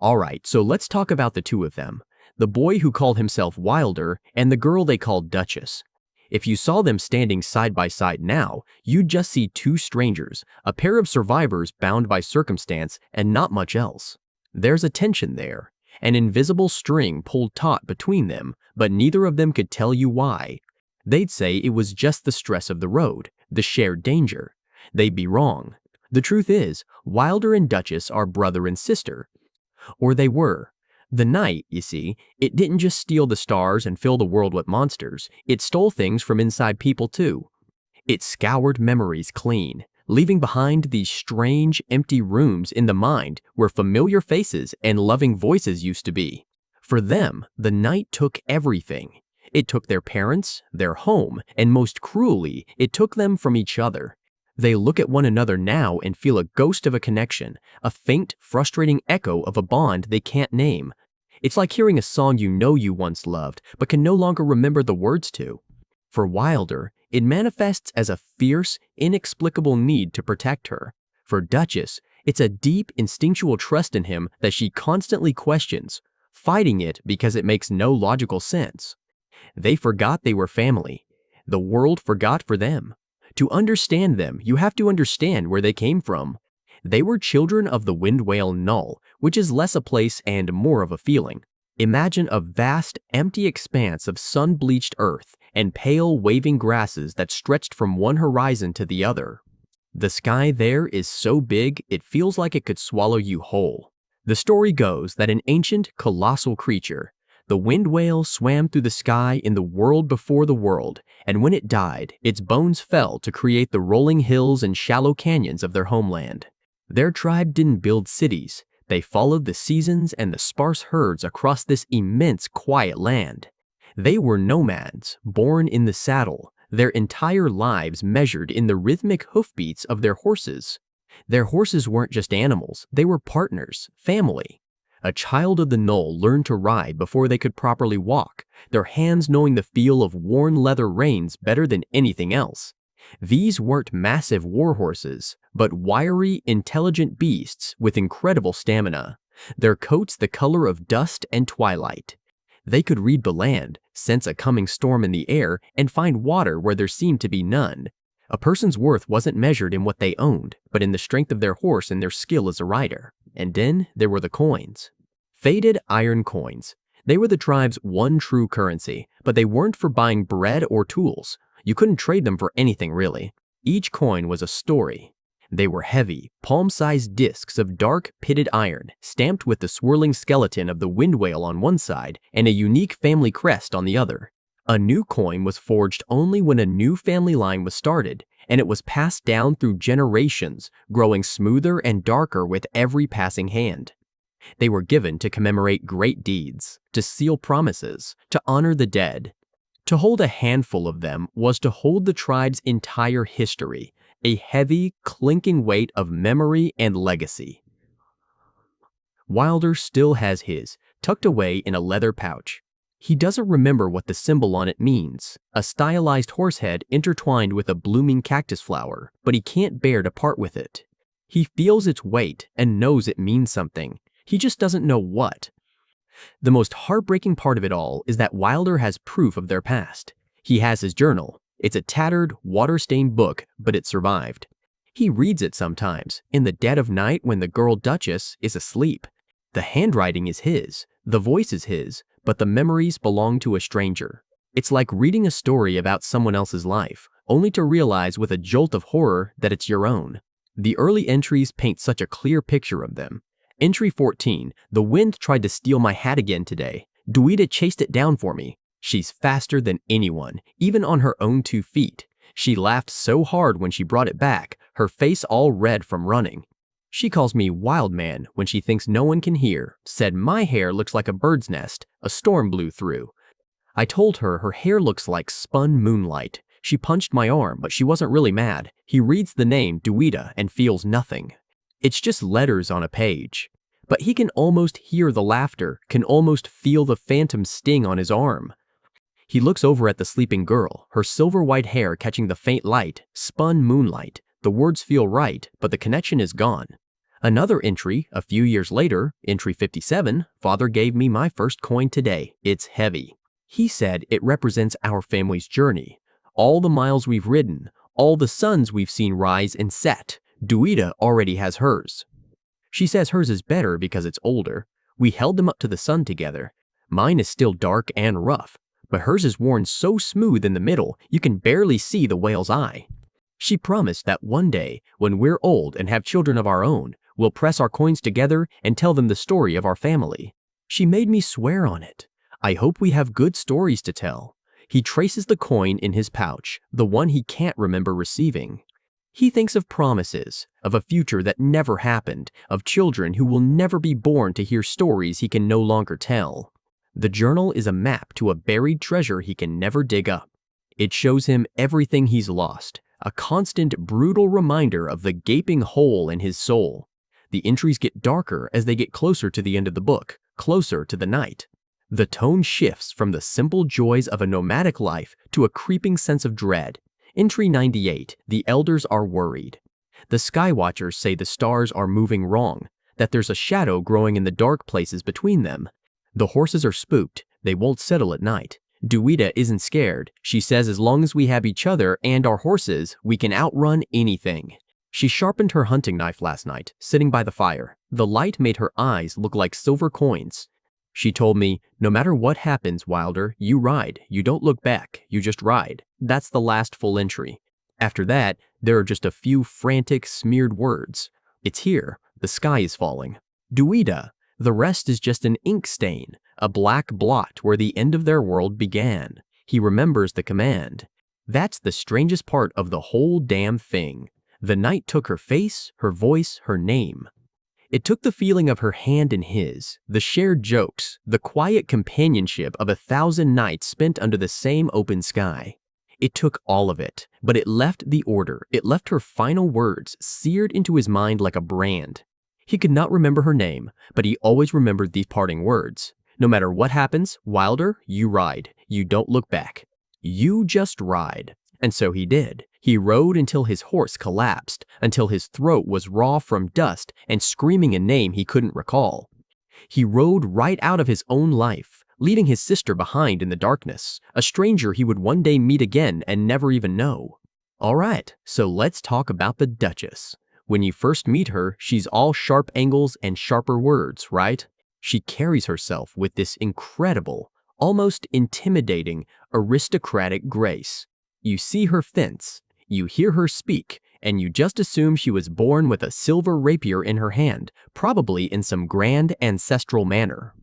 Alright, so let's talk about the two of them, the boy who called himself Wilder and the girl they called Duchess. If you saw them standing side by side now, you'd just see two strangers, a pair of survivors bound by circumstance and not much else. There's a tension there, an invisible string pulled taut between them, but neither of them could tell you why. They'd say it was just the stress of the road, the shared danger. They'd be wrong. The truth is, Wilder and Duchess are brother and sister. Or they were. The night, you see, it didn't just steal the stars and fill the world with monsters, it stole things from inside people too. It scoured memories clean, leaving behind these strange, empty rooms in the mind where familiar faces and loving voices used to be. For them, the night took everything. It took their parents, their home, and most cruelly, it took them from each other. They look at one another now and feel a ghost of a connection, a faint, frustrating echo of a bond they can't name. It's like hearing a song you know you once loved, but can no longer remember the words to. For Wilder, it manifests as a fierce, inexplicable need to protect her. For Duchess, it's a deep, instinctual trust in him that she constantly questions, fighting it because it makes no logical sense. They forgot they were family. The world forgot for them. To understand them, you have to understand where they came from. They were children of the wind whale Null, which is less a place and more of a feeling. Imagine a vast, empty expanse of sun-bleached earth and pale, waving grasses that stretched from one horizon to the other. The sky there is so big, it feels like it could swallow you whole. The story goes that an ancient, colossal creature, the wind whale, swam through the sky in the world before the world, and when it died, its bones fell to create the rolling hills and shallow canyons of their homeland. Their tribe didn't build cities. They followed the seasons and the sparse herds across this immense, quiet land. They were nomads, born in the saddle, their entire lives measured in the rhythmic hoofbeats of their horses. Their horses weren't just animals, they were partners, family. A child of the Null learned to ride before they could properly walk, their hands knowing the feel of worn leather reins better than anything else. These weren't massive war horses, but wiry, intelligent beasts with incredible stamina, their coats the color of dust and twilight. They could read the land, sense a coming storm in the air, and find water where there seemed to be none. A person's worth wasn't measured in what they owned, but in the strength of their horse and their skill as a rider. And then there were the coins. Faded iron coins. They were the tribe's one true currency, but they weren't for buying bread or tools. You couldn't trade them for anything really. Each coin was a story. They were heavy, palm-sized discs of dark, pitted iron, stamped with the swirling skeleton of the wind whale on one side and a unique family crest on the other. A new coin was forged only when a new family line was started, and it was passed down through generations, growing smoother and darker with every passing hand. They were given to commemorate great deeds, to seal promises, to honor the dead. To hold a handful of them was to hold the tribe's entire history, a heavy, clinking weight of memory and legacy. Wilder still has his, tucked away in a leather pouch. He doesn't remember what the symbol on it means, a stylized horse head intertwined with a blooming cactus flower, but he can't bear to part with it. He feels its weight and knows it means something. He just doesn't know what. The most heartbreaking part of it all is that Wilder has proof of their past. He has his journal. It's a tattered, water-stained book, but it survived. He reads it sometimes, in the dead of night when the girl Duchess is asleep. The handwriting is his, the voice is his, but the memories belong to a stranger. It's like reading a story about someone else's life, only to realize with a jolt of horror that it's your own. The early entries paint such a clear picture of them. Entry 14, the wind tried to steal my hat again today. Duita chased it down for me. She's faster than anyone, even on her own 2 feet. She laughed so hard when she brought it back, her face all red from running. She calls me Wild Man when she thinks no one can hear, said my hair looks like a bird's nest, a storm blew through. I told her her hair looks like spun moonlight. She punched my arm, but she wasn't really mad. He reads the name Duita and feels nothing. It's just letters on a page. But he can almost hear the laughter, can almost feel the phantom sting on his arm. He looks over at the sleeping girl, her silver white hair catching the faint light, spun moonlight. The words feel right, but the connection is gone. Another entry, a few years later, entry 57, Father gave me my first coin today. It's heavy. He said it represents our family's journey. All the miles we've ridden, all the suns we've seen rise and set. Duita already has hers. She says hers is better because it's older. We held them up to the sun together. Mine is still dark and rough, but hers is worn so smooth in the middle you can barely see the whale's eye. She promised that one day, when we're old and have children of our own, we'll press our coins together and tell them the story of our family. She made me swear on it. I hope we have good stories to tell. He traces the coin in his pouch, the one he can't remember receiving. He thinks of promises, of a future that never happened, of children who will never be born to hear stories he can no longer tell. The journal is a map to a buried treasure he can never dig up. It shows him everything he's lost, a constant, brutal reminder of the gaping hole in his soul. The entries get darker as they get closer to the end of the book, closer to the night. The tone shifts from the simple joys of a nomadic life to a creeping sense of dread. Entry 98, the elders are worried. The Skywatchers say the stars are moving wrong, that there's a shadow growing in the dark places between them. The horses are spooked, they won't settle at night. Duita isn't scared. She says as long as we have each other and our horses, we can outrun anything. She sharpened her hunting knife last night, sitting by the fire. The light made her eyes look like silver coins. She told me, no matter what happens, Wilder, you ride. You don't look back, you just ride. That's the last full entry. After that, there are just a few frantic, smeared words. It's here. The sky is falling. Duita. The rest is just an ink stain, a black blot where the end of their world began. He remembers the command. That's the strangest part of the whole damn thing. The night took her face, her voice, her name. It took the feeling of her hand in his, the shared jokes, the quiet companionship of 1,000 nights spent under the same open sky. It took all of it, but it left the order. It left her final words seared into his mind like a brand. He could not remember her name, but he always remembered these parting words. No matter what happens, Wilder, you ride. You don't look back. You just ride. And so he did. He rode until his horse collapsed, until his throat was raw from dust and screaming a name he couldn't recall. He rode right out of his own life, leaving his sister behind in the darkness, a stranger he would one day meet again and never even know. All right, so let's talk about the Duchess. When you first meet her, she's all sharp angles and sharper words, right? She carries herself with this incredible, almost intimidating, aristocratic grace. You see her fence, you hear her speak, and you just assume she was born with a silver rapier in her hand, probably in some grand ancestral manner.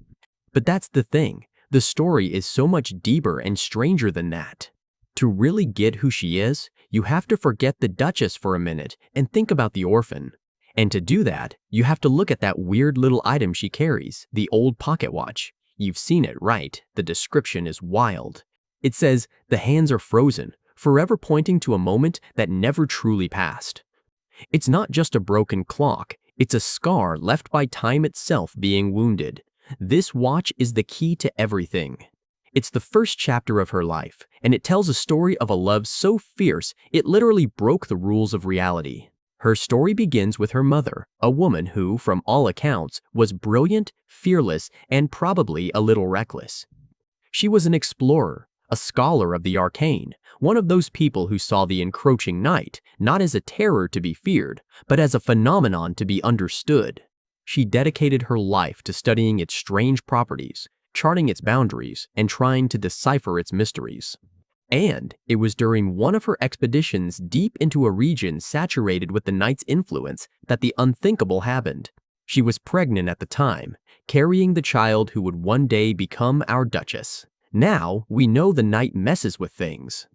But that's the thing, the story is so much deeper and stranger than that. To really get who she is, you have to forget the Duchess for a minute and think about the orphan. And to do that, you have to look at that weird little item she carries, the old pocket watch. You've seen it, right? The description is wild. It says, the hands are frozen, forever pointing to a moment that never truly passed. It's not just a broken clock, it's a scar left by time itself being wounded. This watch is the key to everything. It's the first chapter of her life, and it tells a story of a love so fierce it literally broke the rules of reality. Her story begins with her mother, a woman who, from all accounts, was brilliant, fearless, and probably a little reckless. She was an explorer, a scholar of the arcane, one of those people who saw the encroaching night not as a terror to be feared, but as a phenomenon to be understood. She dedicated her life to studying its strange properties, charting its boundaries, and trying to decipher its mysteries. And it was during one of her expeditions deep into a region saturated with the night's influence that the unthinkable happened. She was pregnant at the time, carrying the child who would one day become our Duchess. Now, we know the night messes with things.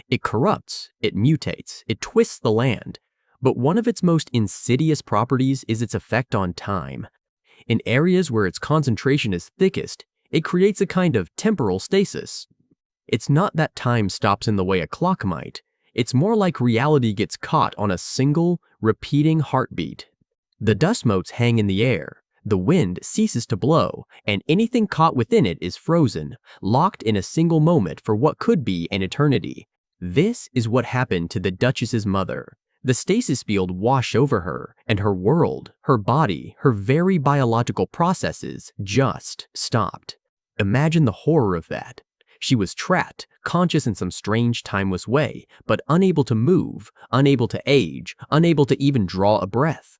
It corrupts, it mutates, it twists the land. But one of its most insidious properties is its effect on time. In areas where its concentration is thickest, it creates a kind of temporal stasis. It's not that time stops in the way a clock might. It's more like reality gets caught on a single, repeating heartbeat. The dust motes hang in the air, the wind ceases to blow, and anything caught within it is frozen, locked in a single moment for what could be an eternity. This is what happened to the Duchess's mother. The stasis field washed over her, and her world, her body, her very biological processes just stopped. Imagine the horror of that. She was trapped, conscious in some strange timeless way, but unable to move, unable to age, unable to even draw a breath.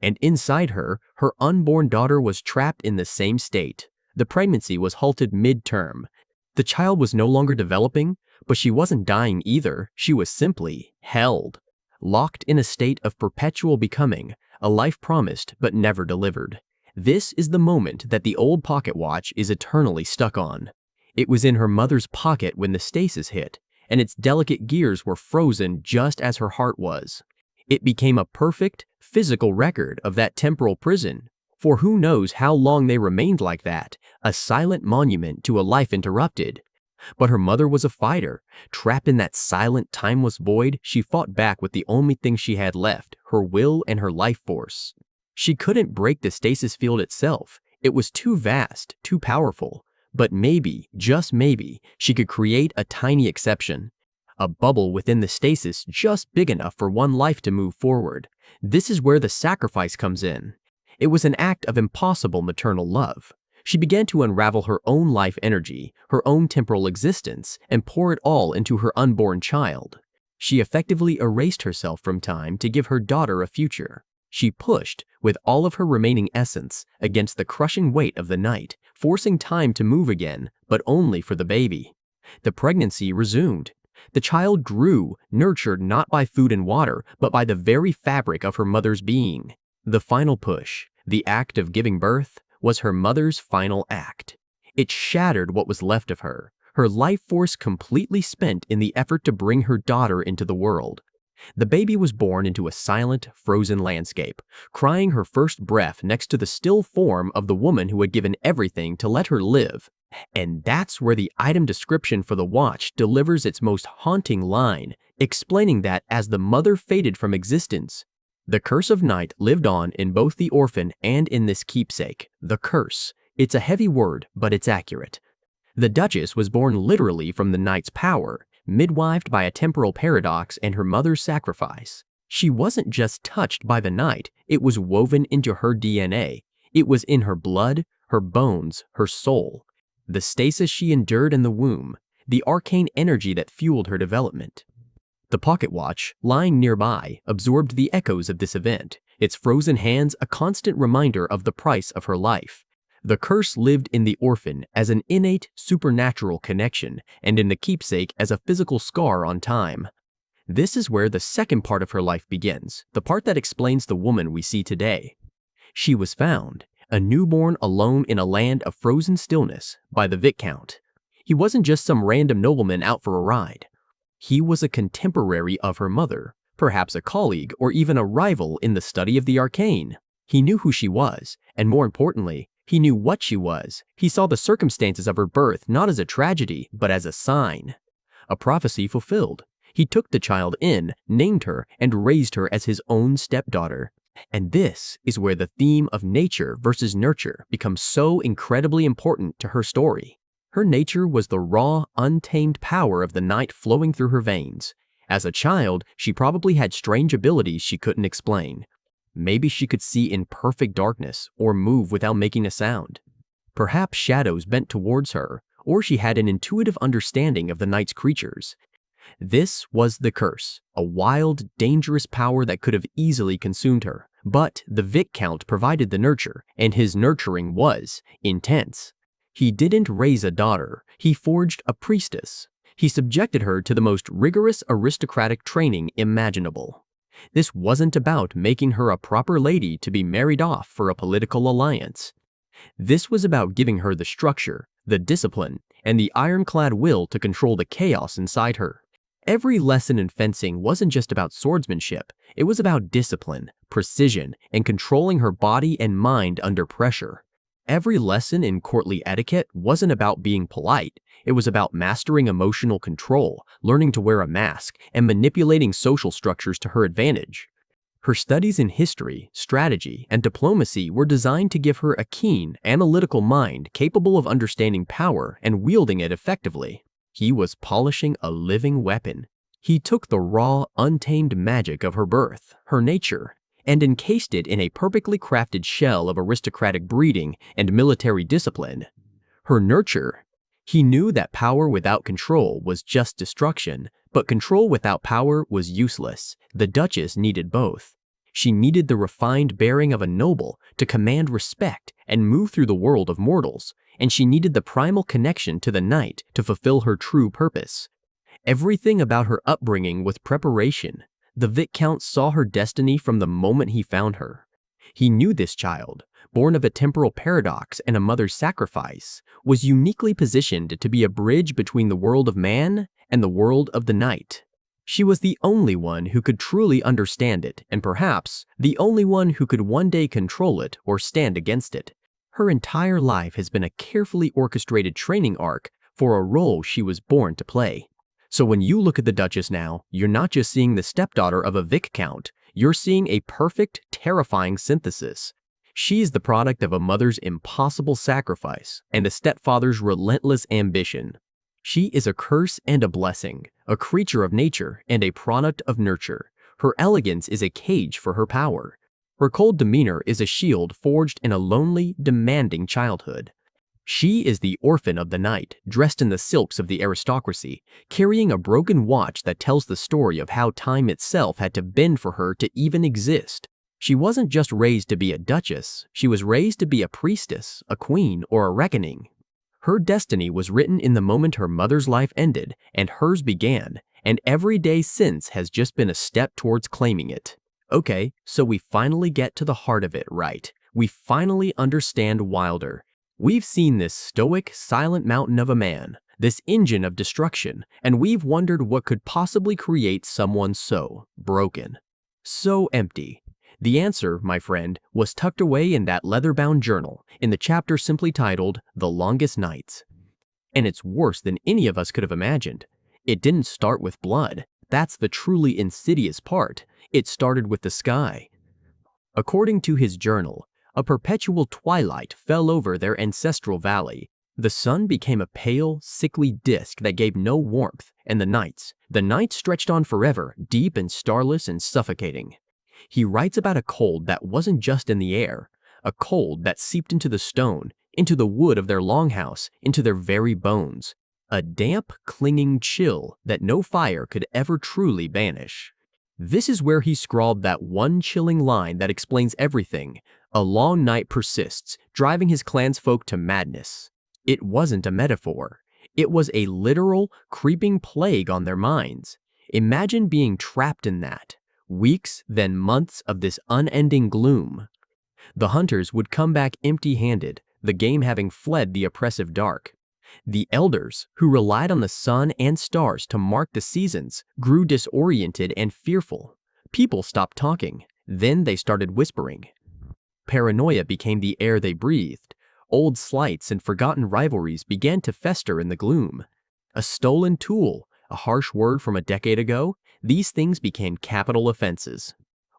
And inside her, her unborn daughter was trapped in the same state. The pregnancy was halted mid-term. The child was no longer developing, but she wasn't dying either. She was simply held, locked in a state of perpetual becoming, a life promised but never delivered. This is the moment that the old pocket watch is eternally stuck on. It was in her mother's pocket when the stasis hit, and its delicate gears were frozen just as her heart was. It became a perfect, physical record of that temporal prison, for who knows how long they remained like that, a silent monument to a life interrupted. But her mother was a fighter. Trapped in that silent, timeless void, she fought back with the only thing she had left, her will and her life force. She couldn't break the stasis field itself. It was too vast, too powerful. But maybe, just maybe, she could create a tiny exception. A bubble within the stasis just big enough for one life to move forward. This is where the sacrifice comes in. It was an act of impossible maternal love. She began to unravel her own life energy, her own temporal existence, and pour it all into her unborn child. She effectively erased herself from time to give her daughter a future. She pushed, with all of her remaining essence, against the crushing weight of the night, forcing time to move again, but only for the baby. The pregnancy resumed. The child grew, nurtured not by food and water, but by the very fabric of her mother's being. The final push, the act of giving birth, was her mother's final act. It shattered what was left of her, her life force completely spent in the effort to bring her daughter into the world. The baby was born into a silent, frozen landscape, crying her first breath next to the still form of the woman who had given everything to let her live. And that's where the item description for the watch delivers its most haunting line, explaining that as the mother faded from existence, the curse of night lived on in both the orphan and in this keepsake. The curse. It's a heavy word, but it's accurate. The Duchess was born literally from the night's power, midwifed by a temporal paradox and her mother's sacrifice. She wasn't just touched by the night, it was woven into her DNA. It was in her blood, her bones, her soul. The stasis she endured in the womb, the arcane energy that fueled her development. The pocket watch, lying nearby, absorbed the echoes of this event, its frozen hands a constant reminder of the price of her life. The curse lived in the orphan as an innate, supernatural connection, and in the keepsake as a physical scar on time. This is where the second part of her life begins, the part that explains the woman we see today. She was found, a newborn alone in a land of frozen stillness, by the Viscount. He wasn't just some random nobleman out for a ride. He was a contemporary of her mother, perhaps a colleague or even a rival in the study of the arcane. He knew who she was, and more importantly, he knew what she was. He saw the circumstances of her birth not as a tragedy, but as a sign. A prophecy fulfilled. He took the child in, named her, and raised her as his own stepdaughter. And this is where the theme of nature versus nurture becomes so incredibly important to her story. Her nature was the raw, untamed power of the night flowing through her veins, As a child, she probably had strange abilities she couldn't explain. Maybe she could see in perfect darkness or move without making a sound. Perhaps shadows bent towards her, or she had an intuitive understanding of the night's creatures. This was the curse, a wild, dangerous power that could have easily consumed her. But the Viscount provided the nurture, and his nurturing was intense. He didn't raise a daughter, he forged a priestess. He subjected her to the most rigorous aristocratic training imaginable. This wasn't about making her a proper lady to be married off for a political alliance. This was about giving her the structure, the discipline, and the ironclad will to control the chaos inside her. Every lesson in fencing wasn't just about swordsmanship, it was about discipline, precision, and controlling her body and mind under pressure. Every lesson in courtly etiquette wasn't about being polite, it was about mastering emotional control, learning to wear a mask, and manipulating social structures to her advantage. Her studies in history, strategy, and diplomacy were designed to give her a keen, analytical mind capable of understanding power and wielding it effectively. He was polishing a living weapon. He took the raw, untamed magic of her birth, her nature, and encased it in a perfectly crafted shell of aristocratic breeding and military discipline. Her nurture. He knew that power without control was just destruction, but control without power was useless. The Duchess needed both. She needed the refined bearing of a noble to command respect and move through the world of mortals, and she needed the primal connection to the night to fulfill her true purpose. Everything about her upbringing was preparation. The Viscount saw her destiny from the moment he found her. He knew this child, born of a temporal paradox and a mother's sacrifice, was uniquely positioned to be a bridge between the world of man and the world of the night. She was the only one who could truly understand it, and perhaps the only one who could one day control it or stand against it. Her entire life has been a carefully orchestrated training arc for a role she was born to play. So when you look at the Duchess now, you're not just seeing the stepdaughter of a Viscount, you're seeing a perfect, terrifying synthesis. She's the product of a mother's impossible sacrifice and a stepfather's relentless ambition. She is a curse and a blessing, a creature of nature and a product of nurture. Her elegance is a cage for her power. Her cold demeanor is a shield forged in a lonely, demanding childhood. She is the orphan of the night, dressed in the silks of the aristocracy, carrying a broken watch that tells the story of how time itself had to bend for her to even exist. She wasn't just raised to be a duchess, she was raised to be a priestess, a queen, or a reckoning. Her destiny was written in the moment her mother's life ended and hers began, and every day since has just been a step towards claiming it. Okay, so we finally get to the heart of it, right? We finally understand Wilder. We've seen this stoic, silent mountain of a man, this engine of destruction, and we've wondered what could possibly create someone so broken, so empty. The answer, my friend, was tucked away in that leather-bound journal, in the chapter simply titled, The Longest Nights. And it's worse than any of us could have imagined. It didn't start with blood. That's the truly insidious part. It started with the sky. According to his journal, a perpetual twilight fell over their ancestral valley. The sun became a pale, sickly disk that gave no warmth, and the nights stretched on forever, deep and starless and suffocating. He writes about a cold that wasn't just in the air, a cold that seeped into the stone, into the wood of their longhouse, into their very bones. A damp, clinging chill that no fire could ever truly banish. This is where he scrawled that one chilling line that explains everything. A long night persists, driving his clansfolk to madness. It wasn't a metaphor. It was a literal, creeping plague on their minds. Imagine being trapped in that. Weeks, then months of this unending gloom. The hunters would come back empty-handed, the game having fled the oppressive dark. The elders, who relied on the sun and stars to mark the seasons, grew disoriented and fearful. People stopped talking, then they started whispering. Paranoia became the air they breathed. Old slights and forgotten rivalries began to fester in the gloom. A stolen tool, a harsh word from a decade ago, these things became capital offenses.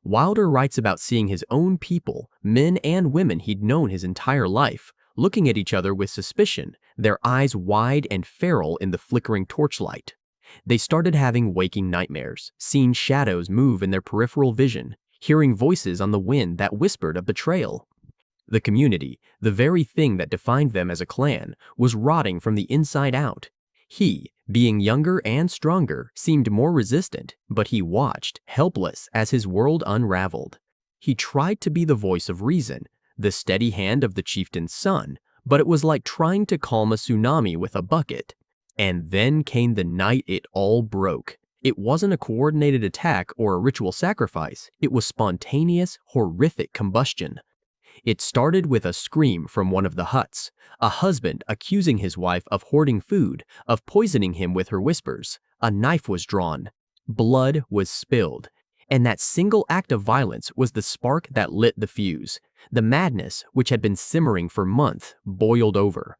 Wilder writes about seeing his own people, men and women he'd known his entire life, looking at each other with suspicion, their eyes wide and feral in the flickering torchlight. They started having waking nightmares, seeing shadows move in their peripheral vision, hearing voices on the wind that whispered of betrayal. The community, the very thing that defined them as a clan, was rotting from the inside out. He, being younger and stronger, seemed more resistant, but he watched, helpless, as his world unraveled. He tried to be the voice of reason, the steady hand of the chieftain's son, but it was like trying to calm a tsunami with a bucket. And then came the night it all broke. It wasn't a coordinated attack or a ritual sacrifice. It was spontaneous, horrific combustion. It started with a scream from one of the huts, a husband accusing his wife of hoarding food, of poisoning him with her whispers. A knife was drawn. Blood was spilled. And that single act of violence was the spark that lit the fuse. The madness, which had been simmering for months, boiled over.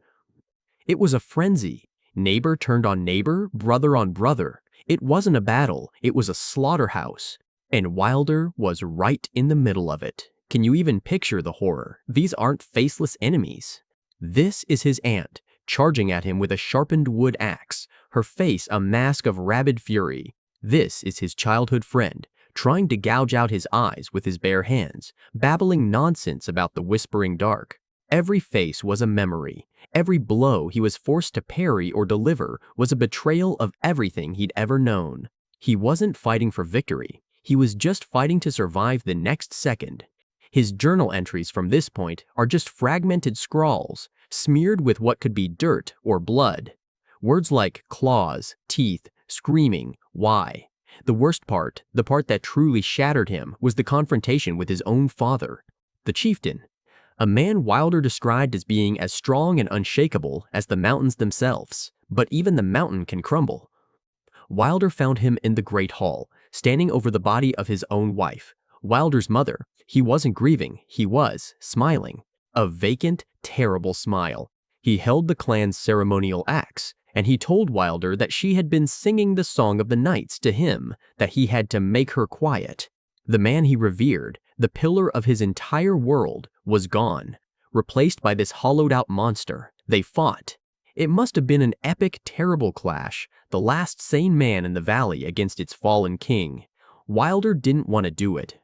It was a frenzy. Neighbor turned on neighbor, brother on brother. It wasn't a battle, it was a slaughterhouse. And Wilder was right in the middle of it. Can you even picture the horror? These aren't faceless enemies. This is his aunt, charging at him with a sharpened wood axe, her face a mask of rabid fury. This is his childhood friend, trying to gouge out his eyes with his bare hands, babbling nonsense about the whispering dark. Every face was a memory. Every blow he was forced to parry or deliver was a betrayal of everything he'd ever known. He wasn't fighting for victory. He was just fighting to survive the next second. His journal entries from this point are just fragmented scrawls, smeared with what could be dirt or blood. Words like claws, teeth, screaming, why. The worst part, the part that truly shattered him, was the confrontation with his own father, the chieftain. A man Wilder described as being as strong and unshakable as the mountains themselves, but even the mountain can crumble. Wilder found him in the Great Hall, standing over the body of his own wife, Wilder's mother. He wasn't grieving, he was smiling. A vacant, terrible smile. He held the clan's ceremonial axe, and he told Wilder that she had been singing the Song of the Nights to him, that he had to make her quiet. The man he revered, the pillar of his entire world, was gone, replaced by this hollowed-out monster. They fought. It must have been an epic, terrible clash, the last sane man in the valley against its fallen king. Wilder didn't want to do it.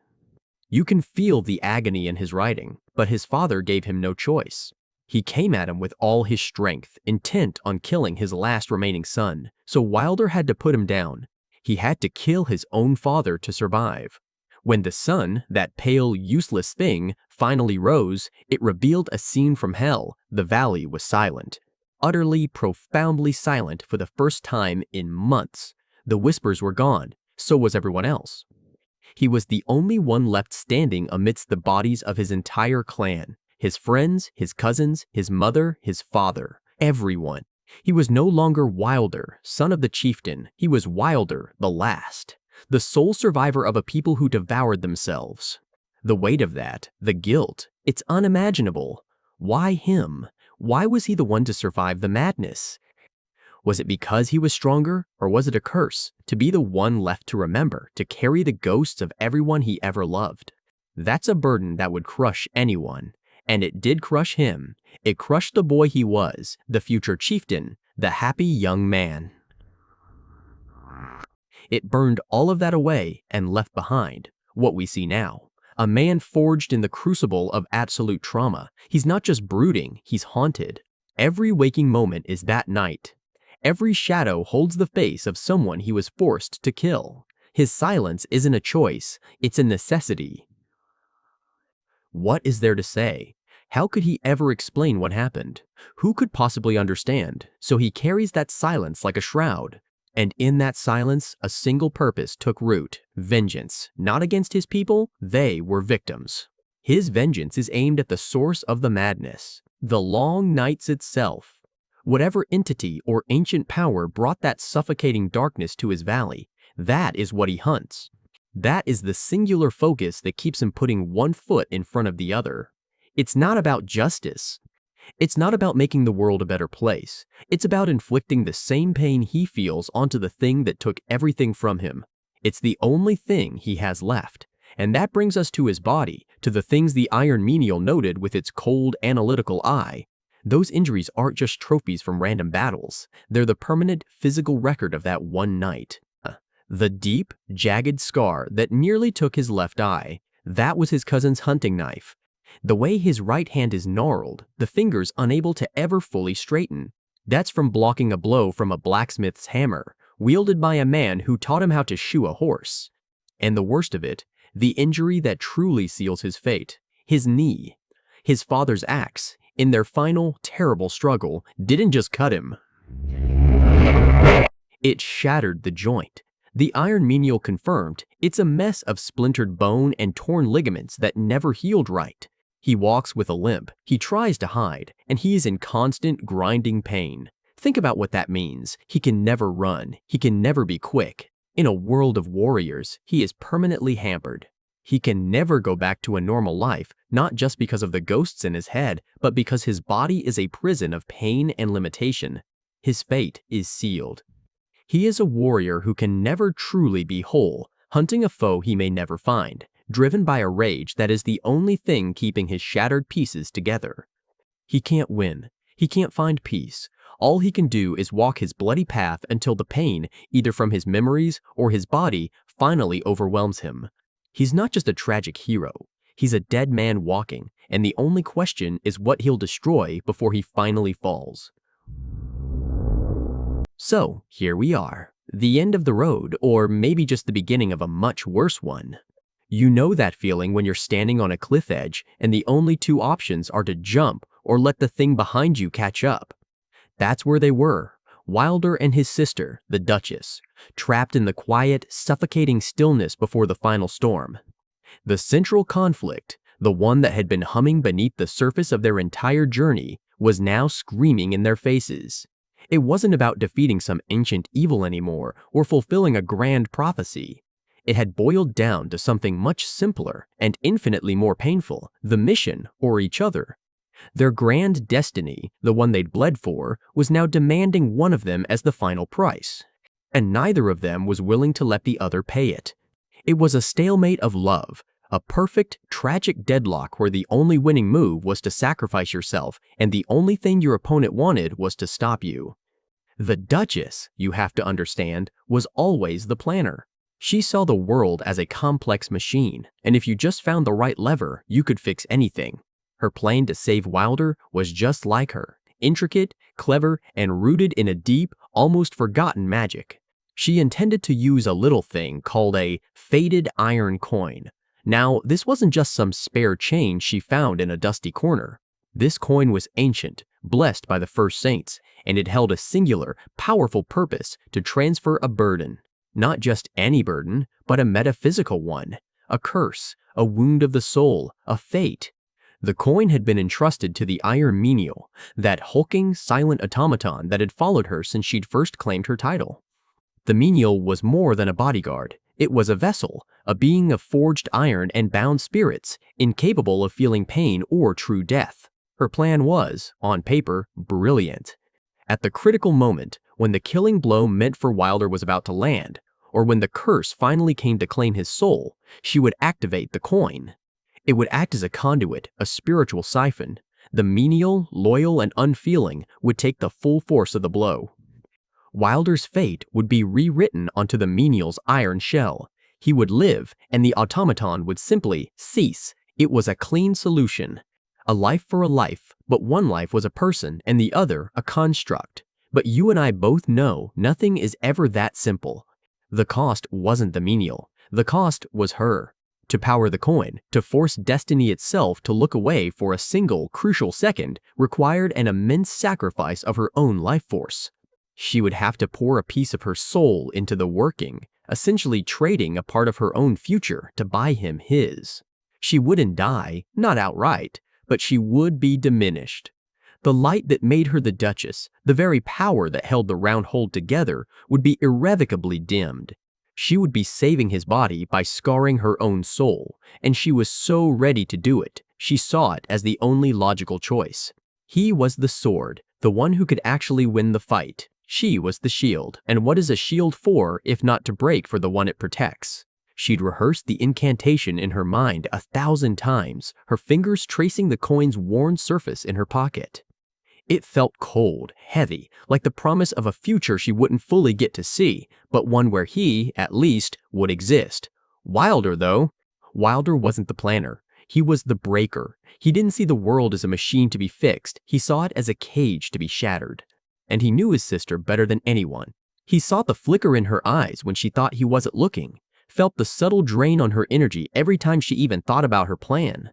You can feel the agony in his writing, but his father gave him no choice. He came at him with all his strength, intent on killing his last remaining son, so Wilder had to put him down. He had to kill his own father to survive. When the sun, that pale, useless thing, finally rose, it revealed a scene from hell. The valley was silent. Utterly, profoundly silent for the first time in months. The whispers were gone, so was everyone else. He was the only one left standing amidst the bodies of his entire clan. His friends, his cousins, his mother, his father, everyone. He was no longer Wilder, son of the chieftain. He was Wilder, the last. The sole survivor of a people who devoured themselves. The weight of that, the guilt, it's unimaginable. Why him? Why was he the one to survive the madness? Was it because he was stronger, or was it a curse, to be the one left to remember, to carry the ghosts of everyone he ever loved? That's a burden that would crush anyone. And it did crush him. It crushed the boy he was, the future chieftain, the happy young man. It burned all of that away and left behind what we see now. A man forged in the crucible of absolute trauma. He's not just brooding, he's haunted. Every waking moment is that night. Every shadow holds the face of someone he was forced to kill. His silence isn't a choice, it's a necessity. What is there to say? How could he ever explain what happened? Who could possibly understand? So he carries that silence like a shroud. And in that silence, a single purpose took root: vengeance. Not against his people, they were victims. His vengeance is aimed at the source of the madness, the long nights itself. Whatever entity or ancient power brought that suffocating darkness to his valley, that is what he hunts. That is the singular focus that keeps him putting one foot in front of the other. It's not about justice. It's not about making the world a better place. It's about inflicting the same pain he feels onto the thing that took everything from him. It's the only thing he has left. And that brings us to his body, to the things the Iron Menial noted with its cold, analytical eye. Those injuries aren't just trophies from random battles. They're the permanent physical record of that one night. The deep, jagged scar that nearly took his left eye, that was his cousin's hunting knife. The way his right hand is gnarled, the fingers unable to ever fully straighten. That's from blocking a blow from a blacksmith's hammer, wielded by a man who taught him how to shoe a horse. And the worst of it, the injury that truly seals his fate, his knee. His father's axe, in their final, terrible struggle, didn't just cut him. It shattered the joint. The iron menial confirmed it's a mess of splintered bone and torn ligaments that never healed right. He walks with a limp, he tries to hide, and he is in constant grinding pain. Think about what that means. He can never run, he can never be quick. In a world of warriors, he is permanently hampered. He can never go back to a normal life, not just because of the ghosts in his head, but because his body is a prison of pain and limitation. His fate is sealed. He is a warrior who can never truly be whole, hunting a foe he may never find, driven by a rage that is the only thing keeping his shattered pieces together. He can't win. He can't find peace. All he can do is walk his bloody path until the pain, either from his memories or his body, finally overwhelms him. He's not just a tragic hero. He's a dead man walking, and the only question is what he'll destroy before he finally falls. So, here we are. The end of the road, or maybe just the beginning of a much worse one. You know that feeling when you're standing on a cliff edge and the only two options are to jump or let the thing behind you catch up. That's where they were, Wilder and his sister, the Duchess, trapped in the quiet, suffocating stillness before the final storm. The central conflict, the one that had been humming beneath the surface of their entire journey, was now screaming in their faces. It wasn't about defeating some ancient evil anymore or fulfilling a grand prophecy. It had boiled down to something much simpler and infinitely more painful, the mission or each other. Their grand destiny, the one they'd bled for, was now demanding one of them as the final price. And neither of them was willing to let the other pay it. It was a stalemate of love, a perfect, tragic deadlock where the only winning move was to sacrifice yourself and the only thing your opponent wanted was to stop you. The Duchess, you have to understand, was always the planner. She saw the world as a complex machine, and if you just found the right lever, you could fix anything. Her plan to save Wilder was just like her, intricate, clever, and rooted in a deep, almost forgotten magic. She intended to use a little thing called a faded iron coin. Now, this wasn't just some spare change she found in a dusty corner. This coin was ancient, blessed by the first saints, and it held a singular, powerful purpose to transfer a burden. Not just any burden, but a metaphysical one. A curse, a wound of the soul, a fate. The coin had been entrusted to the Iron Menial, that hulking, silent automaton that had followed her since she'd first claimed her title. The Menial was more than a bodyguard. It was a vessel, a being of forged iron and bound spirits, incapable of feeling pain or true death. Her plan was, on paper, brilliant. At the critical moment, when the killing blow meant for Wilder was about to land, or when the curse finally came to claim his soul, she would activate the coin. It would act as a conduit, a spiritual siphon. The menial, loyal, and unfeeling would take the full force of the blow. Wilder's fate would be rewritten onto the menial's iron shell. He would live, and the automaton would simply cease. It was a clean solution. A life for a life, but one life was a person and the other a construct. But you and I both know nothing is ever that simple. The cost wasn't the menial. The cost was her. To power the coin, to force destiny itself to look away for a single, crucial second, required an immense sacrifice of her own life force. She would have to pour a piece of her soul into the working, essentially trading a part of her own future to buy him his. She wouldn't die, not outright, but she would be diminished. The light that made her the Duchess, the very power that held the round hold together, would be irrevocably dimmed. She would be saving his body by scarring her own soul, and she was so ready to do it. She saw it as the only logical choice. He was the sword, the one who could actually win the fight. She was the shield, and what is a shield for if not to break for the one it protects? She'd rehearsed the incantation in her mind 1,000 times, her fingers tracing the coin's worn surface in her pocket. It felt cold, heavy, like the promise of a future she wouldn't fully get to see, but one where he, at least, would exist. Wilder, though. Wilder wasn't the planner. He was the breaker. He didn't see the world as a machine to be fixed. He saw it as a cage to be shattered. And he knew his sister better than anyone. He saw the flicker in her eyes when she thought he wasn't looking, felt the subtle drain on her energy every time she even thought about her plan.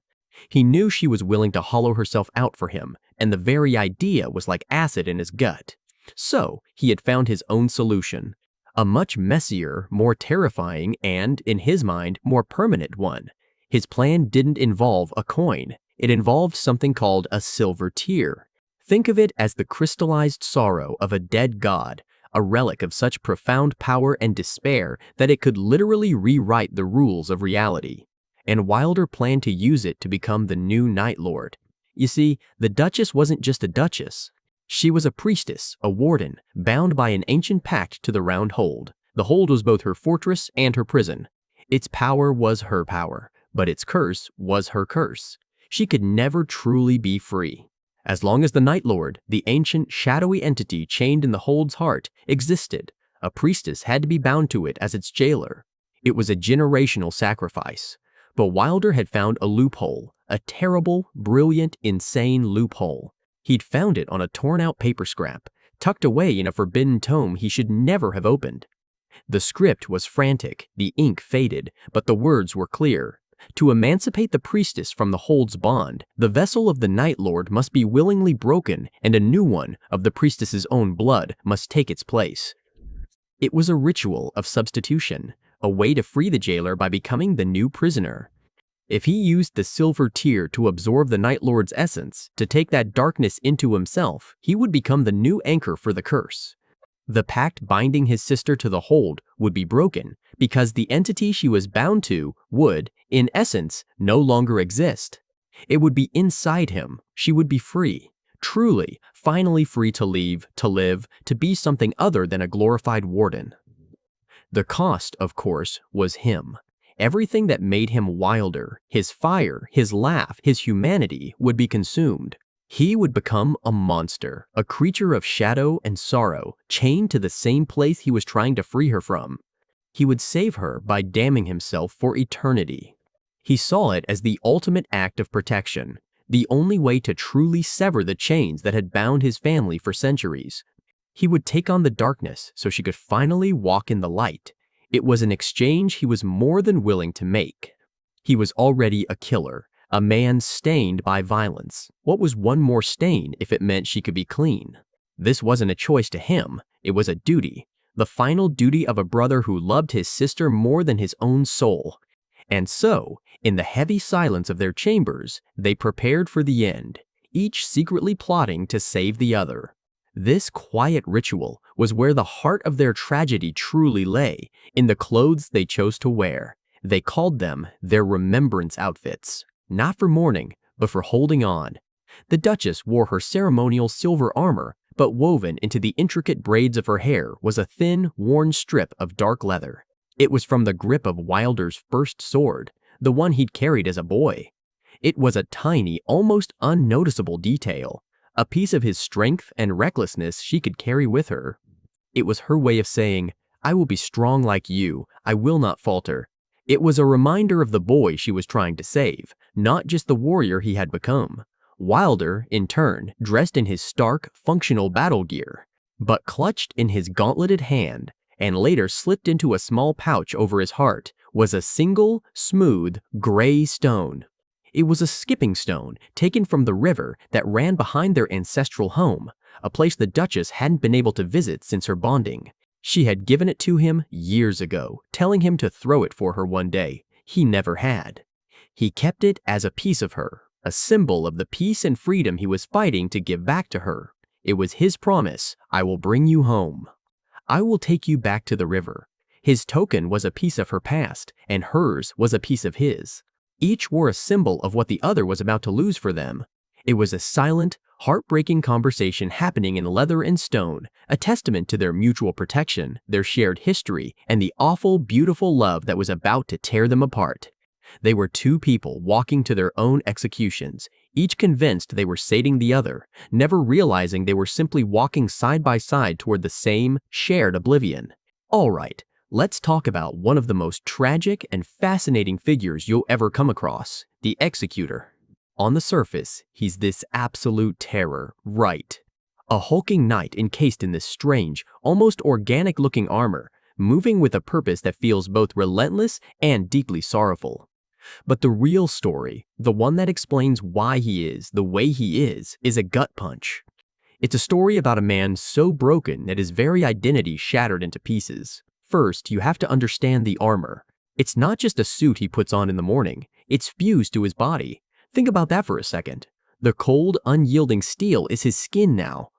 He knew she was willing to hollow herself out for him, and the very idea was like acid in his gut. So, he had found his own solution. A much messier, more terrifying, and, in his mind, more permanent one. His plan didn't involve a coin. It involved something called a silver tear. Think of it as the crystallized sorrow of a dead god, a relic of such profound power and despair that it could literally rewrite the rules of reality. And Wilder planned to use it to become the new Night Lord. You see, the Duchess wasn't just a duchess. She was a priestess, a warden, bound by an ancient pact to the Round Hold. The Hold was both her fortress and her prison. Its power was her power, but its curse was her curse. She could never truly be free. As long as the Night Lord, the ancient, shadowy entity chained in the Hold's heart, existed, a priestess had to be bound to it as its jailer. It was a generational sacrifice. But Wilder had found a loophole, a terrible, brilliant, insane loophole. He'd found it on a torn-out paper scrap, tucked away in a forbidden tome he should never have opened. The script was frantic, the ink faded, but the words were clear. To emancipate the priestess from the Hold's bond, the vessel of the Night Lord must be willingly broken, and a new one, of the priestess's own blood, must take its place. It was a ritual of substitution, a way to free the jailer by becoming the new prisoner. If he used the silver tear to absorb the Night Lord's essence, to take that darkness into himself, he would become the new anchor for the curse. The pact binding his sister to the Hold would be broken because the entity she was bound to would, in essence, no longer exist. It would be inside him. She would be free. Truly, finally free to leave, to live, to be something other than a glorified warden. The cost, of course, was him. Everything that made him Wilder, his fire, his laugh, his humanity, would be consumed. He would become a monster, a creature of shadow and sorrow, chained to the same place he was trying to free her from. He would save her by damning himself for eternity. He saw it as the ultimate act of protection, the only way to truly sever the chains that had bound his family for centuries. He would take on the darkness so she could finally walk in the light. It was an exchange he was more than willing to make. He was already a killer, a man stained by violence. What was one more stain if it meant she could be clean? This wasn't a choice to him, it was a duty. The final duty of a brother who loved his sister more than his own soul. And so, in the heavy silence of their chambers, they prepared for the end, each secretly plotting to save the other. This quiet ritual was where the heart of their tragedy truly lay, in the clothes they chose to wear. They called them their remembrance outfits, not for mourning, but for holding on. The Duchess wore her ceremonial silver armor, but woven into the intricate braids of her hair was a thin, worn strip of dark leather. It was from the grip of Wilder's first sword, the one he'd carried as a boy. It was a tiny, almost unnoticeable detail, a piece of his strength and recklessness she could carry with her. It was her way of saying, "I will be strong like you, I will not falter." It was a reminder of the boy she was trying to save, not just the warrior he had become. Wilder, in turn, dressed in his stark, functional battle gear, but clutched in his gauntleted hand, and later slipped into a small pouch over his heart, was a single, smooth, gray stone. It was a skipping stone taken from the river that ran behind their ancestral home, a place the Duchess hadn't been able to visit since her bonding. She had given it to him years ago, telling him to throw it for her one day. He never had. He kept it as a piece of her, a symbol of the peace and freedom he was fighting to give back to her. It was his promise, "I will bring you home. I will take you back to the river." His token was a piece of her past, and hers was a piece of his. Each wore a symbol of what the other was about to lose for them. It was a silent, heartbreaking conversation happening in leather and stone, a testament to their mutual protection, their shared history, and the awful, beautiful love that was about to tear them apart. They were two people walking to their own executions, each convinced they were sating the other, never realizing they were simply walking side by side toward the same shared oblivion. All right, let's talk about one of the most tragic and fascinating figures you'll ever come across, the Executor. On the surface, he's this absolute terror, right? A hulking knight encased in this strange, almost organic-looking armor, moving with a purpose that feels both relentless and deeply sorrowful. But the real story, the one that explains why he is the way he is a gut punch. It's a story about a man so broken that his very identity shattered into pieces. First, you have to understand the armor. It's not just a suit he puts on in the morning, it's fused to his body. Think about that for a second. The cold, unyielding steel is his skin now.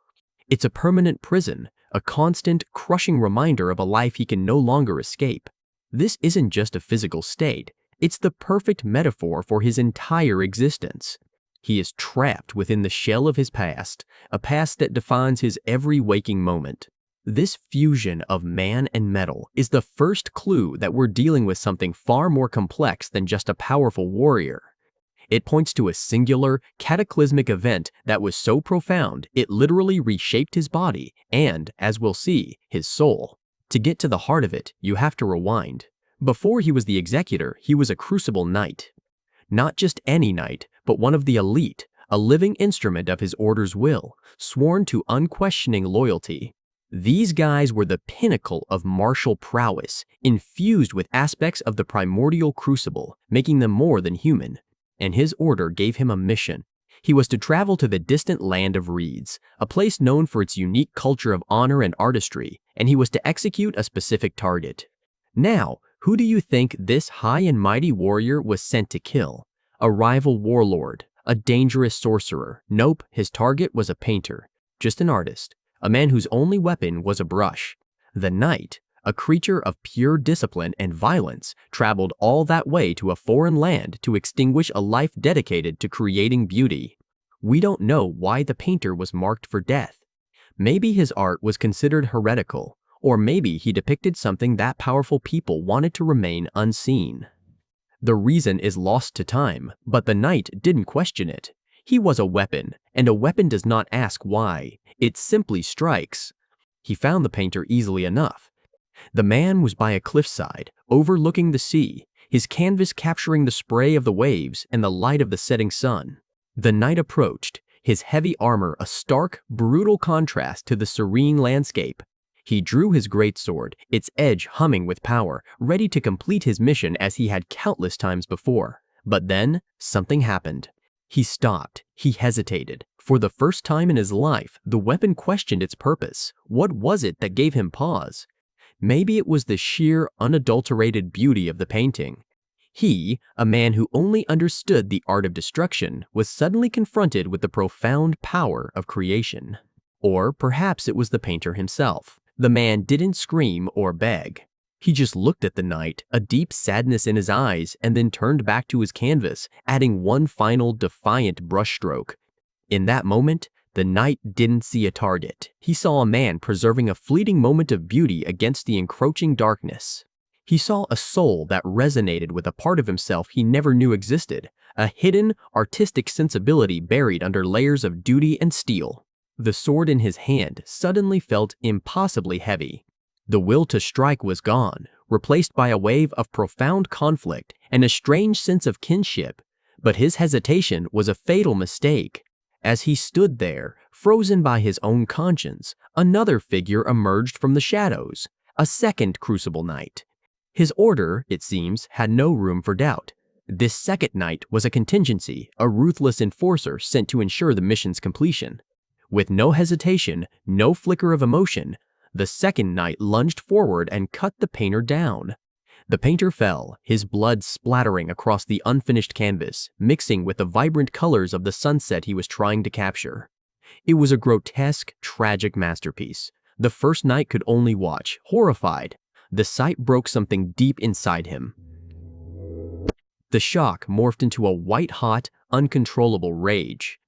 It's a permanent prison, a constant, crushing reminder of a life he can no longer escape. This isn't just a physical state. It's the perfect metaphor for his entire existence. He is trapped within the shell of his past, a past that defines his every waking moment. This fusion of man and metal is the first clue that we're dealing with something far more complex than just a powerful warrior. It points to a singular, cataclysmic event that was so profound it literally reshaped his body and, as we'll see, his soul. To get to the heart of it, you have to rewind. Before he was the Executor, he was a crucible knight. Not just any knight, but one of the elite, a living instrument of his order's will, sworn to unquestioning loyalty. These guys were the pinnacle of martial prowess, infused with aspects of the primordial crucible, making them more than human. And his order gave him a mission. He was to travel to the distant land of reeds, a place known for its unique culture of honor and artistry, and he was to execute a specific target. Now, who do you think this high and mighty warrior was sent to kill? A rival warlord, a dangerous sorcerer. Nope, his target was a painter, just an artist, a man whose only weapon was a brush. The knight, a creature of pure discipline and violence, traveled all that way to a foreign land to extinguish a life dedicated to creating beauty. We don't know why the painter was marked for death. Maybe his art was considered heretical, or maybe he depicted something that powerful people wanted to remain unseen. The reason is lost to time, but the knight didn't question it. He was a weapon, and a weapon does not ask why. It simply strikes. He found the painter easily enough. The man was by a cliffside, overlooking the sea, his canvas capturing the spray of the waves and the light of the setting sun. The knight approached, his heavy armor a stark, brutal contrast to the serene landscape. He drew his greatsword, its edge humming with power, ready to complete his mission as he had countless times before. But then, something happened. He stopped. He hesitated. For the first time in his life, the weapon questioned its purpose. What was it that gave him pause? Maybe it was the sheer, unadulterated beauty of the painting. He, a man who only understood the art of destruction, was suddenly confronted with the profound power of creation. Or perhaps it was the painter himself. The man didn't scream or beg. He just looked at the knight, a deep sadness in his eyes, and then turned back to his canvas, adding one final defiant brushstroke. In that moment, the knight didn't see a target. He saw a man preserving a fleeting moment of beauty against the encroaching darkness. He saw a soul that resonated with a part of himself he never knew existed, a hidden, artistic sensibility buried under layers of duty and steel. The sword in his hand suddenly felt impossibly heavy. The will to strike was gone, replaced by a wave of profound conflict and a strange sense of kinship. But his hesitation was a fatal mistake. As he stood there, frozen by his own conscience, another figure emerged from the shadows, a second crucible knight. His order, it seems, had no room for doubt. This second knight was a contingency, a ruthless enforcer sent to ensure the mission's completion. With no hesitation, no flicker of emotion, the second knight lunged forward and cut the painter down. The painter fell, his blood splattering across the unfinished canvas, mixing with the vibrant colors of the sunset he was trying to capture. It was a grotesque, tragic masterpiece. The first knight could only watch, horrified. The sight broke something deep inside him. The shock morphed into a white-hot, uncontrollable rage.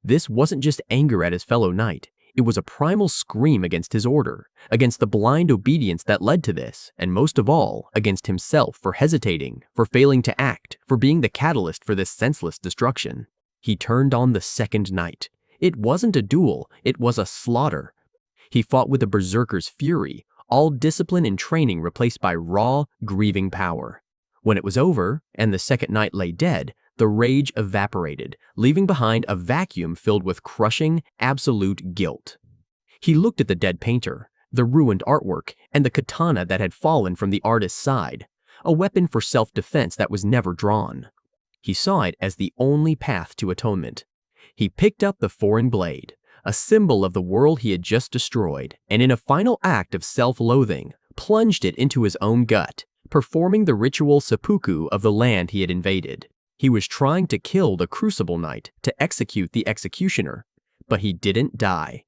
This wasn't just anger at his fellow knight. It was a primal scream against his order, against the blind obedience that led to this, and most of all, against himself for hesitating, for failing to act, for being the catalyst for this senseless destruction. He turned on the second night. It wasn't a duel, it was a slaughter. He fought with a berserker's fury, all discipline and training replaced by raw, grieving power. When it was over, and the second knight lay dead, the rage evaporated, leaving behind a vacuum filled with crushing, absolute guilt. He looked at the dead painter, the ruined artwork, and the katana that had fallen from the artist's side, a weapon for self-defense that was never drawn. He saw it as the only path to atonement. He picked up the foreign blade, a symbol of the world he had just destroyed, and in a final act of self-loathing, plunged it into his own gut, performing the ritual seppuku of the land he had invaded. He was trying to kill the Crucible Knight to execute the Executioner, but he didn't die.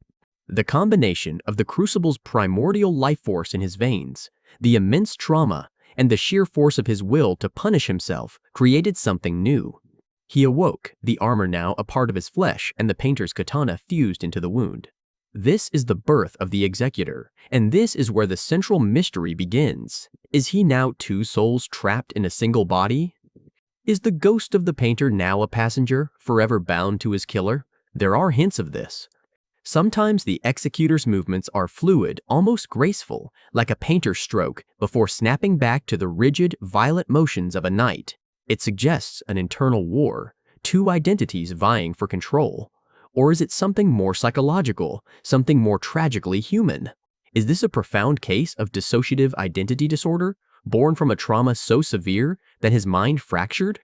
The combination of the Crucible's primordial life force in his veins, the immense trauma, and the sheer force of his will to punish himself created something new. He awoke, the armor now a part of his flesh and the painter's katana fused into the wound. This is the birth of the Executor, and this is where the central mystery begins. Is he now two souls trapped in a single body? Is the ghost of the painter now a passenger, forever bound to his killer? There are hints of this. Sometimes the Executor's movements are fluid, almost graceful, like a painter's stroke, before snapping back to the rigid, violent motions of a knight. It suggests an internal war, two identities vying for control. Or is it something more psychological, something more tragically human? Is this a profound case of dissociative identity disorder, born from a trauma so severe that his mind fractured?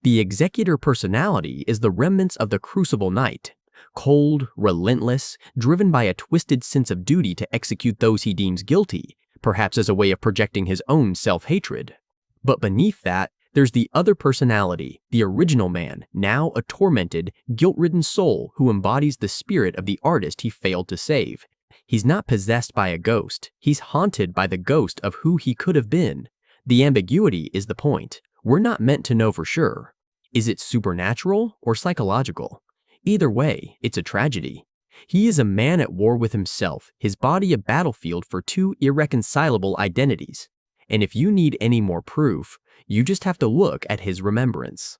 The Executor personality is the remnants of the Crucible Knight. Cold, relentless, driven by a twisted sense of duty to execute those he deems guilty, perhaps as a way of projecting his own self-hatred. But beneath that, there's the other personality, the original man, now a tormented, guilt-ridden soul who embodies the spirit of the artist he failed to save. He's not possessed by a ghost, he's haunted by the ghost of who he could have been. The ambiguity is the point. We're not meant to know for sure. Is it supernatural or psychological? Either way, it's a tragedy. He is a man at war with himself, his body a battlefield for two irreconcilable identities. And if you need any more proof, you just have to look at his remembrance.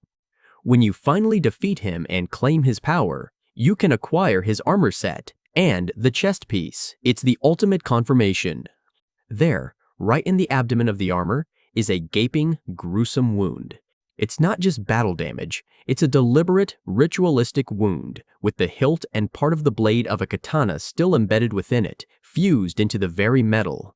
When you finally defeat him and claim his power, you can acquire his armor set and the chest piece. It's the ultimate confirmation. There, right in the abdomen of the armor, is a gaping, gruesome wound. It's not just battle damage, it's a deliberate, ritualistic wound, with the hilt and part of the blade of a katana still embedded within it, fused into the very metal.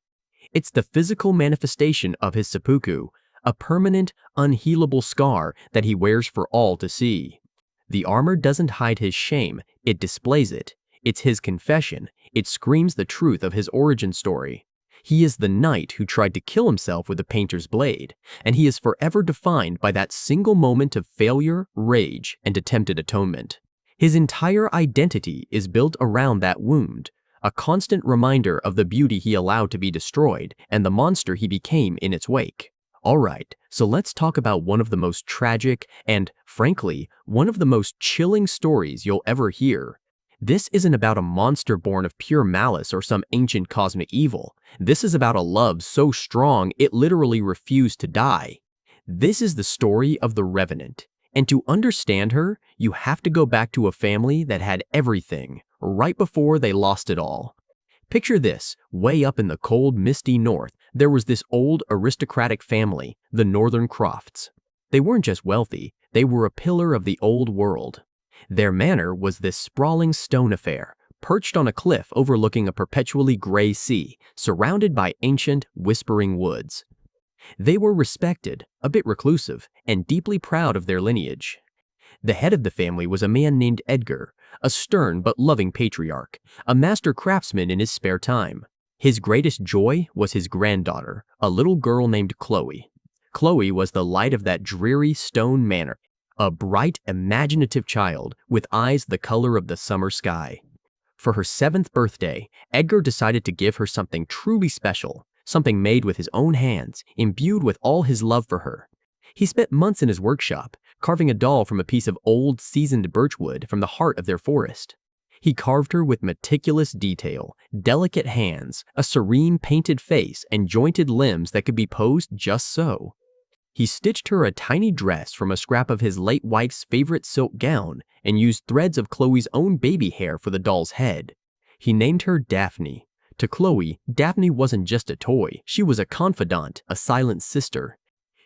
It's the physical manifestation of his seppuku, a permanent, unhealable scar that he wears for all to see. The armor doesn't hide his shame, it displays it. It's his confession, it screams the truth of his origin story. He is the knight who tried to kill himself with a painter's blade, and he is forever defined by that single moment of failure, rage, and attempted atonement. His entire identity is built around that wound, a constant reminder of the beauty he allowed to be destroyed and the monster he became in its wake. Alright, so let's talk about one of the most tragic and, frankly, one of the most chilling stories you'll ever hear. This isn't about a monster born of pure malice or some ancient cosmic evil. This is about a love so strong it literally refused to die. This is the story of the Revenant. And to understand her, you have to go back to a family that had everything, right before they lost it all. Picture this, way up in the cold, misty north, there was this old aristocratic family, the Northern Crofts. They weren't just wealthy, they were a pillar of the old world. Their manor was this sprawling stone affair, perched on a cliff overlooking a perpetually gray sea, surrounded by ancient, whispering woods. They were respected, a bit reclusive, and deeply proud of their lineage. The head of the family was a man named Edgar, a stern but loving patriarch, a master craftsman in his spare time. His greatest joy was his granddaughter, a little girl named Chloe. Chloe was the light of that dreary stone manor, a bright, imaginative child with eyes the color of the summer sky. For her 7th birthday, Edgar decided to give her something truly special, something made with his own hands, imbued with all his love for her. He spent months in his workshop, carving a doll from a piece of old, seasoned birchwood from the heart of their forest. He carved her with meticulous detail, delicate hands, a serene painted face, and jointed limbs that could be posed just so. He stitched her a tiny dress from a scrap of his late wife's favorite silk gown and used threads of Chloe's own baby hair for the doll's head. He named her Daphne. To Chloe, Daphne wasn't just a toy. She was a confidant, a silent sister.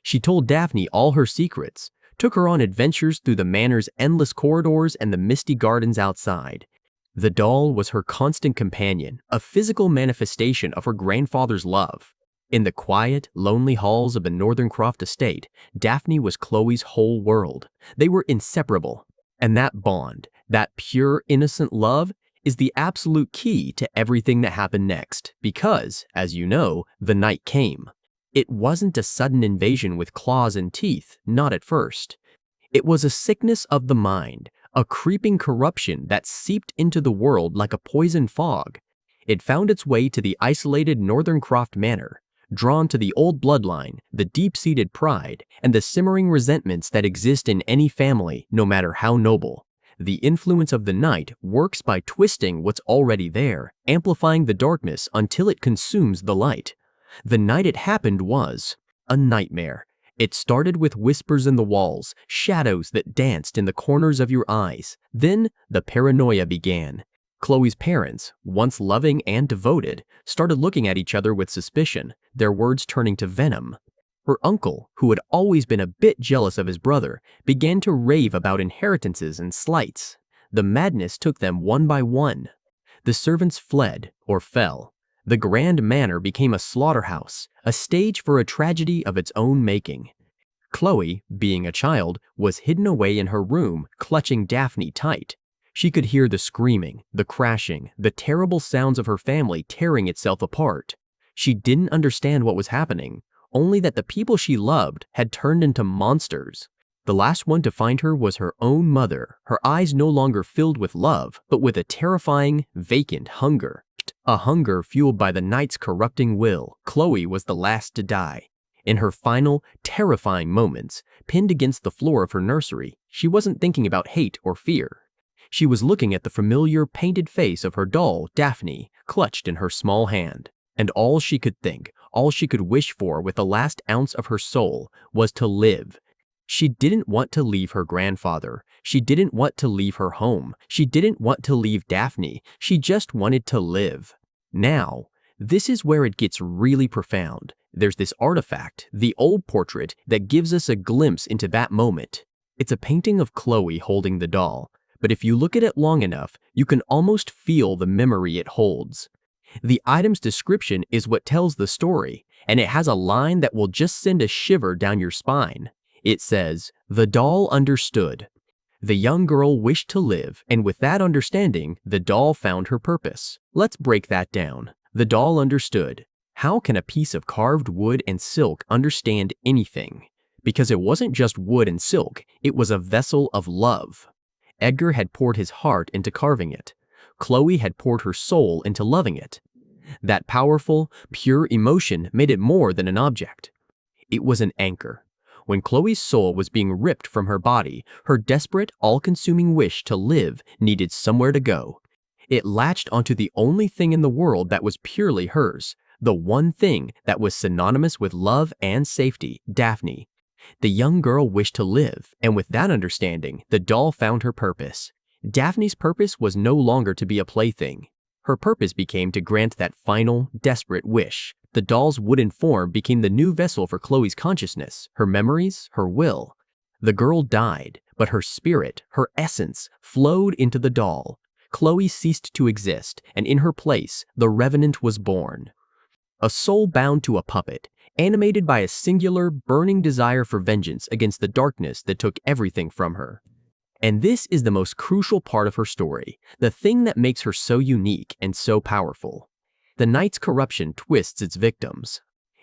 She told Daphne all her secrets, took her on adventures through the manor's endless corridors and the misty gardens outside. The doll was her constant companion, a physical manifestation of her grandfather's love. In the quiet, lonely halls of the Northern Croft estate, Daphne was Chloe's whole world. They were inseparable. And that bond, that pure, innocent love, is the absolute key to everything that happened next, because, as you know, the night came. It wasn't a sudden invasion with claws and teeth, not at first. It was a sickness of the mind, a creeping corruption that seeped into the world like a poison fog. It found its way to the isolated Northern Croft Manor, drawn to the old bloodline, the deep-seated pride, and the simmering resentments that exist in any family, no matter how noble. The influence of the night works by twisting what's already there, amplifying the darkness until it consumes the light. The night it happened was a nightmare. It started with whispers in the walls, shadows that danced in the corners of your eyes. Then the paranoia began. Chloe's parents, once loving and devoted, started looking at each other with suspicion, their words turning to venom. Her uncle, who had always been a bit jealous of his brother, began to rave about inheritances and slights. The madness took them one by one. The servants fled or fell. The grand manor became a slaughterhouse, a stage for a tragedy of its own making. Chloe, being a child, was hidden away in her room, clutching Daphne tight. She could hear the screaming, the crashing, the terrible sounds of her family tearing itself apart. She didn't understand what was happening, only that the people she loved had turned into monsters. The last one to find her was her own mother, her eyes no longer filled with love, but with a terrifying, vacant hunger. A hunger fueled by the night's corrupting will. Chloe was the last to die. In her final, terrifying moments, pinned against the floor of her nursery, she wasn't thinking about hate or fear. She was looking at the familiar, painted face of her doll, Daphne, clutched in her small hand. And all she could think, all she could wish for with the last ounce of her soul, was to live. She didn't want to leave her grandfather. She didn't want to leave her home. She didn't want to leave Daphne. She just wanted to live. Now, this is where it gets really profound. There's this artifact, the old portrait, that gives us a glimpse into that moment. It's a painting of Chloe holding the doll, but if you look at it long enough, you can almost feel the memory it holds. The item's description is what tells the story, and it has a line that will just send a shiver down your spine. It says, "The doll understood." The young girl wished to live, and with that understanding, the doll found her purpose. Let's break that down. The doll understood. How can a piece of carved wood and silk understand anything? Because it wasn't just wood and silk, it was a vessel of love. Edgar had poured his heart into carving it. Chloe had poured her soul into loving it. That powerful, pure emotion made it more than an object. It was an anchor. When Chloe's soul was being ripped from her body, her desperate, all-consuming wish to live needed somewhere to go. It latched onto the only thing in the world that was purely hers, the one thing that was synonymous with love and safety, Daphne. The young girl wished to live, and with that understanding, the doll found her purpose. Daphne's purpose was no longer to be a plaything. Her purpose became to grant that final, desperate wish. The doll's wooden form became the new vessel for Chloe's consciousness, her memories, her will. The girl died, but her spirit, her essence, flowed into the doll. Chloe ceased to exist, and in her place, the Revenant was born. A soul bound to a puppet, animated by a singular, burning desire for vengeance against the darkness that took everything from her. And this is the most crucial part of her story, the thing that makes her so unique and so powerful. The night's corruption twists its victims.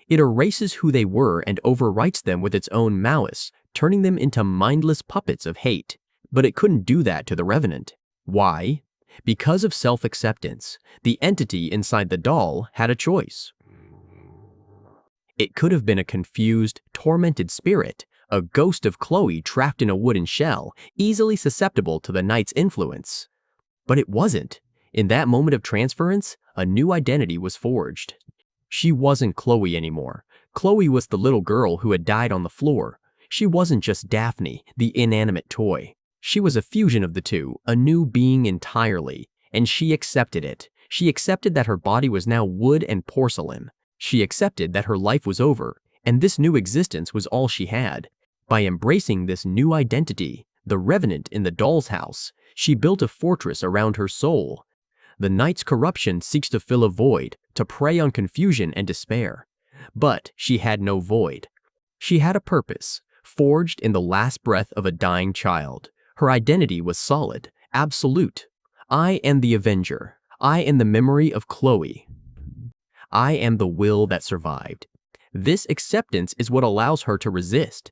It erases who they were and overwrites them with its own malice, turning them into mindless puppets of hate. But it couldn't do that to the Revenant. Why? Because of self-acceptance, the entity inside the doll had a choice. It could have been a confused, tormented spirit, a ghost of Chloe trapped in a wooden shell, easily susceptible to the night's influence. But it wasn't. In that moment of transference, a new identity was forged. She wasn't Chloe anymore. Chloe was the little girl who had died on the floor. She wasn't just Daphne, the inanimate toy. She was a fusion of the two, a new being entirely, and she accepted it. She accepted that her body was now wood and porcelain. She accepted that her life was over, and this new existence was all she had. By embracing this new identity, the Revenant in the doll's house, she built a fortress around her soul. The night's corruption seeks to fill a void, to prey on confusion and despair. But she had no void. She had a purpose, forged in the last breath of a dying child. Her identity was solid, absolute. I am the Avenger. I am the memory of Chloe. I am the will that survived. This acceptance is what allows her to resist.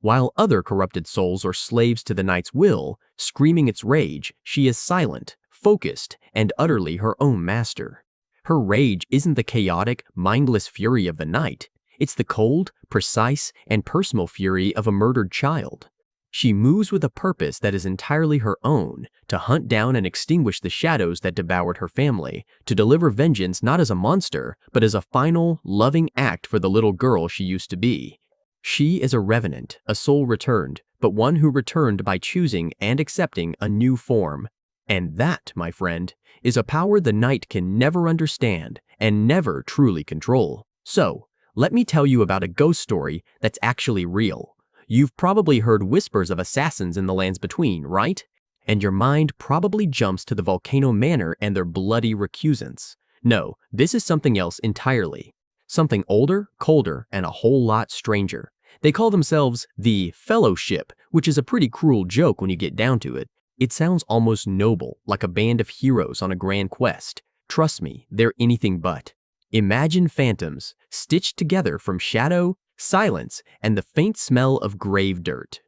While other corrupted souls are slaves to the night's will, screaming its rage, she is silent, focused, and utterly her own master. Her rage isn't the chaotic, mindless fury of the night. It's the cold, precise, and personal fury of a murdered child. She moves with a purpose that is entirely her own, to hunt down and extinguish the shadows that devoured her family, to deliver vengeance not as a monster, but as a final, loving act for the little girl she used to be. She is a revenant, a soul returned, but one who returned by choosing and accepting a new form. And that, my friend, is a power the night can never understand and never truly control. So, let me tell you about a ghost story that's actually real. You've probably heard whispers of assassins in the lands between, right? And your mind probably jumps to the Volcano Manor and their bloody recusants. No, this is something else entirely. Something older, colder, and a whole lot stranger. They call themselves the Fellowship, which is a pretty cruel joke when you get down to it. It sounds almost noble, like a band of heroes on a grand quest. Trust me, they're anything but. Imagine phantoms, stitched together from shadow, silence, and the faint smell of grave dirt.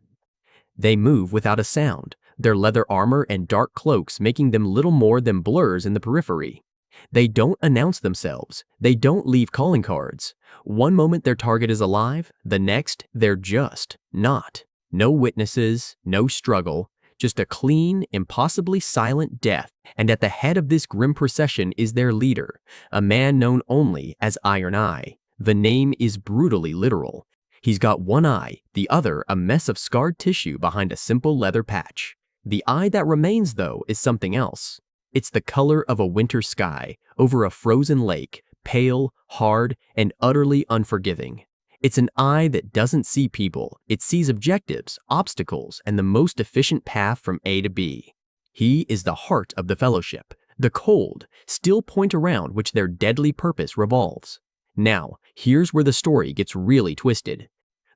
They move without a sound, their leather armor and dark cloaks making them little more than blurs in the periphery. They don't announce themselves. They don't leave calling cards. One moment their target is alive, the next they're just not. No witnesses, no struggle, just a clean, impossibly silent death. And at the head of this grim procession is their leader, a man known only as Iron Eye. The name is brutally literal. He's got one eye, the other a mess of scarred tissue behind a simple leather patch. The eye that remains, though, is something else. It's the color of a winter sky over a frozen lake, pale, hard, and utterly unforgiving. It's an eye that doesn't see people. It sees objectives, obstacles, and the most efficient path from A to B. He is the heart of the Fellowship, the cold, still point around which their deadly purpose revolves. Now, here's where the story gets really twisted.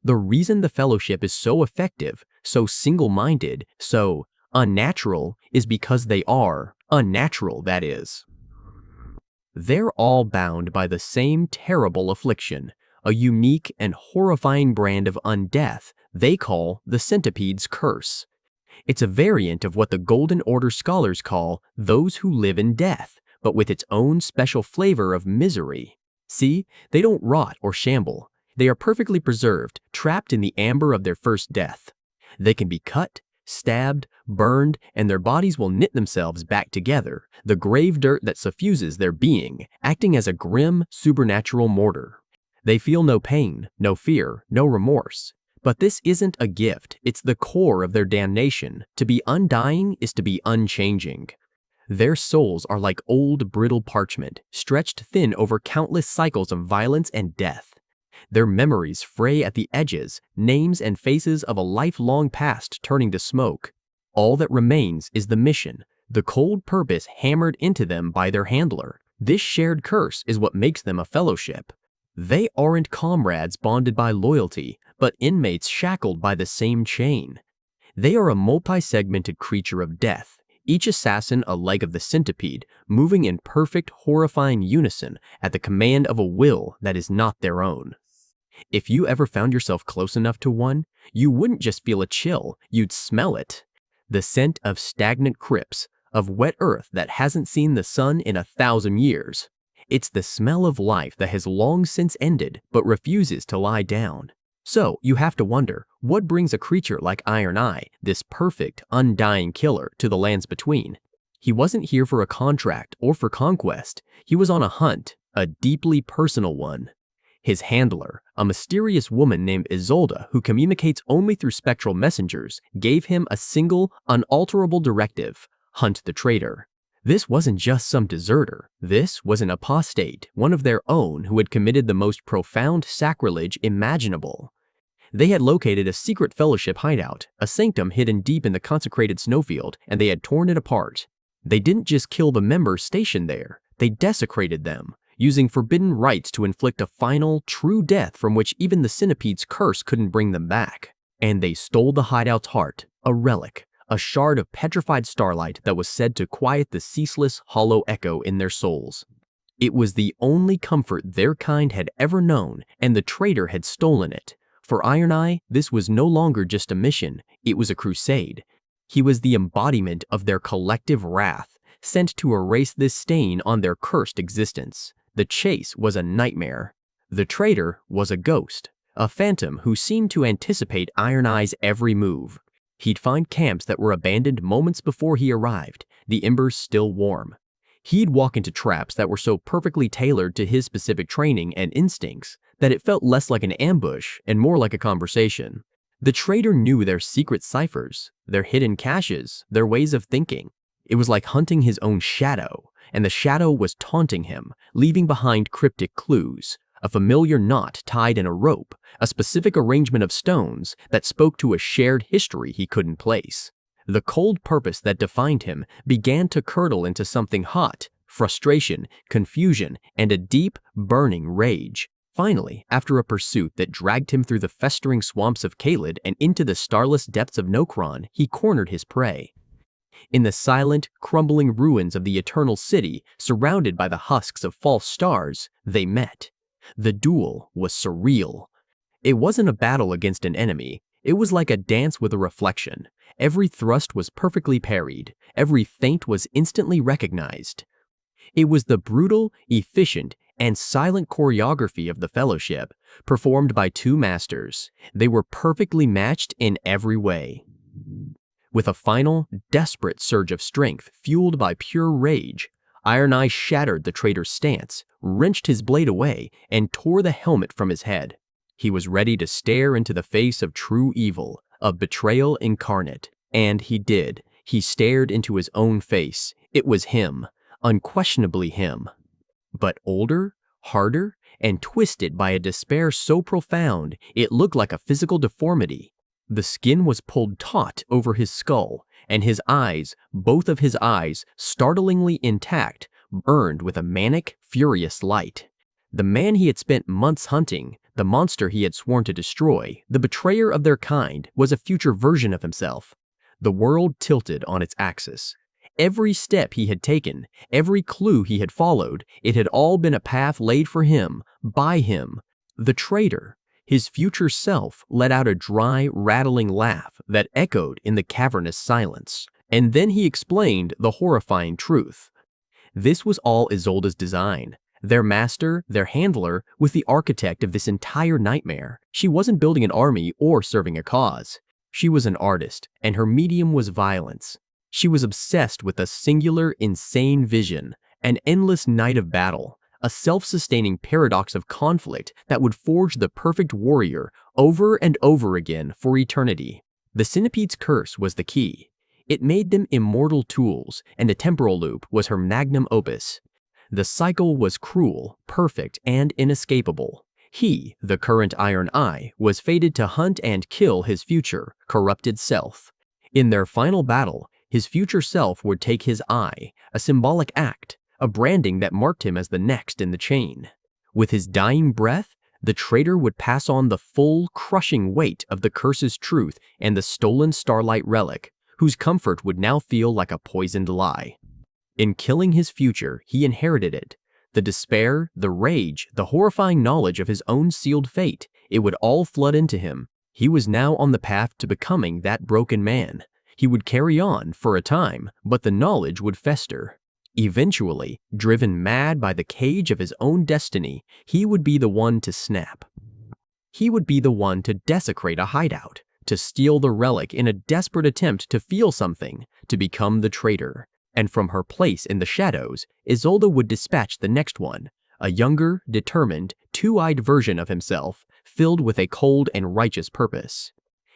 The reason the Fellowship is so effective, so single-minded, so unnatural is because they are unnatural, that is. They're all bound by the same terrible affliction, a unique and horrifying brand of undeath they call the Centipede's curse. It's a variant of what the Golden Order scholars call those who live in death, but with its own special flavor of misery. See, they don't rot or shamble. They are perfectly preserved, trapped in the amber of their first death. They can be cut, stabbed, burned, and their bodies will knit themselves back together, the grave dirt that suffuses their being, acting as a grim, supernatural mortar. They feel no pain, no fear, no remorse. But this isn't a gift, it's the core of their damnation. To be undying is to be unchanging. Their souls are like old, brittle parchment, stretched thin over countless cycles of violence and death. Their memories fray at the edges, names and faces of a lifelong past turning to smoke. All that remains is the mission, the cold purpose hammered into them by their handler. This shared curse is what makes them a fellowship. They aren't comrades bonded by loyalty, but inmates shackled by the same chain. They are a multi-segmented creature of death, each assassin a leg of the centipede, moving in perfect, horrifying unison at the command of a will that is not their own. If you ever found yourself close enough to one, you wouldn't just feel a chill, you'd smell it. The scent of stagnant crypts, of wet earth that hasn't seen the sun in 1,000 years. It's the smell of life that has long since ended but refuses to lie down. So you have to wonder, what brings a creature like Iron Eye, this perfect, undying killer, to the lands between? He wasn't here for a contract or for conquest. He was on a hunt, a deeply personal one. His handler, a mysterious woman named Isolde who communicates only through spectral messengers, gave him a single, unalterable directive: hunt the traitor. This wasn't just some deserter. This was an apostate, one of their own who had committed the most profound sacrilege imaginable. They had located a secret fellowship hideout, a sanctum hidden deep in the consecrated snowfield, and they had torn it apart. They didn't just kill the members stationed there, they desecrated them, using forbidden rites to inflict a final, true death from which even the Centipede's curse couldn't bring them back. And they stole the hideout's heart, a relic, a shard of petrified starlight that was said to quiet the ceaseless, hollow echo in their souls. It was the only comfort their kind had ever known, and the traitor had stolen it. For Iron Eye, this was no longer just a mission, it was a crusade. He was the embodiment of their collective wrath, sent to erase this stain on their cursed existence. The chase was a nightmare. The traitor was a ghost, a phantom who seemed to anticipate Iron Eye's every move. He'd find camps that were abandoned moments before he arrived, the embers still warm. He'd walk into traps that were so perfectly tailored to his specific training and instincts that it felt less like an ambush and more like a conversation. The traitor knew their secret ciphers, their hidden caches, their ways of thinking. It was like hunting his own shadow, and the shadow was taunting him, leaving behind cryptic clues, a familiar knot tied in a rope, a specific arrangement of stones that spoke to a shared history he couldn't place. The cold purpose that defined him began to curdle into something hot: frustration, confusion, and a deep, burning rage. Finally, after a pursuit that dragged him through the festering swamps of Caelid and into the starless depths of Nokron, he cornered his prey. In the silent, crumbling ruins of the Eternal City, surrounded by the husks of false stars, they met. The duel was surreal. It wasn't a battle against an enemy. It was like a dance with a reflection. Every thrust was perfectly parried. Every feint was instantly recognized. It was the brutal, efficient, and silent choreography of the Fellowship, performed by two masters. They were perfectly matched in every way. With a final, desperate surge of strength fueled by pure rage, Iron Eye shattered the traitor's stance, wrenched his blade away, and tore the helmet from his head. He was ready to stare into the face of true evil, of betrayal incarnate. And he did. He stared into his own face. It was him, unquestionably him. But older, harder, and twisted by a despair so profound it looked like a physical deformity. The skin was pulled taut over his skull, and his eyes, both of his eyes, startlingly intact, burned with a manic, furious light. The man he had spent months hunting, the monster he had sworn to destroy, the betrayer of their kind, was a future version of himself. The world tilted on its axis. Every step he had taken, every clue he had followed, it had all been a path laid for him, by him. The traitor, his future self, let out a dry, rattling laugh that echoed in the cavernous silence. And then he explained the horrifying truth. This was all Isolde's design. Their master, their handler, was the architect of this entire nightmare. She wasn't building an army or serving a cause. She was an artist, and her medium was violence. She was obsessed with a singular, insane vision, an endless night of battle, a self-sustaining paradox of conflict that would forge the perfect warrior over and over again for eternity. The Centipede's curse was the key. It made them immortal tools, and the temporal loop was her magnum opus. The cycle was cruel, perfect, and inescapable. He, the current Iron Eye, was fated to hunt and kill his future, corrupted self. In their final battle, his future self would take his eye, a symbolic act, a branding that marked him as the next in the chain. With his dying breath, the traitor would pass on the full, crushing weight of the curse's truth and the stolen starlight relic, whose comfort would now feel like a poisoned lie. In killing his future, he inherited it. The despair, the rage, the horrifying knowledge of his own sealed fate, it would all flood into him. He was now on the path to becoming that broken man. He would carry on for a time, but the knowledge would fester. Eventually, driven mad by the cage of his own destiny, he would be the one to snap. He would be the one to desecrate a hideout, to steal the relic in a desperate attempt to feel something, to become the traitor. And from her place in the shadows, Isolde would dispatch the next one, a younger, determined, two-eyed version of himself, filled with a cold and righteous purpose.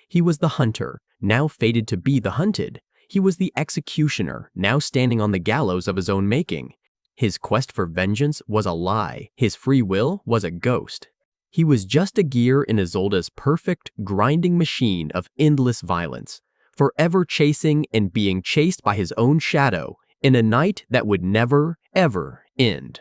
He was the hunter, now fated to be the hunted. He was the executioner, now standing on the gallows of his own making. His quest for vengeance was a lie. His free will was a ghost. He was just a gear in Isolde's perfect, grinding machine of endless violence, forever chasing and being chased by his own shadow in a night that would never, ever end.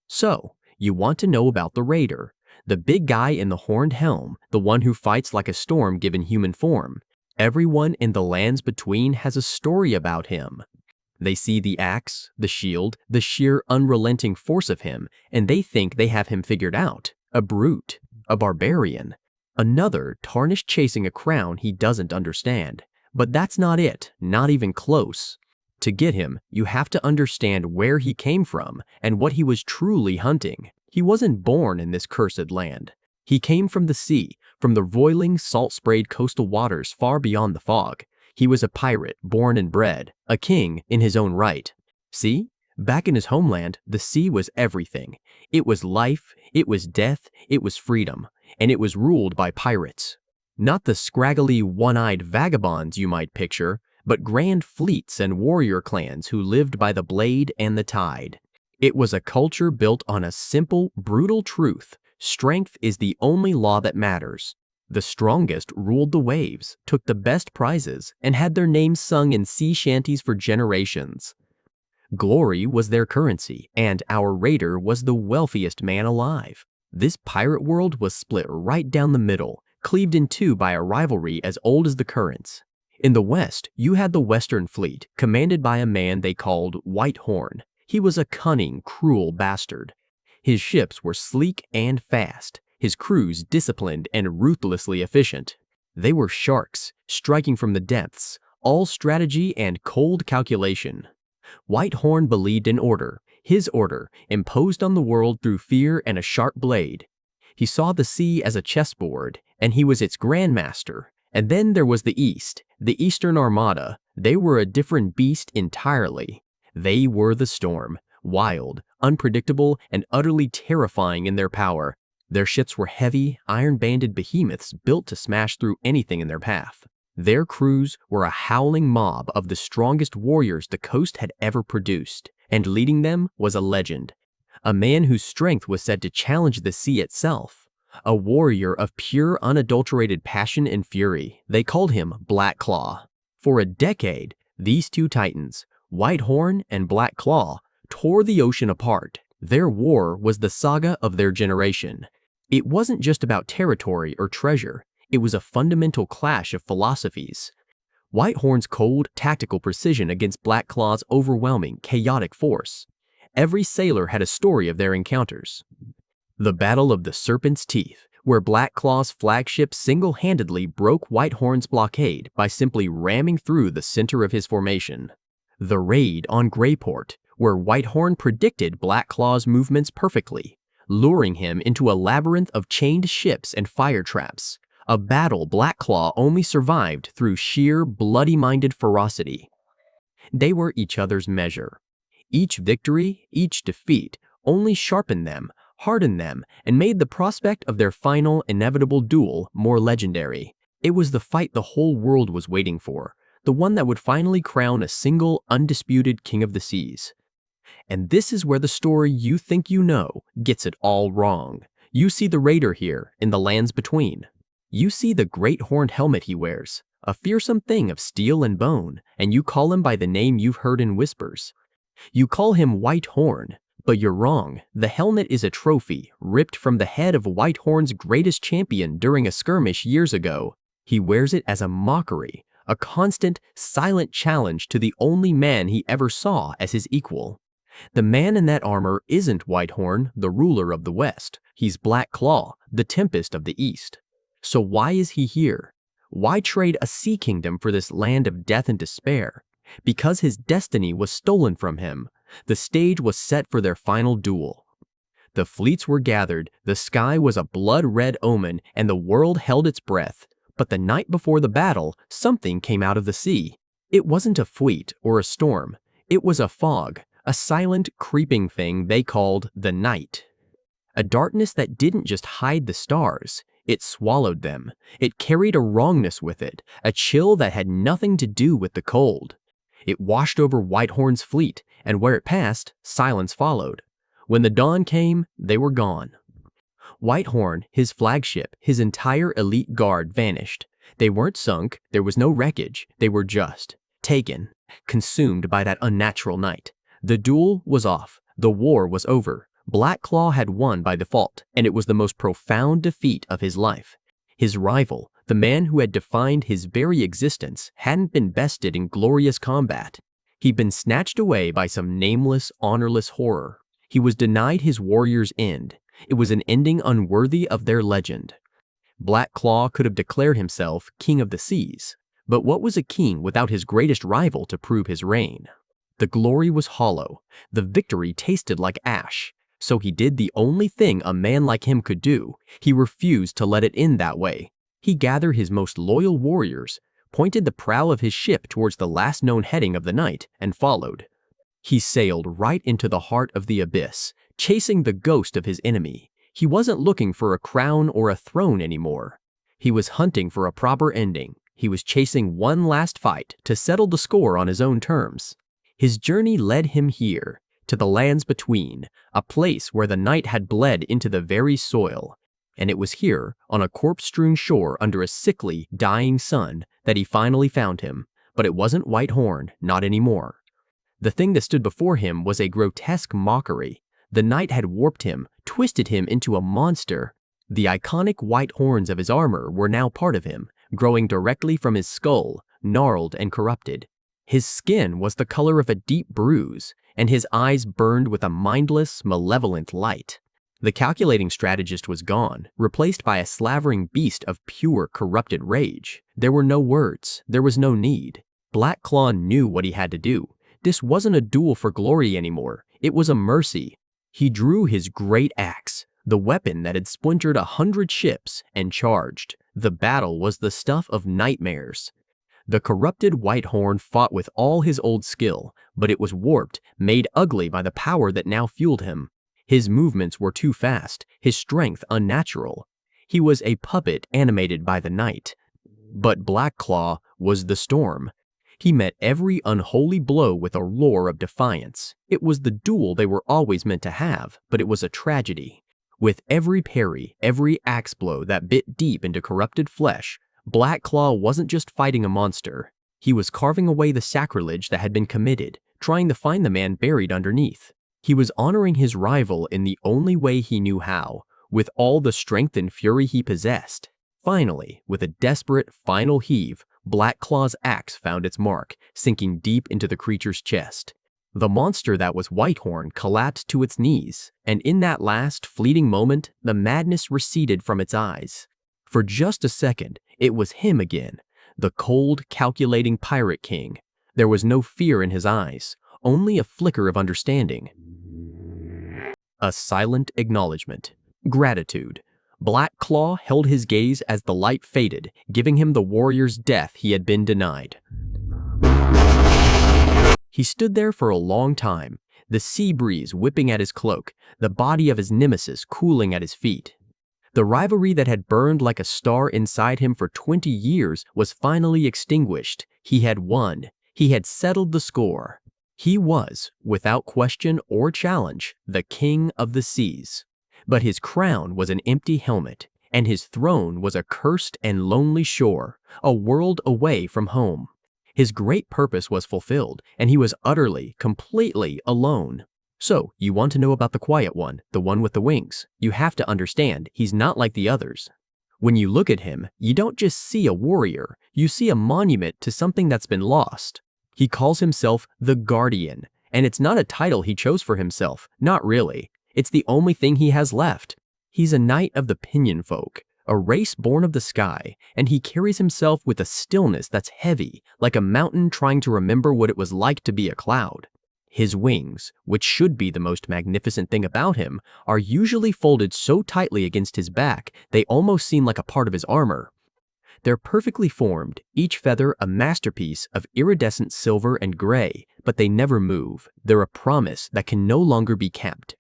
So, you want to know about the Raider, the big guy in the horned helm, the one who fights like a storm given human form. Everyone in the lands between has a story about him. They see the axe, the shield, the sheer unrelenting force of him, and they think they have him figured out. A brute, a barbarian, another tarnished chasing a crown he doesn't understand. But that's not it, not even close. To get him, you have to understand where he came from and what he was truly hunting. He wasn't born in this cursed land. He came from the sea, from the roiling, salt-sprayed coastal waters far beyond the fog. He was a pirate, born and bred, a king in his own right. See? Back in his homeland, the sea was everything. It was life, it was death, it was freedom, and it was ruled by pirates. Not the scraggly, one-eyed vagabonds you might picture, but grand fleets and warrior clans who lived by the blade and the tide. It was a culture built on a simple, brutal truth. Strength is the only law that matters. The strongest ruled the waves, took the best prizes, and had their names sung in sea shanties for generations. Glory was their currency, and our raider was the wealthiest man alive. This pirate world was split right down the middle, cleaved in two by a rivalry as old as the currents. In the west, you had the Western Fleet, commanded by a man they called White Horn. He was a cunning, cruel bastard. His ships were sleek and fast, his crews disciplined and ruthlessly efficient. They were sharks, striking from the depths, all strategy and cold calculation. White Horn believed in order, his order, imposed on the world through fear and a sharp blade. He saw the sea as a chessboard, and he was its grandmaster. And then there was the East, the Eastern Armada. They were a different beast entirely. They were the storm, wild, unpredictable, and utterly terrifying in their power. Their ships were heavy, iron-banded behemoths built to smash through anything in their path. Their crews were a howling mob of the strongest warriors the coast had ever produced, and leading them was a legend, a man whose strength was said to challenge the sea itself, a warrior of pure, unadulterated passion and fury. They called him Black Claw. For a decade, these two titans, White Horn and Black Claw, tore the ocean apart. Their war was the saga of their generation. It wasn't just about territory or treasure. It was a fundamental clash of philosophies. White Horn's cold, tactical precision against Black Claw's overwhelming, chaotic force. Every sailor had a story of their encounters. The Battle of the Serpent's Teeth, where Black Claw's flagship single-handedly broke White Horn's blockade by simply ramming through the center of his formation. The Raid on Greyport, where White Horn predicted Black Claw's movements perfectly, luring him into a labyrinth of chained ships and fire traps. A battle Black Claw only survived through sheer, bloody-minded ferocity. They were each other's measure. Each victory, each defeat, only sharpened them, hardened them, and made the prospect of their final, inevitable duel more legendary. It was the fight the whole world was waiting for, the one that would finally crown a single, undisputed king of the seas. And this is where the story you think you know gets it all wrong. You see the raider here, in the lands between. You see the great horned helmet he wears, a fearsome thing of steel and bone, and you call him by the name you've heard in whispers. You call him White Horn, but you're wrong. The helmet is a trophy, ripped from the head of White Horn's greatest champion during a skirmish years ago. He wears it as a mockery, a constant, silent challenge to the only man he ever saw as his equal. The man in that armor isn't White Horn, the ruler of the West. He's Black Claw, the Tempest of the East. So why is he here? Why trade a sea kingdom for this land of death and despair? Because his destiny was stolen from him. The stage was set for their final duel. The fleets were gathered, the sky was a blood-red omen, and the world held its breath. But the night before the battle, something came out of the sea. It wasn't a fleet or a storm. It was a fog, a silent, creeping thing they called the night. A darkness that didn't just hide the stars, it swallowed them. It carried a wrongness with it, a chill that had nothing to do with the cold. It washed over Whitehorn's fleet, and where it passed, silence followed. When the dawn came, they were gone. Whitehorn, his flagship, his entire elite guard vanished. They weren't sunk, there was no wreckage, they were just taken, consumed by that unnatural night. The duel was off, the war was over. Blackclaw had won by default, and it was the most profound defeat of his life. His rival, the man who had defined his very existence, hadn't been bested in glorious combat. He'd been snatched away by some nameless, honorless horror. He was denied his warrior's end. It was an ending unworthy of their legend. Blackclaw could have declared himself king of the seas, but what was a king without his greatest rival to prove his reign? The glory was hollow. The victory tasted like ash. So he did the only thing a man like him could do. He refused to let it end that way. He gathered his most loyal warriors, pointed the prow of his ship towards the last known heading of the night, and followed. He sailed right into the heart of the abyss, chasing the ghost of his enemy. He wasn't looking for a crown or a throne anymore. He was hunting for a proper ending. He was chasing one last fight to settle the score on his own terms. His journey led him here, to the lands between, a place where the night had bled into the very soil. And it was here, on a corpse-strewn shore under a sickly, dying sun, that he finally found him. But it wasn't Whitehorn, not anymore. The thing that stood before him was a grotesque mockery. The night had warped him, twisted him into a monster. The iconic white horns of his armor were now part of him, growing directly from his skull, gnarled and corrupted. His skin was the color of a deep bruise, and his eyes burned with a mindless, malevolent light. The calculating strategist was gone, replaced by a slavering beast of pure, corrupted rage. There were no words. There was no need. Blackclaw knew what he had to do. This wasn't a duel for glory anymore. It was a mercy. He drew his great axe, the weapon that had splintered 100 ships, and charged. The battle was the stuff of nightmares. The corrupted Whitehorn fought with all his old skill, but it was warped, made ugly by the power that now fueled him. His movements were too fast, his strength unnatural. He was a puppet animated by the night. But Blackclaw was the storm. He met every unholy blow with a roar of defiance. It was the duel they were always meant to have, but it was a tragedy. With every parry, every axe blow that bit deep into corrupted flesh, Blackclaw wasn't just fighting a monster. He was carving away the sacrilege that had been committed, trying to find the man buried underneath. He was honoring his rival in the only way he knew how, with all the strength and fury he possessed. Finally, with a desperate final heave, Blackclaw's axe found its mark, sinking deep into the creature's chest. The monster that was Whitehorn collapsed to its knees, and in that last, fleeting moment, the madness receded from its eyes. For just a second, it was him again, the cold, calculating pirate king. There was no fear in his eyes, only a flicker of understanding. A silent acknowledgement. Gratitude. Blackclaw held his gaze as the light faded, giving him the warrior's death he had been denied. He stood there for a long time, the sea breeze whipping at his cloak, the body of his nemesis cooling at his feet. The rivalry that had burned like a star inside him for 20 years was finally extinguished. He had won. He had settled the score. He was, without question or challenge, the king of the seas. But his crown was an empty helmet, and his throne was a cursed and lonely shore, a world away from home. His great purpose was fulfilled, and he was utterly, completely alone. So, you want to know about the quiet one, the one with the wings? You have to understand, he's not like the others. When you look at him, you don't just see a warrior, you see a monument to something that's been lost. He calls himself the Guardian, and it's not a title he chose for himself, not really. It's the only thing he has left. He's a knight of the Pinion Folk, a race born of the sky, and he carries himself with a stillness that's heavy, like a mountain trying to remember what it was like to be a cloud. His wings, which should be the most magnificent thing about him, are usually folded so tightly against his back they almost seem like a part of his armor. They're perfectly formed, each feather a masterpiece of iridescent silver and gray, but they never move. They're a promise that can no longer be kept.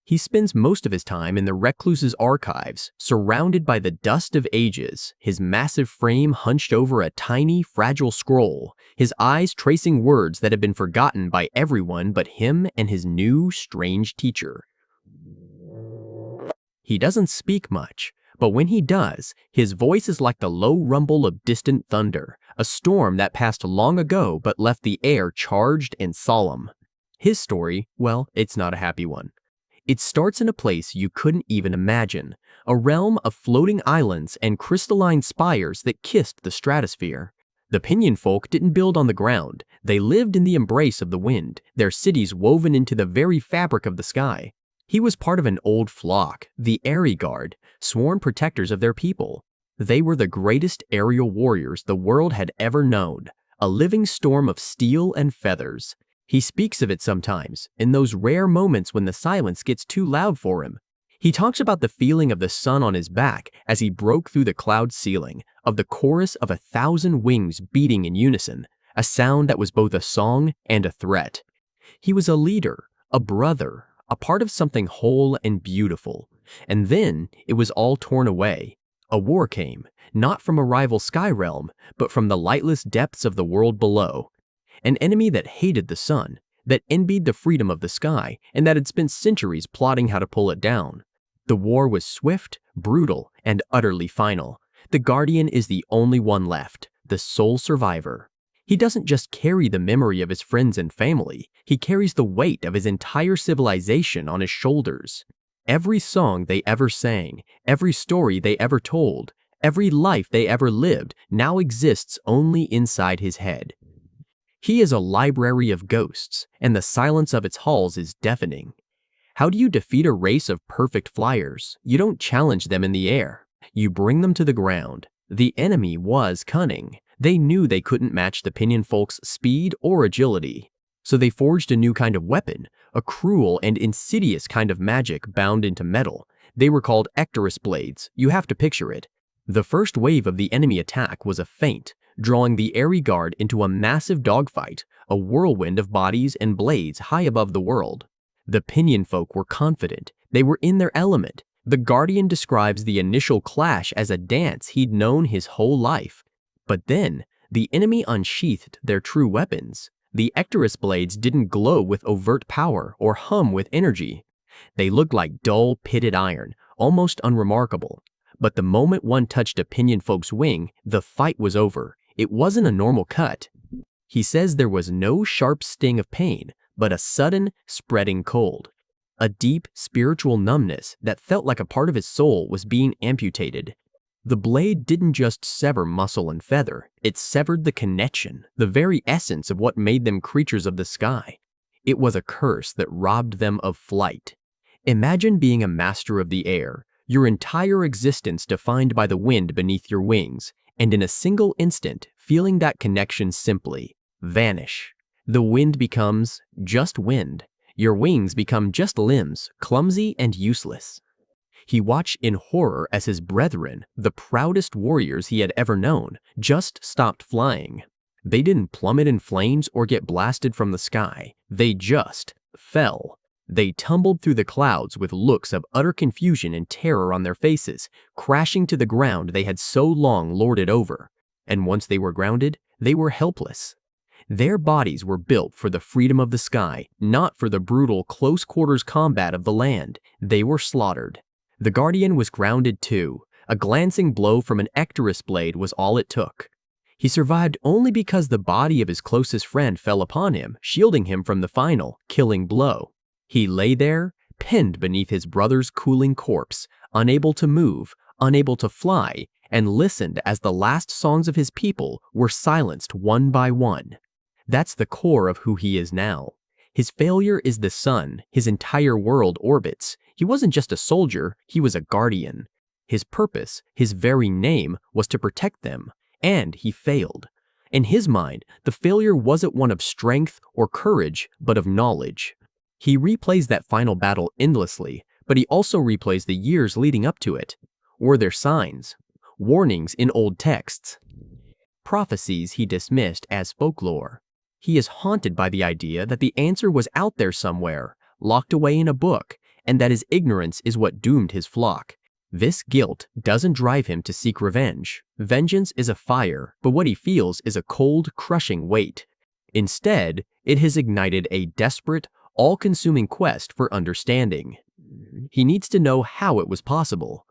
He spends most of his time in the Recluse's archives, surrounded by the dust of ages, his massive frame hunched over a tiny, fragile scroll, his eyes tracing words that have been forgotten by everyone but him and his new, strange teacher. He doesn't speak much, but when he does, his voice is like the low rumble of distant thunder, a storm that passed long ago but left the air charged and solemn. His story, well, it's not a happy one. It starts in a place you couldn't even imagine, a realm of floating islands and crystalline spires that kissed the stratosphere. The Pinion folk didn't build on the ground, they lived in the embrace of the wind, their cities woven into the very fabric of the sky. He was part of an old flock, the Airy Guard, sworn protectors of their people. They were the greatest aerial warriors the world had ever known, a living storm of steel and feathers. He speaks of it sometimes, in those rare moments when the silence gets too loud for him. He talks about the feeling of the sun on his back as he broke through the cloud ceiling, of the chorus of 1,000 wings beating in unison, a sound that was both a song and a threat. He was a leader, a brother, a part of something whole and beautiful. And then it was all torn away. A war came, not from a rival sky realm, but from the lightless depths of the world below. An enemy that hated the sun, that envied the freedom of the sky, and that had spent centuries plotting how to pull it down. The war was swift, brutal, and utterly final. The Guardian is the only one left, the sole survivor. He doesn't just carry the memory of his friends and family, he carries the weight of his entire civilization on his shoulders. Every song they ever sang, every story they ever told, every life they ever lived now exists only inside his head. He is a library of ghosts, and the silence of its halls is deafening. How do you defeat a race of perfect flyers? You don't challenge them in the air. You bring them to the ground. The enemy was cunning. They knew they couldn't match the Pinion folk's speed or agility. So they forged a new kind of weapon, a cruel and insidious kind of magic bound into metal. They were called Ectorus blades. You have to picture it. The first wave of the enemy attack was a feint, drawing the Airy Guard into a massive dogfight, a whirlwind of bodies and blades high above the world. The Pinion folk were confident. They were in their element. The Guardian describes the initial clash as a dance he'd known his whole life. But then, the enemy unsheathed their true weapons. The Ectorus blades didn't glow with overt power or hum with energy. They looked like dull, pitted iron, almost unremarkable. But the moment one touched a Pinion folk's wing, the fight was over. It wasn't a normal cut. He says there was no sharp sting of pain, but a sudden, spreading cold. A deep, spiritual numbness that felt like a part of his soul was being amputated. The blade didn't just sever muscle and feather, it severed the connection, the very essence of what made them creatures of the sky. It was a curse that robbed them of flight. Imagine being a master of the air, your entire existence defined by the wind beneath your wings, and in a single instant, feeling that connection simply vanish. The wind becomes just wind. Your wings become just limbs, clumsy and useless. He watched in horror as his brethren, the proudest warriors he had ever known, just stopped flying. They didn't plummet in flames or get blasted from the sky. They just fell. They tumbled through the clouds with looks of utter confusion and terror on their faces, crashing to the ground they had so long lorded over. And once they were grounded, they were helpless. Their bodies were built for the freedom of the sky, not for the brutal close-quarters combat of the land. They were slaughtered. The Guardian was grounded too. A glancing blow from an Ectorus blade was all it took. He survived only because the body of his closest friend fell upon him, shielding him from the final, killing blow. He lay there, pinned beneath his brother's cooling corpse, unable to move, unable to fly, and listened as the last songs of his people were silenced one by one. That's the core of who he is now. His failure is the sun his entire world orbits. He wasn't just a soldier, he was a guardian. His purpose, his very name, was to protect them, and he failed. In his mind, the failure wasn't one of strength or courage, but of knowledge. He replays that final battle endlessly, but he also replays the years leading up to it. Were there signs? Warnings in old texts? Prophecies he dismissed as folklore. He is haunted by the idea that the answer was out there somewhere, locked away in a book, and that his ignorance is what doomed his flock. This guilt doesn't drive him to seek revenge. Vengeance is a fire, but what he feels is a cold, crushing weight. Instead, it has ignited a desperate, all-consuming quest for understanding. He needs to know how it was possible.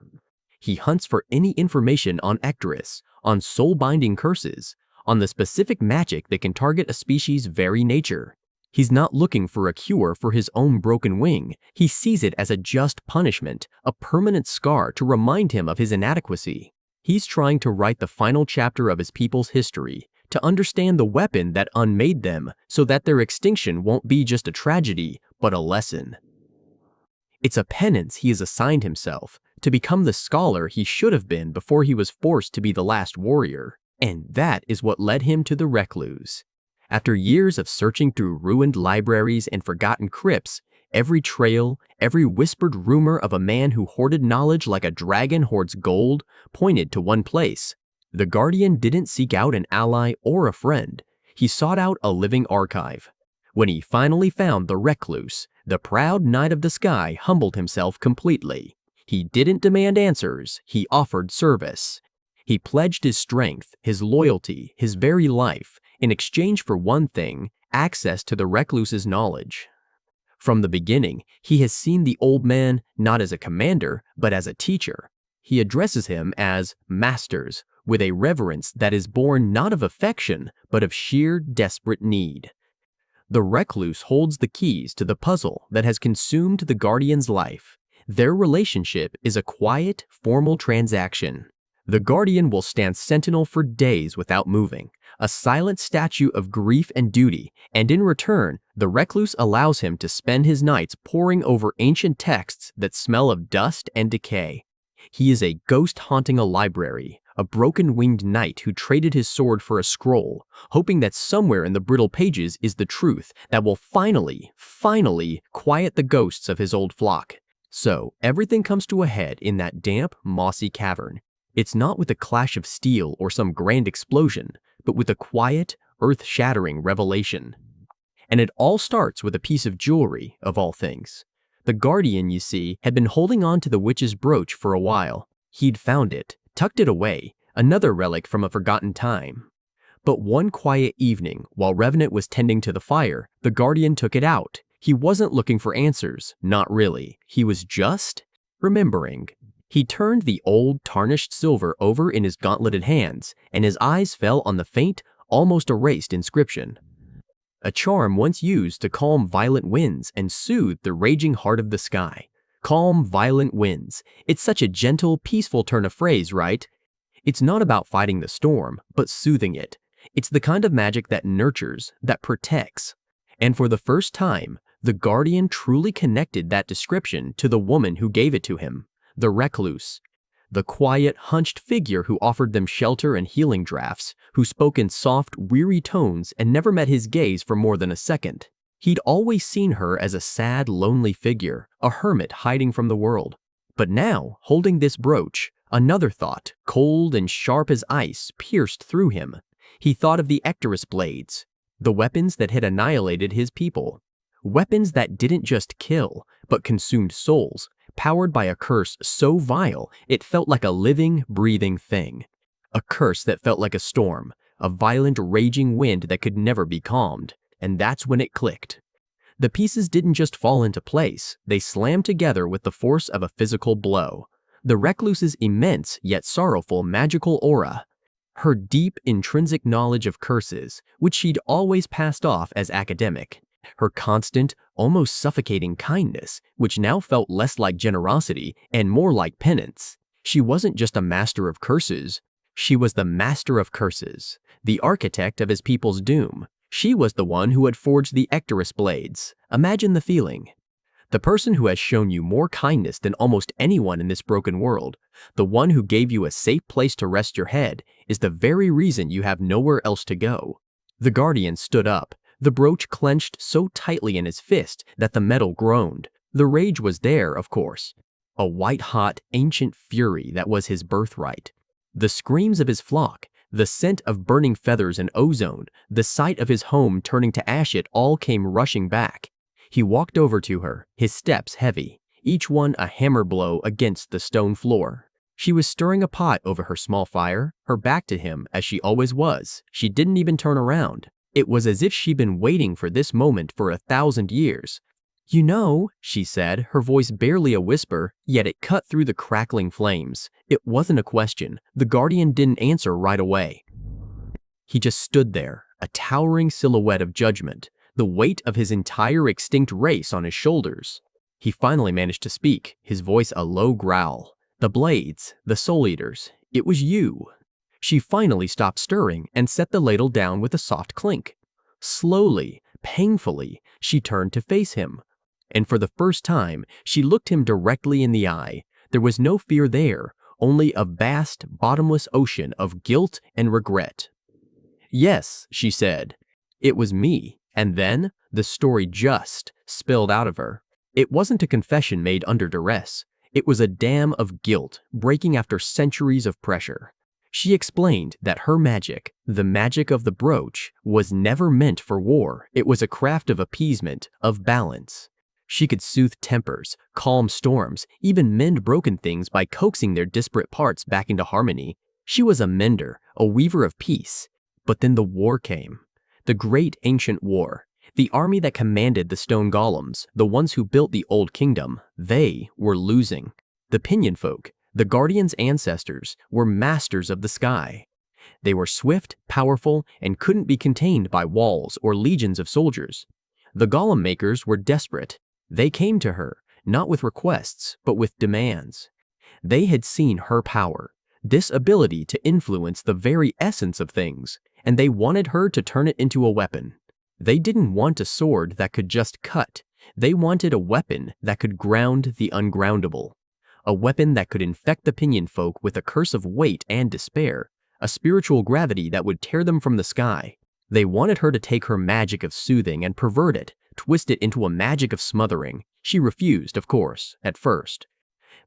He hunts for any information on Erdtree, on soul-binding curses, on the specific magic that can target a species' very nature. He's not looking for a cure for his own broken wing. He sees it as a just punishment, a permanent scar to remind him of his inadequacy. He's trying to write the final chapter of his people's history, to understand the weapon that unmade them so that their extinction won't be just a tragedy, but a lesson. It's a penance he has assigned himself, to become the scholar he should have been before he was forced to be the last warrior. And that is what led him to the Recluse. After years of searching through ruined libraries and forgotten crypts, every trail, every whispered rumor of a man who hoarded knowledge like a dragon hoards gold pointed to one place. The Guardian didn't seek out an ally or a friend. He sought out a living archive. When he finally found the Recluse, the proud knight of the sky humbled himself completely. He didn't demand answers, he offered service. He pledged his strength, his loyalty, his very life, in exchange for one thing, access to the Recluse's knowledge. From the beginning, he has seen the old man not as a commander, but as a teacher. He addresses him as masters, with a reverence that is born not of affection, but of sheer desperate need. The Recluse holds the keys to the puzzle that has consumed the Guardian's life. Their relationship is a quiet, formal transaction. The Guardian will stand sentinel for days without moving, a silent statue of grief and duty, and in return, the Recluse allows him to spend his nights poring over ancient texts that smell of dust and decay. He is a ghost haunting a library, a broken-winged knight who traded his sword for a scroll, hoping that somewhere in the brittle pages is the truth that will finally quiet the ghosts of his old flock. So, everything comes to a head in that damp, mossy cavern. It's not with a clash of steel or some grand explosion, but with a quiet, earth-shattering revelation. And it all starts with a piece of jewelry, of all things. The Guardian, you see, had been holding on to the witch's brooch for a while. He'd found it, tucked it away, another relic from a forgotten time. But one quiet evening, while Revenant was tending to the fire, the Guardian took it out. He wasn't looking for answers, not really. He was just remembering. He turned the old, tarnished silver over in his gauntleted hands, and his eyes fell on the faint, almost erased inscription. A charm once used to calm violent winds and soothe the raging heart of the sky. Calm, violent winds. It's such a gentle, peaceful turn of phrase, right? It's not about fighting the storm, but soothing it. It's the kind of magic that nurtures, that protects. And for the first time, the Guardian truly connected that description to the woman who gave it to him. The Recluse, the quiet, hunched figure who offered them shelter and healing drafts, who spoke in soft, weary tones and never met his gaze for more than a second. He'd always seen her as a sad, lonely figure, a hermit hiding from the world. But now, holding this brooch, another thought, cold and sharp as ice, pierced through him. He thought of the Erdtree blades, the weapons that had annihilated his people. Weapons that didn't just kill, but consumed souls, powered by a curse so vile it felt like a living, breathing thing. A curse that felt like a storm, a violent, raging wind that could never be calmed. And that's when it clicked. The pieces didn't just fall into place, they slammed together with the force of a physical blow. The Recluse's immense yet sorrowful magical aura, her deep, intrinsic knowledge of curses, which she'd always passed off as academic, her constant, almost suffocating kindness, which now felt less like generosity and more like penance. She wasn't just a master of curses, she was the master of curses, the architect of his people's doom. She was the one who had forged the Erdtree blades. Imagine the feeling. The person who has shown you more kindness than almost anyone in this broken world, the one who gave you a safe place to rest your head, is the very reason you have nowhere else to go. The Guardian stood up, the brooch clenched so tightly in his fist that the metal groaned. The rage was there, of course. A white-hot, ancient fury that was his birthright. The screams of his flock, the scent of burning feathers and ozone, the sight of his home turning to ash, it all came rushing back. He walked over to her, his steps heavy. each one a hammer blow against the stone floor. She was stirring a pot over her small fire, her back to him as she always was. She didn't even turn around. It was as if she'd been waiting for this moment for 1,000 years. "You know," she said, her voice barely a whisper, yet it cut through the crackling flames. It wasn't a question. The Guardian didn't answer right away. He just stood there, a towering silhouette of judgment, the weight of his entire extinct race on his shoulders. He finally managed to speak, his voice a low growl. "The Blades, the Soul Eaters, it was you." She finally stopped stirring and set the ladle down with a soft clink. Slowly, painfully, she turned to face him. And for the first time, she looked him directly in the eye. There was no fear there, only a vast, bottomless ocean of guilt and regret. "Yes," she said, "it was me." And then the story just spilled out of her. It wasn't a confession made under duress. It was a dam of guilt breaking after centuries of pressure. She explained that her magic, the magic of the brooch, was never meant for war. It was a craft of appeasement, of balance. She could soothe tempers, calm storms, even mend broken things by coaxing their disparate parts back into harmony. She was a mender, a weaver of peace. But then the war came. The great ancient war. The army that commanded the stone golems, the ones who built the old kingdom, they were losing. The Pinion folk, the Guardian's ancestors, were masters of the sky. They were swift, powerful, and couldn't be contained by walls or legions of soldiers. The golem makers were desperate. They came to her, not with requests, but with demands. They had seen her power, this ability to influence the very essence of things, and they wanted her to turn it into a weapon. They didn't want a sword that could just cut. They wanted a weapon that could ground the ungroundable. A weapon that could infect the Pinion folk with a curse of weight and despair, a spiritual gravity that would tear them from the sky. They wanted her to take her magic of soothing and pervert it, twist it into a magic of smothering. She refused, of course, at first.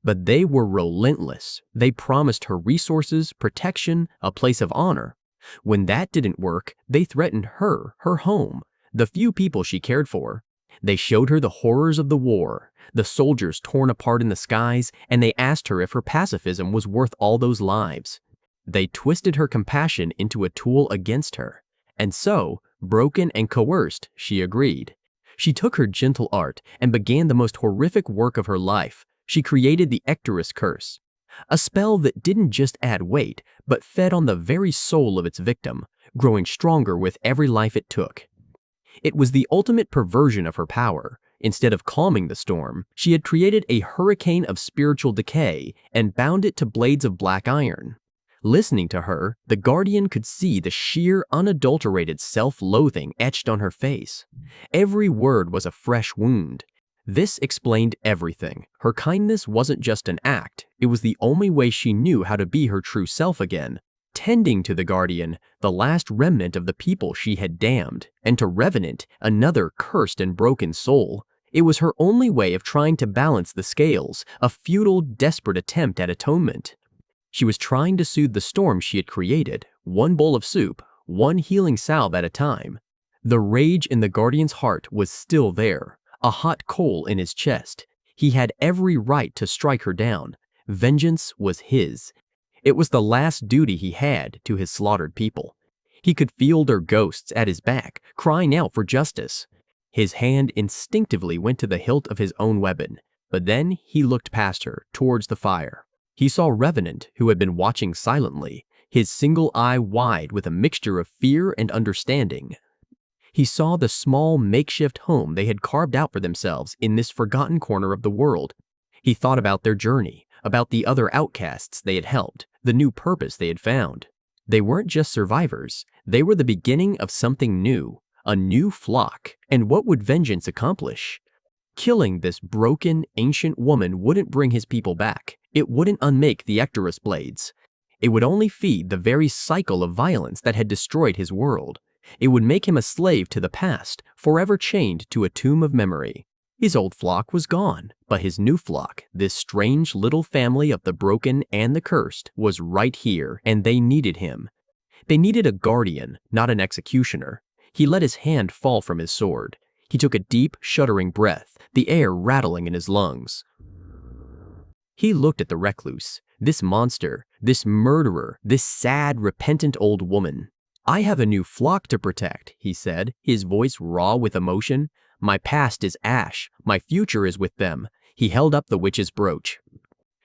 But they were relentless. They promised her resources, protection, a place of honor. When that didn't work, they threatened her home, the few people she cared for. They showed her the horrors of the war, the soldiers torn apart in the skies, and they asked her if her pacifism was worth all those lives. They twisted her compassion into a tool against her. And so, broken and coerced, she agreed. She took her gentle art and began the most horrific work of her life. She created the Erdtree curse. A spell that didn't just add weight, but fed on the very soul of its victim, growing stronger with every life it took. It was the ultimate perversion of her power. Instead of calming the storm, she had created a hurricane of spiritual decay and bound it to blades of black iron. Listening to her, the Guardian could see the sheer, unadulterated self-loathing etched on her face. Every word was a fresh wound. This explained everything. Her kindness wasn't just an act, it was the only way she knew how to be her true self again. Tending to the Guardian, the last remnant of the people she had damned, and to Revenant, another cursed and broken soul. It was her only way of trying to balance the scales, a futile, desperate attempt at atonement. She was trying to soothe the storm she had created, one bowl of soup, one healing salve at a time. The rage in the Guardian's heart was still there. A hot coal in his chest. He had every right to strike her down. Vengeance was his. It was the last duty he had to his slaughtered people. He could feel their ghosts at his back, crying out for justice. His hand instinctively went to the hilt of his own weapon, but then he looked past her, towards the fire. He saw Revenant, who had been watching silently, his single eye wide with a mixture of fear and understanding. He saw the small makeshift home they had carved out for themselves in this forgotten corner of the world. He thought about their journey, about the other outcasts they had helped, the new purpose they had found. They weren't just survivors, they were the beginning of something new, a new flock. And what would vengeance accomplish? Killing this broken, ancient woman wouldn't bring his people back. It wouldn't unmake the Erdtree blades. It would only feed the very cycle of violence that had destroyed his world. It would make him a slave to the past, forever chained to a tomb of memory. His old flock was gone, but his new flock, this strange little family of the broken and the cursed, was right here, and they needed him. They needed a guardian, not an executioner. He let his hand fall from his sword. He took a deep, shuddering breath, the air rattling in his lungs. He looked at the Recluse, this monster, this murderer, this sad, repentant old woman. "I have a new flock to protect," he said, his voice raw with emotion. "My past is ash, my future is with them." He held up the witch's brooch.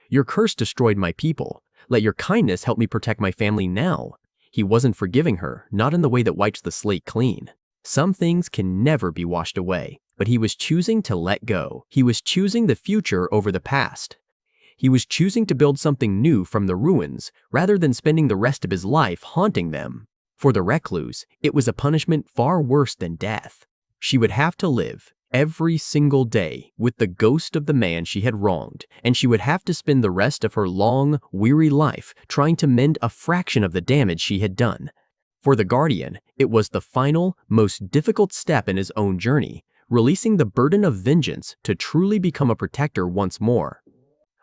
"Your curse destroyed my people. Let your kindness help me protect my family now." He wasn't forgiving her, not in the way that wipes the slate clean. Some things can never be washed away, but he was choosing to let go. He was choosing the future over the past. He was choosing to build something new from the ruins, rather than spending the rest of his life haunting them. For the Recluse, it was a punishment far worse than death. She would have to live, every single day, with the ghost of the man she had wronged, and she would have to spend the rest of her long, weary life trying to mend a fraction of the damage she had done. For the Guardian, it was the final, most difficult step in his own journey, releasing the burden of vengeance to truly become a protector once more.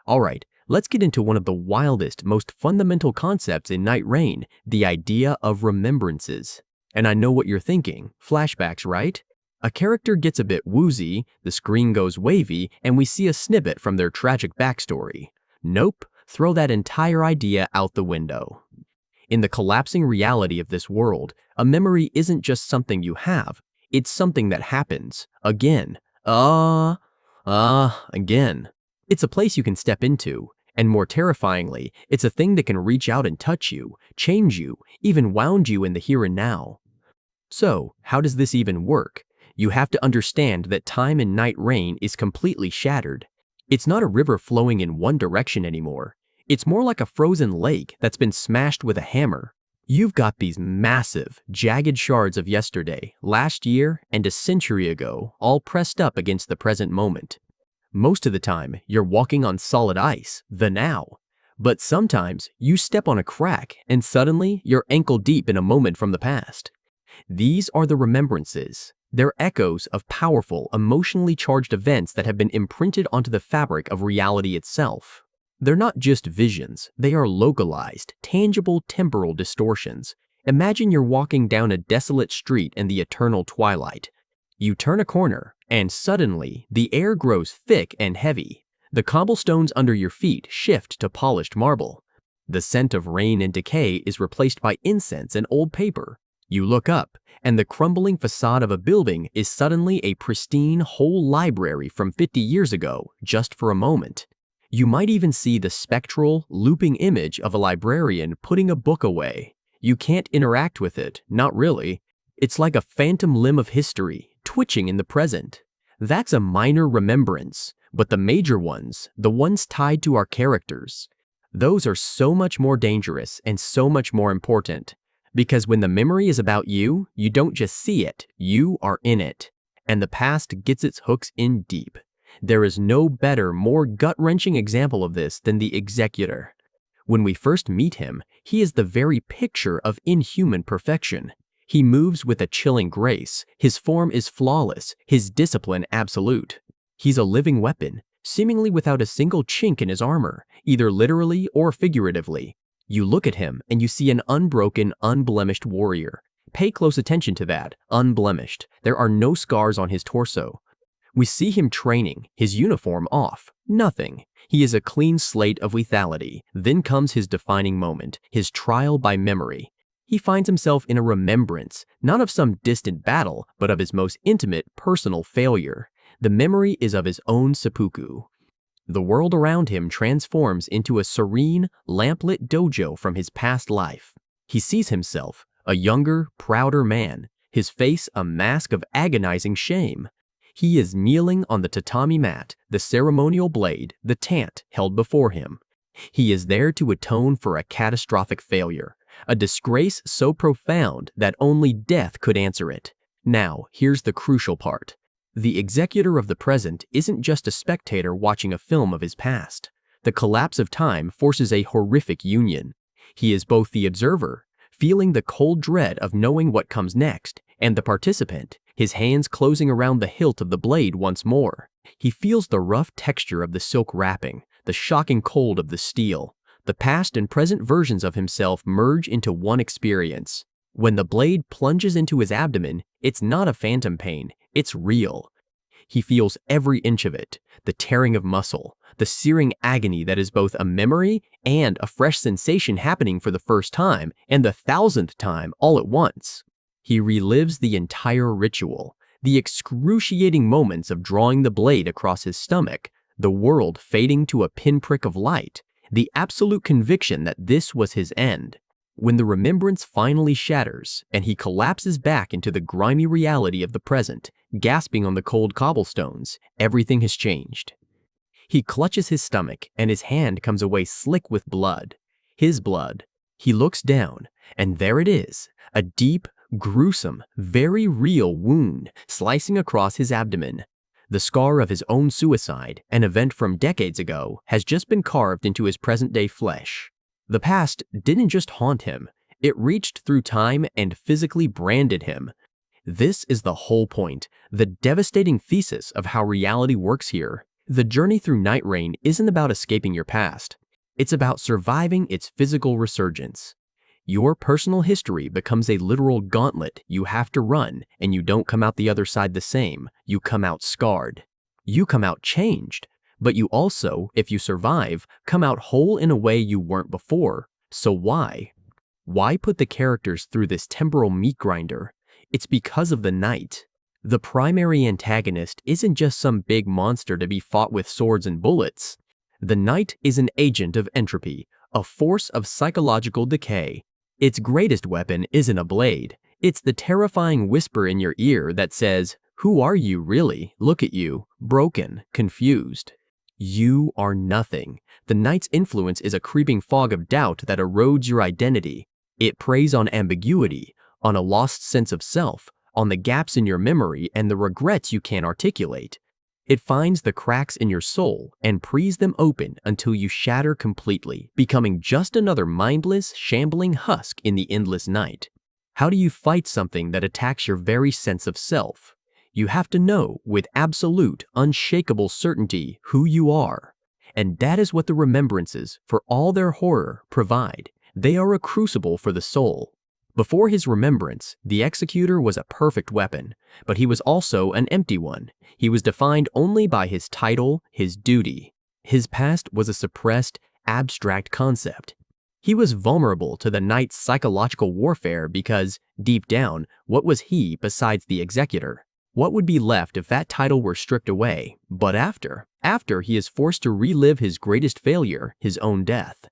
Alright, let's get into one of the wildest, most fundamental concepts in NIGHTREIGN, the idea of remembrances. And I know what you're thinking, flashbacks, right? A character gets a bit woozy, the screen goes wavy, and we see a snippet from their tragic backstory. Nope, throw that entire idea out the window. In the collapsing reality of this world, a memory isn't just something you have, it's something that happens. Again. Again. It's a place you can step into, and more terrifyingly, it's a thing that can reach out and touch you, change you, even wound you in the here and now. So, how does this even work? You have to understand that time in NIGHTREIGN is completely shattered. It's not a river flowing in one direction anymore. It's more like a frozen lake that's been smashed with a hammer. You've got these massive, jagged shards of yesterday, last year, and a century ago, all pressed up against the present moment. Most of the time, you're walking on solid ice, the now. But sometimes, you step on a crack, and suddenly, you're ankle deep in a moment from the past. These are the remembrances. They're echoes of powerful, emotionally charged events that have been imprinted onto the fabric of reality itself. They're not just visions, they are localized, tangible temporal distortions. Imagine you're walking down a desolate street in the eternal twilight. You turn a corner, and suddenly, the air grows thick and heavy. The cobblestones under your feet shift to polished marble. The scent of rain and decay is replaced by incense and old paper. You look up, and the crumbling facade of a building is suddenly a pristine whole library from 50 years ago, just for a moment. You might even see the spectral, looping image of a librarian putting a book away. You can't interact with it, not really. It's like a phantom limb of history, twitching in the present. That's a minor remembrance, but the major ones, the ones tied to our characters, those are so much more dangerous and so much more important. Because when the memory is about you, you don't just see it, you are in it. And the past gets its hooks in deep. There is no better, more gut-wrenching example of this than the Executor. When we first meet him, he is the very picture of inhuman perfection. He moves with a chilling grace, his form is flawless, his discipline absolute. He's a living weapon, seemingly without a single chink in his armor, either literally or figuratively. You look at him and you see an unbroken, unblemished warrior. Pay close attention to that, unblemished. There are no scars on his torso. We see him training, his uniform off, nothing. He is a clean slate of lethality. Then comes his defining moment, his trial by memory. He finds himself in a remembrance, not of some distant battle, but of his most intimate, personal failure. The memory is of his own seppuku. The world around him transforms into a serene, lamplit dojo from his past life. He sees himself, a younger, prouder man, his face a mask of agonizing shame. He is kneeling on the tatami mat, the ceremonial blade, the tant, held before him. He is there to atone for a catastrophic failure, a disgrace so profound that only death could answer it. Now, here's the crucial part. The Executor of the present isn't just a spectator watching a film of his past. The collapse of time forces a horrific union. He is both the observer, feeling the cold dread of knowing what comes next, and the participant, his hands closing around the hilt of the blade once more. He feels the rough texture of the silk wrapping, the shocking cold of the steel. The past and present versions of himself merge into one experience. When the blade plunges into his abdomen, it's not a phantom pain, it's real. He feels every inch of it, the tearing of muscle, the searing agony that is both a memory and a fresh sensation happening for the first time and the 1,000th time all at once. He relives the entire ritual, the excruciating moments of drawing the blade across his stomach, the world fading to a pinprick of light, the absolute conviction that this was his end. When the remembrance finally shatters and he collapses back into the grimy reality of the present, gasping on the cold cobblestones, everything has changed. He clutches his stomach and his hand comes away slick with blood. His blood. He looks down, and there it is, a deep, gruesome, very real wound slicing across his abdomen. The scar of his own suicide, an event from decades ago, has just been carved into his present-day flesh. The past didn't just haunt him, it reached through time and physically branded him. This is the whole point, the devastating thesis of how reality works here. The journey through NIGHTREIGN isn't about escaping your past. It's about surviving its physical resurgence. Your personal history becomes a literal gauntlet you have to run, and you don't come out the other side the same. You come out scarred. You come out changed. But you also, if you survive, come out whole in a way you weren't before. So why? Why put the characters through this temporal meat grinder? It's because of the Knight. The primary antagonist isn't just some big monster to be fought with swords and bullets. The Knight is an agent of entropy, a force of psychological decay. Its greatest weapon isn't a blade. It's the terrifying whisper in your ear that says, "Who are you really? Look at you, broken, confused." You are nothing. The Knight's influence is a creeping fog of doubt that erodes your identity. It preys on ambiguity, on a lost sense of self, on the gaps in your memory and the regrets you can't articulate. It finds the cracks in your soul and preys them open until you shatter completely, becoming just another mindless, shambling husk in the endless night. How do you fight something that attacks your very sense of self? You have to know with absolute, unshakable certainty who you are. And that is what the remembrances, for all their horror, provide. They are a crucible for the soul. Before his remembrance, the Executor was a perfect weapon, but he was also an empty one. He was defined only by his title, his duty. His past was a suppressed, abstract concept. He was vulnerable to the Knight's psychological warfare because, deep down, what was he besides the Executor? What would be left if that title were stripped away? But after he is forced to relive his greatest failure, his own death.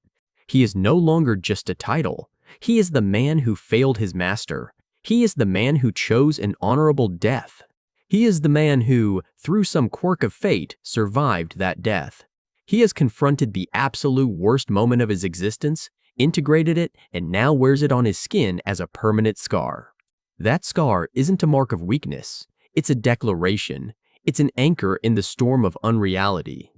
He is no longer just a title. He is the man who failed his master. He is the man who chose an honorable death. He is the man who, through some quirk of fate, survived that death. He has confronted the absolute worst moment of his existence, integrated it, and now wears it on his skin as a permanent scar. That scar isn't a mark of weakness. It's a declaration. It's an anchor in the storm of unreality.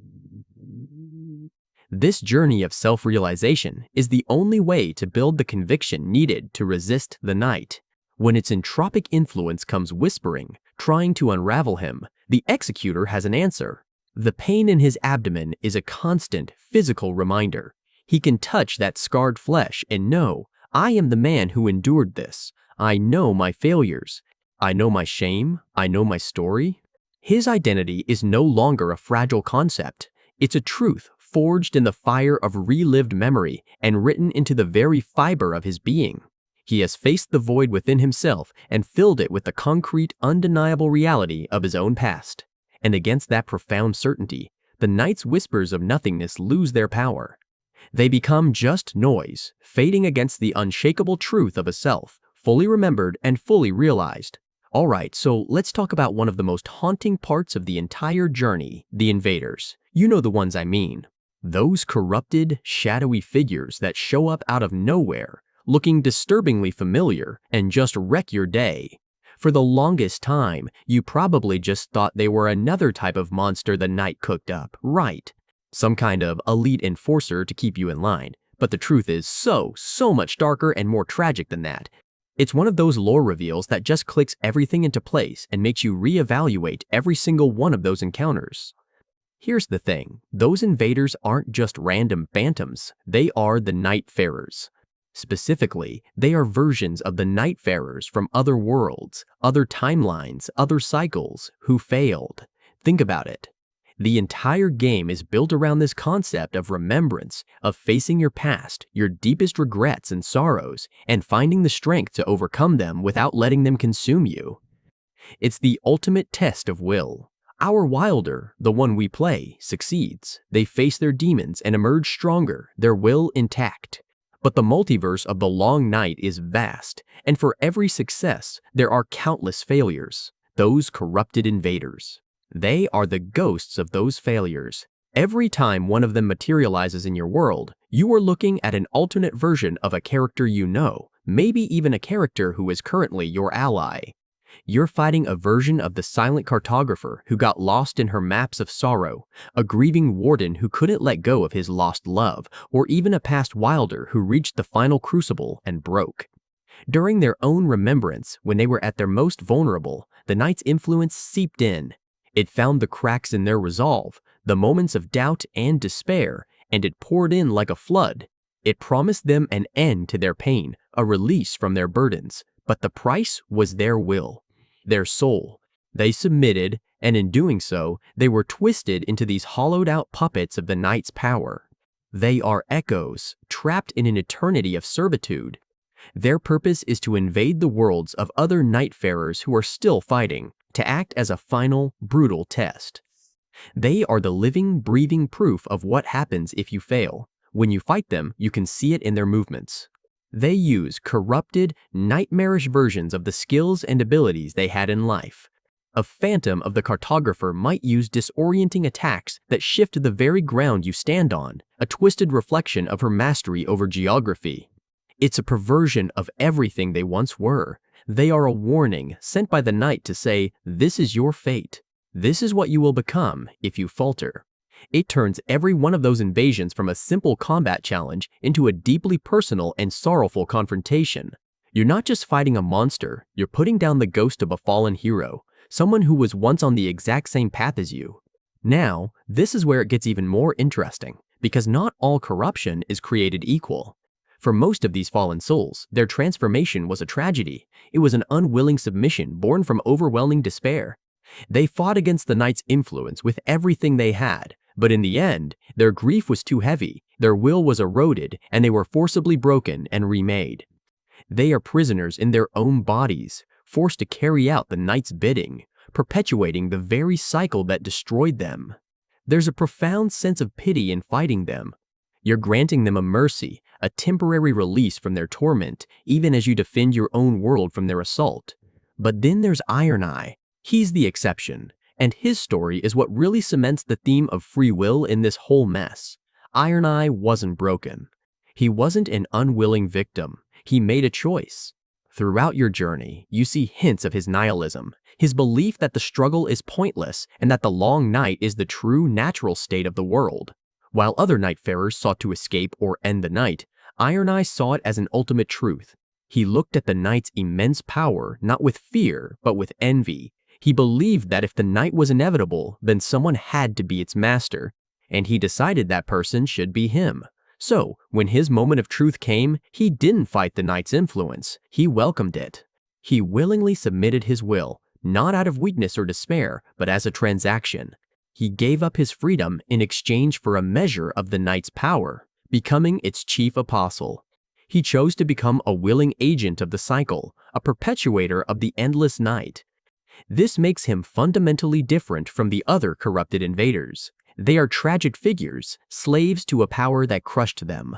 This journey of self-realization is the only way to build the conviction needed to resist the Knight. When its entropic influence comes whispering, trying to unravel him, the Executor has an answer. The pain in his abdomen is a constant, physical reminder. He can touch that scarred flesh and know, I am the man who endured this. I know my failures. I know my shame. I know my story. His identity is no longer a fragile concept. It's a truth forged in the fire of relived memory and written into the very fiber of his being. He has faced the void within himself and filled it with the concrete, undeniable reality of his own past. And against that profound certainty, the Knight's whispers of nothingness lose their power. They become just noise, fading against the unshakable truth of a self, fully remembered and fully realized. Alright, so let's talk about one of the most haunting parts of the entire journey, the invaders. You know the ones I mean. Those corrupted, shadowy figures that show up out of nowhere, looking disturbingly familiar, and just wreck your day. For the longest time, you probably just thought they were another type of monster the Knight cooked up, right? Some kind of elite enforcer to keep you in line. But the truth is so much darker and more tragic than that. It's one of those lore reveals that just clicks everything into place and makes you reevaluate every single one of those encounters. Here's the thing, those invaders aren't just random phantoms, they are the Nightfarers. Specifically, they are versions of the Nightfarers from other worlds, other timelines, other cycles, who failed. Think about it. The entire game is built around this concept of remembrance, of facing your past, your deepest regrets and sorrows, and finding the strength to overcome them without letting them consume you. It's the ultimate test of will. Our Wilder, the one we play, succeeds. They face their demons and emerge stronger, their will intact. But the multiverse of the Long Night is vast, and for every success, there are countless failures, those corrupted invaders. They are the ghosts of those failures. Every time one of them materializes in your world, you are looking at an alternate version of a character you know, maybe even a character who is currently your ally. You're fighting a version of the silent cartographer who got lost in her maps of sorrow, a grieving warden who couldn't let go of his lost love, or even a past Wilder who reached the final crucible and broke. During their own remembrance, when they were at their most vulnerable, the Knight's influence seeped in. It found the cracks in their resolve, the moments of doubt and despair, and it poured in like a flood. It promised them an end to their pain, a release from their burdens, but the price was their will, their soul. They submitted, and in doing so, they were twisted into these hollowed-out puppets of the Knight's power. They are echoes, trapped in an eternity of servitude. Their purpose is to invade the worlds of other Nightfarers who are still fighting, to act as a final, brutal test. They are the living, breathing proof of what happens if you fail. When you fight them, you can see it in their movements. They use corrupted, nightmarish versions of the skills and abilities they had in life. A phantom of the cartographer might use disorienting attacks that shift the very ground you stand on, a twisted reflection of her mastery over geography. It's a perversion of everything they once were. They are a warning sent by the Knight to say, this is your fate. This is what you will become if you falter. It turns every one of those invasions from a simple combat challenge into a deeply personal and sorrowful confrontation. You're not just fighting a monster, you're putting down the ghost of a fallen hero, someone who was once on the exact same path as you. Now, this is where it gets even more interesting, because not all corruption is created equal. For most of these fallen souls, their transformation was a tragedy. It was an unwilling submission born from overwhelming despair. They fought against the Knight's influence with everything they had, but in the end, their grief was too heavy, their will was eroded, and they were forcibly broken and remade. They are prisoners in their own bodies, forced to carry out the Knight's bidding, perpetuating the very cycle that destroyed them. There's a profound sense of pity in fighting them. You're granting them a mercy, a temporary release from their torment, even as you defend your own world from their assault. But then there's Iron Eye. He's the exception, and his story is what really cements the theme of free will in this whole mess. Iron Eye wasn't broken. He wasn't an unwilling victim. He made a choice. Throughout your journey, you see hints of his nihilism, his belief that the struggle is pointless and that the long night is the true natural state of the world. While other Nightfarers sought to escape or end the night, Iron Eye saw it as an ultimate truth. He looked at the Knight's immense power not with fear, but with envy. He believed that if the night was inevitable, then someone had to be its master, and he decided that person should be him. So, when his moment of truth came, he didn't fight the Knight's influence. He welcomed it. He willingly submitted his will, not out of weakness or despair, but as a transaction. He gave up his freedom in exchange for a measure of the Knight's power, becoming its chief apostle. He chose to become a willing agent of the cycle, a perpetuator of the endless night. This makes him fundamentally different from the other corrupted invaders. They are tragic figures, slaves to a power that crushed them.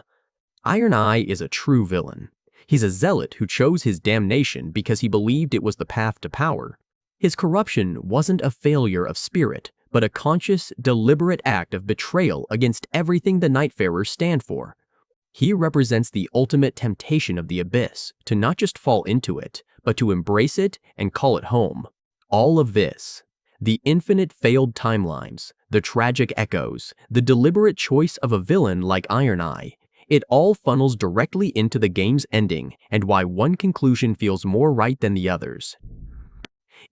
Iron Eye is a true villain. He's a zealot who chose his damnation because he believed it was the path to power. His corruption wasn't a failure of spirit, but a conscious, deliberate act of betrayal against everything the Nightfarers stand for. He represents the ultimate temptation of the abyss, to not just fall into it, but to embrace it and call it home. All of this, the infinite failed timelines, the tragic echoes, the deliberate choice of a villain like Iron Eye, it all funnels directly into the game's ending and why one conclusion feels more right than the others.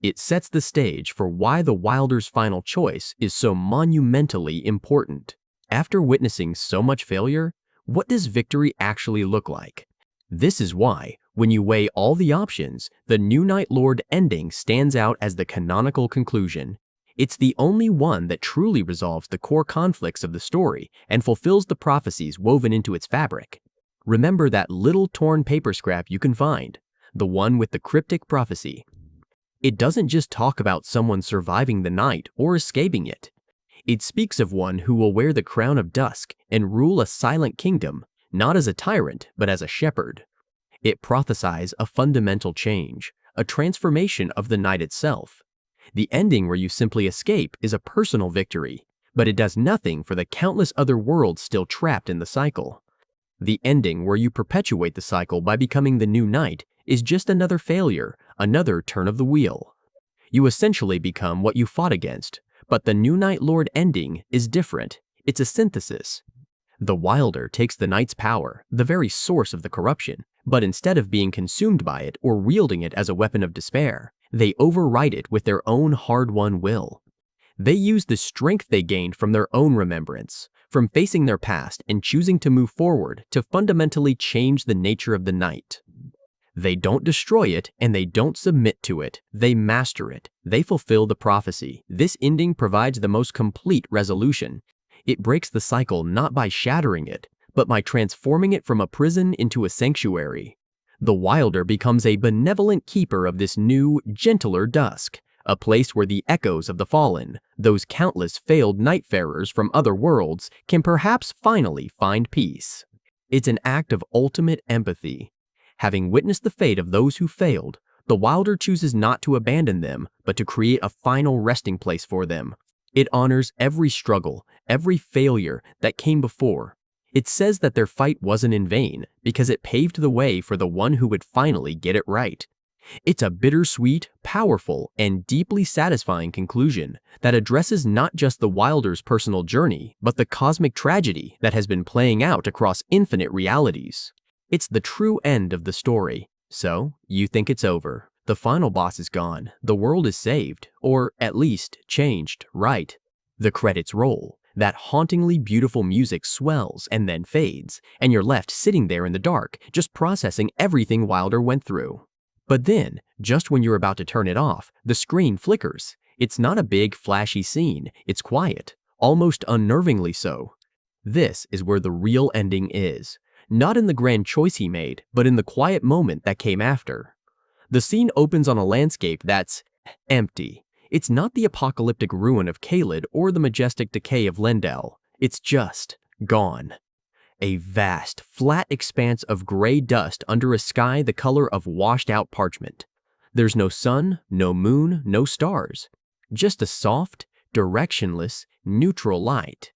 It sets the stage for why the Wilder's final choice is so monumentally important. After witnessing so much failure, what does victory actually look like? This is why, when you weigh all the options, the New Night Lord ending stands out as the canonical conclusion. It's the only one that truly resolves the core conflicts of the story and fulfills the prophecies woven into its fabric. Remember that little torn paper scrap you can find, the one with the cryptic prophecy. It doesn't just talk about someone surviving the night or escaping it. It speaks of one who will wear the crown of dusk and rule a silent kingdom, not as a tyrant, but as a shepherd. It prophesies a fundamental change, a transformation of the night itself. The ending where you simply escape is a personal victory, but it does nothing for the countless other worlds still trapped in the cycle. The ending where you perpetuate the cycle by becoming the new knight is just another failure, another turn of the wheel. You essentially become what you fought against, but the new Night Lord ending is different. It's a synthesis. The Wilder takes the knight's power, the very source of the corruption, but instead of being consumed by it or wielding it as a weapon of despair, they override it with their own hard-won will. They use the strength they gained from their own remembrance, from facing their past and choosing to move forward to fundamentally change the nature of the night. They don't destroy it and they don't submit to it. They master it. They fulfill the prophecy. This ending provides the most complete resolution. It breaks the cycle not by shattering it, but by transforming it from a prison into a sanctuary. The Wilder becomes a benevolent keeper of this new, gentler dusk, a place where the echoes of the fallen, those countless failed nightfarers from other worlds, can perhaps finally find peace. It's an act of ultimate empathy. Having witnessed the fate of those who failed, the Wilder chooses not to abandon them, but to create a final resting place for them. It honors every struggle, every failure that came before. It says that their fight wasn't in vain, because it paved the way for the one who would finally get it right. It's a bittersweet, powerful, and deeply satisfying conclusion that addresses not just the Wilder's personal journey, but the cosmic tragedy that has been playing out across infinite realities. It's the true end of the story. So, you think it's over. The final boss is gone, the world is saved, or at least changed, right? The credits roll. That hauntingly beautiful music swells and then fades, and you're left sitting there in the dark, just processing everything Wilder went through. But then, just when you're about to turn it off, the screen flickers. It's not a big, flashy scene, it's quiet, almost unnervingly so. This is where the real ending is. Not in the grand choice he made, but in the quiet moment that came after. The scene opens on a landscape that's empty. It's not the apocalyptic ruin of Caelid or the majestic decay of Lendel. It's just gone. A vast, flat expanse of gray dust under a sky the color of washed-out parchment. There's no sun, no moon, no stars. Just a soft, directionless, neutral light.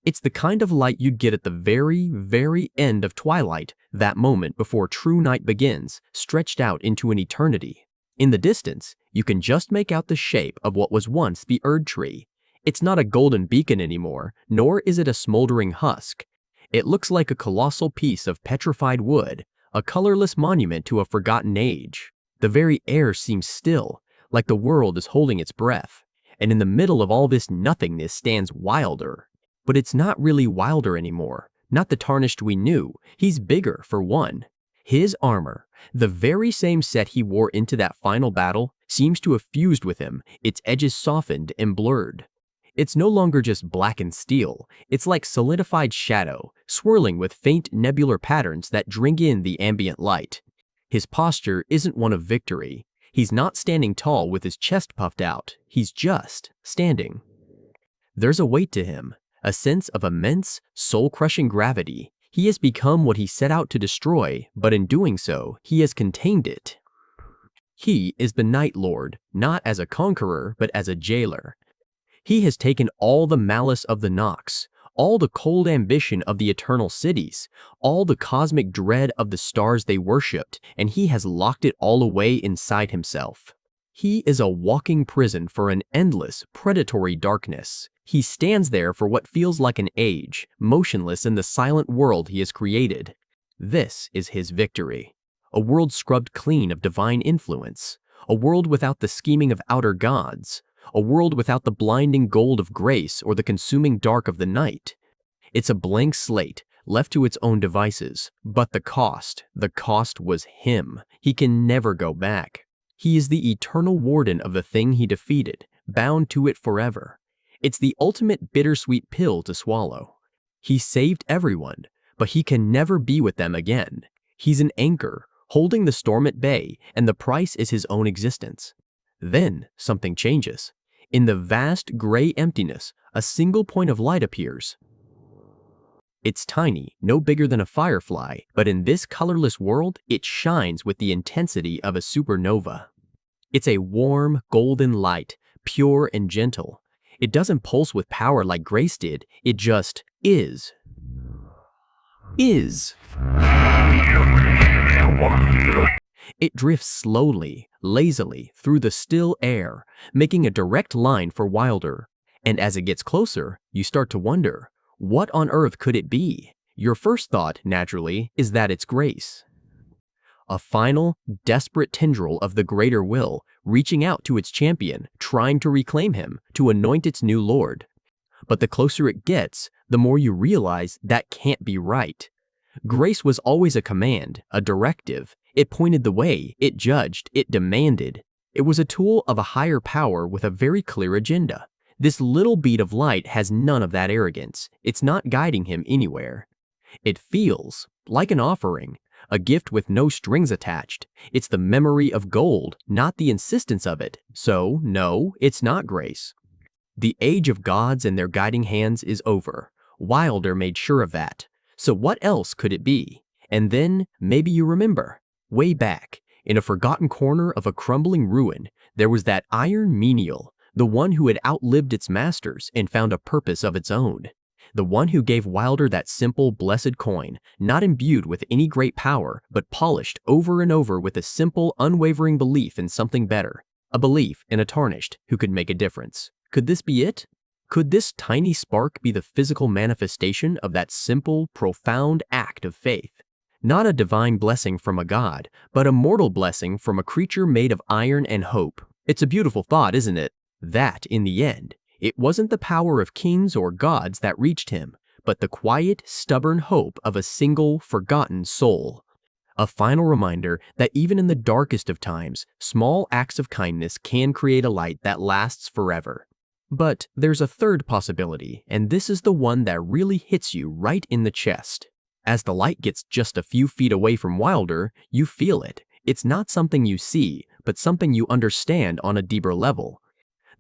It's the kind of light you'd get at the very, very end of twilight, that moment before true night begins, stretched out into an eternity. In the distance, you can just make out the shape of what was once the Erdtree. It's not a golden beacon anymore, nor is it a smoldering husk. It looks like a colossal piece of petrified wood, a colorless monument to a forgotten age. The very air seems still, like the world is holding its breath. And in the middle of all this nothingness stands Wilder. But it's not really Wilder anymore, not the tarnished we knew. He's bigger, for one. His armor, the very same set he wore into that final battle, seems to have fused with him, its edges softened and blurred. It's no longer just blackened steel, it's like solidified shadow, swirling with faint nebular patterns that drink in the ambient light. His posture isn't one of victory. He's not standing tall with his chest puffed out, he's just standing. There's a weight to him, a sense of immense, soul-crushing gravity. He has become what he set out to destroy, but in doing so, he has contained it. He is the Night Lord, not as a conqueror, but as a jailer. He has taken all the malice of the Nox, all the cold ambition of the eternal cities, all the cosmic dread of the stars they worshipped, and he has locked it all away inside himself. He is a walking prison for an endless, predatory darkness. He stands there for what feels like an age, motionless in the silent world he has created. This is his victory. A world scrubbed clean of divine influence. A world without the scheming of outer gods. A world without the blinding gold of grace or the consuming dark of the night. It's a blank slate, left to its own devices. But the cost was him. He can never go back. He is the eternal warden of the thing he defeated, bound to it forever. It's the ultimate bittersweet pill to swallow. He saved everyone, but he can never be with them again. He's an anchor, holding the storm at bay, and the price is his own existence. Then something changes. In the vast gray emptiness, a single point of light appears. It's tiny, no bigger than a firefly, but in this colorless world, it shines with the intensity of a supernova. It's a warm, golden light, pure and gentle. It doesn't pulse with power like grace did, it just is. It drifts slowly, lazily, through the still air, making a direct line for Wilder. And as it gets closer, you start to wonder, what on earth could it be? Your first thought, naturally, is that it's grace. A final, desperate tendril of the greater will, reaching out to its champion, trying to reclaim him, to anoint its new lord. But the closer it gets, the more you realize that can't be right. Grace was always a command, a directive. It pointed the way, it judged, it demanded. It was a tool of a higher power with a very clear agenda. This little bead of light has none of that arrogance. It's not guiding him anywhere. It feels like an offering, a gift with no strings attached. It's the memory of gold, not the insistence of it. So, no, it's not grace. The age of gods and their guiding hands is over. Wilder made sure of that. So what else could it be? And then, maybe you remember, way back, in a forgotten corner of a crumbling ruin, there was that iron menial, the one who had outlived its masters and found a purpose of its own. The one who gave Wilder that simple, blessed coin, not imbued with any great power, but polished over and over with a simple, unwavering belief in something better. A belief in a tarnished who could make a difference. Could this be it? Could this tiny spark be the physical manifestation of that simple, profound act of faith? Not a divine blessing from a god, but a mortal blessing from a creature made of iron and hope. It's a beautiful thought, isn't it? That, in the end, it wasn't the power of kings or gods that reached him, but the quiet, stubborn hope of a single, forgotten soul. A final reminder that even in the darkest of times, small acts of kindness can create a light that lasts forever. But there's a third possibility, and this is the one that really hits you right in the chest. As the light gets just a few feet away from Wilder, you feel it. It's not something you see, but something you understand on a deeper level.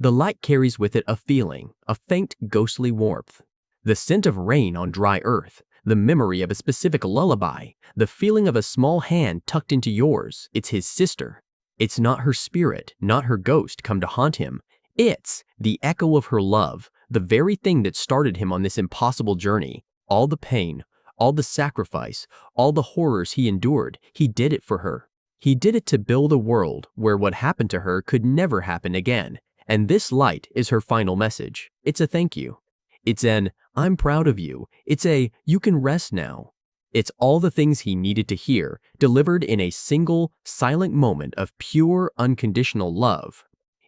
The light carries with it a feeling, a faint, ghostly warmth. The scent of rain on dry earth, the memory of a specific lullaby, the feeling of a small hand tucked into yours. It's his sister. It's not her spirit, not her ghost come to haunt him. It's the echo of her love, the very thing that started him on this impossible journey. All the pain, all the sacrifice, all the horrors he endured, he did it for her. He did it to build a world where what happened to her could never happen again. And this light is her final message. It's a thank you. It's an, I'm proud of you. It's a, you can rest now. It's all the things he needed to hear, delivered in a single, silent moment of pure, unconditional love.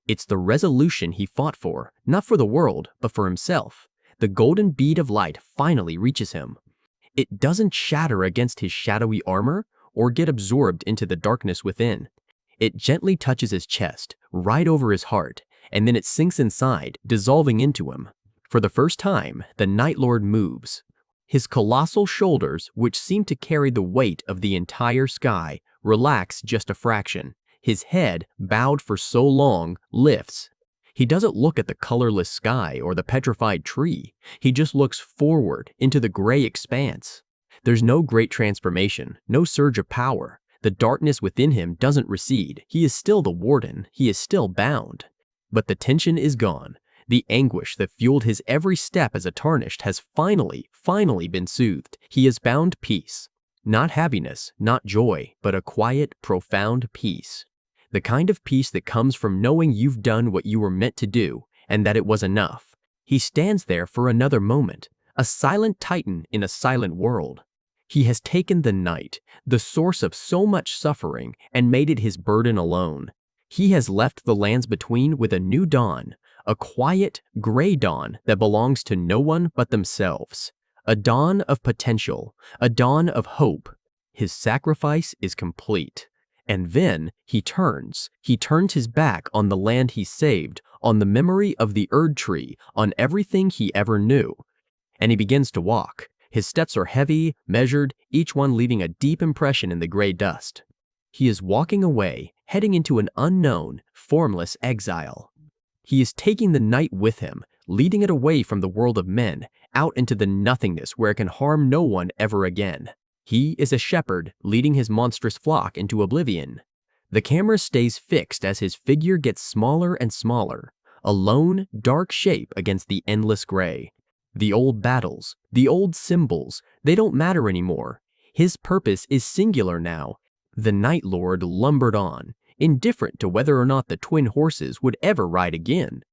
It's the resolution he fought for, not for the world, but for himself. The golden bead of light finally reaches him. It doesn't shatter against his shadowy armor or get absorbed into the darkness within. It gently touches his chest, right over his heart, and then it sinks inside, dissolving into him. For the first time, the Night Lord moves. His colossal shoulders, which seem to carry the weight of the entire sky, relax just a fraction. His head, bowed for so long, lifts. He doesn't look at the colorless sky or the petrified tree. He just looks forward into the gray expanse. There's no great transformation, no surge of power. The darkness within him doesn't recede. He is still the warden. He is still bound. But the tension is gone. The anguish that fueled his every step as a tarnished has finally been soothed. He has found peace. Not happiness, not joy, but a quiet, profound peace. The kind of peace that comes from knowing you've done what you were meant to do, and that it was enough. He stands there for another moment, a silent titan in a silent world. He has taken the night, the source of so much suffering, and made it his burden alone. He has left the lands between with a new dawn, a quiet, gray dawn that belongs to no one but themselves. A dawn of potential, a dawn of hope. His sacrifice is complete. And then he turns his back on the land he saved, on the memory of the Erdtree, on everything he ever knew. And he begins to walk. His steps are heavy, measured, each one leaving a deep impression in the gray dust. He is walking away, heading into an unknown, formless exile. He is taking the night with him, leading it away from the world of men, out into the nothingness where it can harm no one ever again. He is a shepherd leading his monstrous flock into oblivion. The camera stays fixed as his figure gets smaller and smaller, a lone, dark shape against the endless gray. The old battles, the old symbols, they don't matter anymore. His purpose is singular now. The Night Lord lumbered on, indifferent to whether or not the twin horses would ever ride again.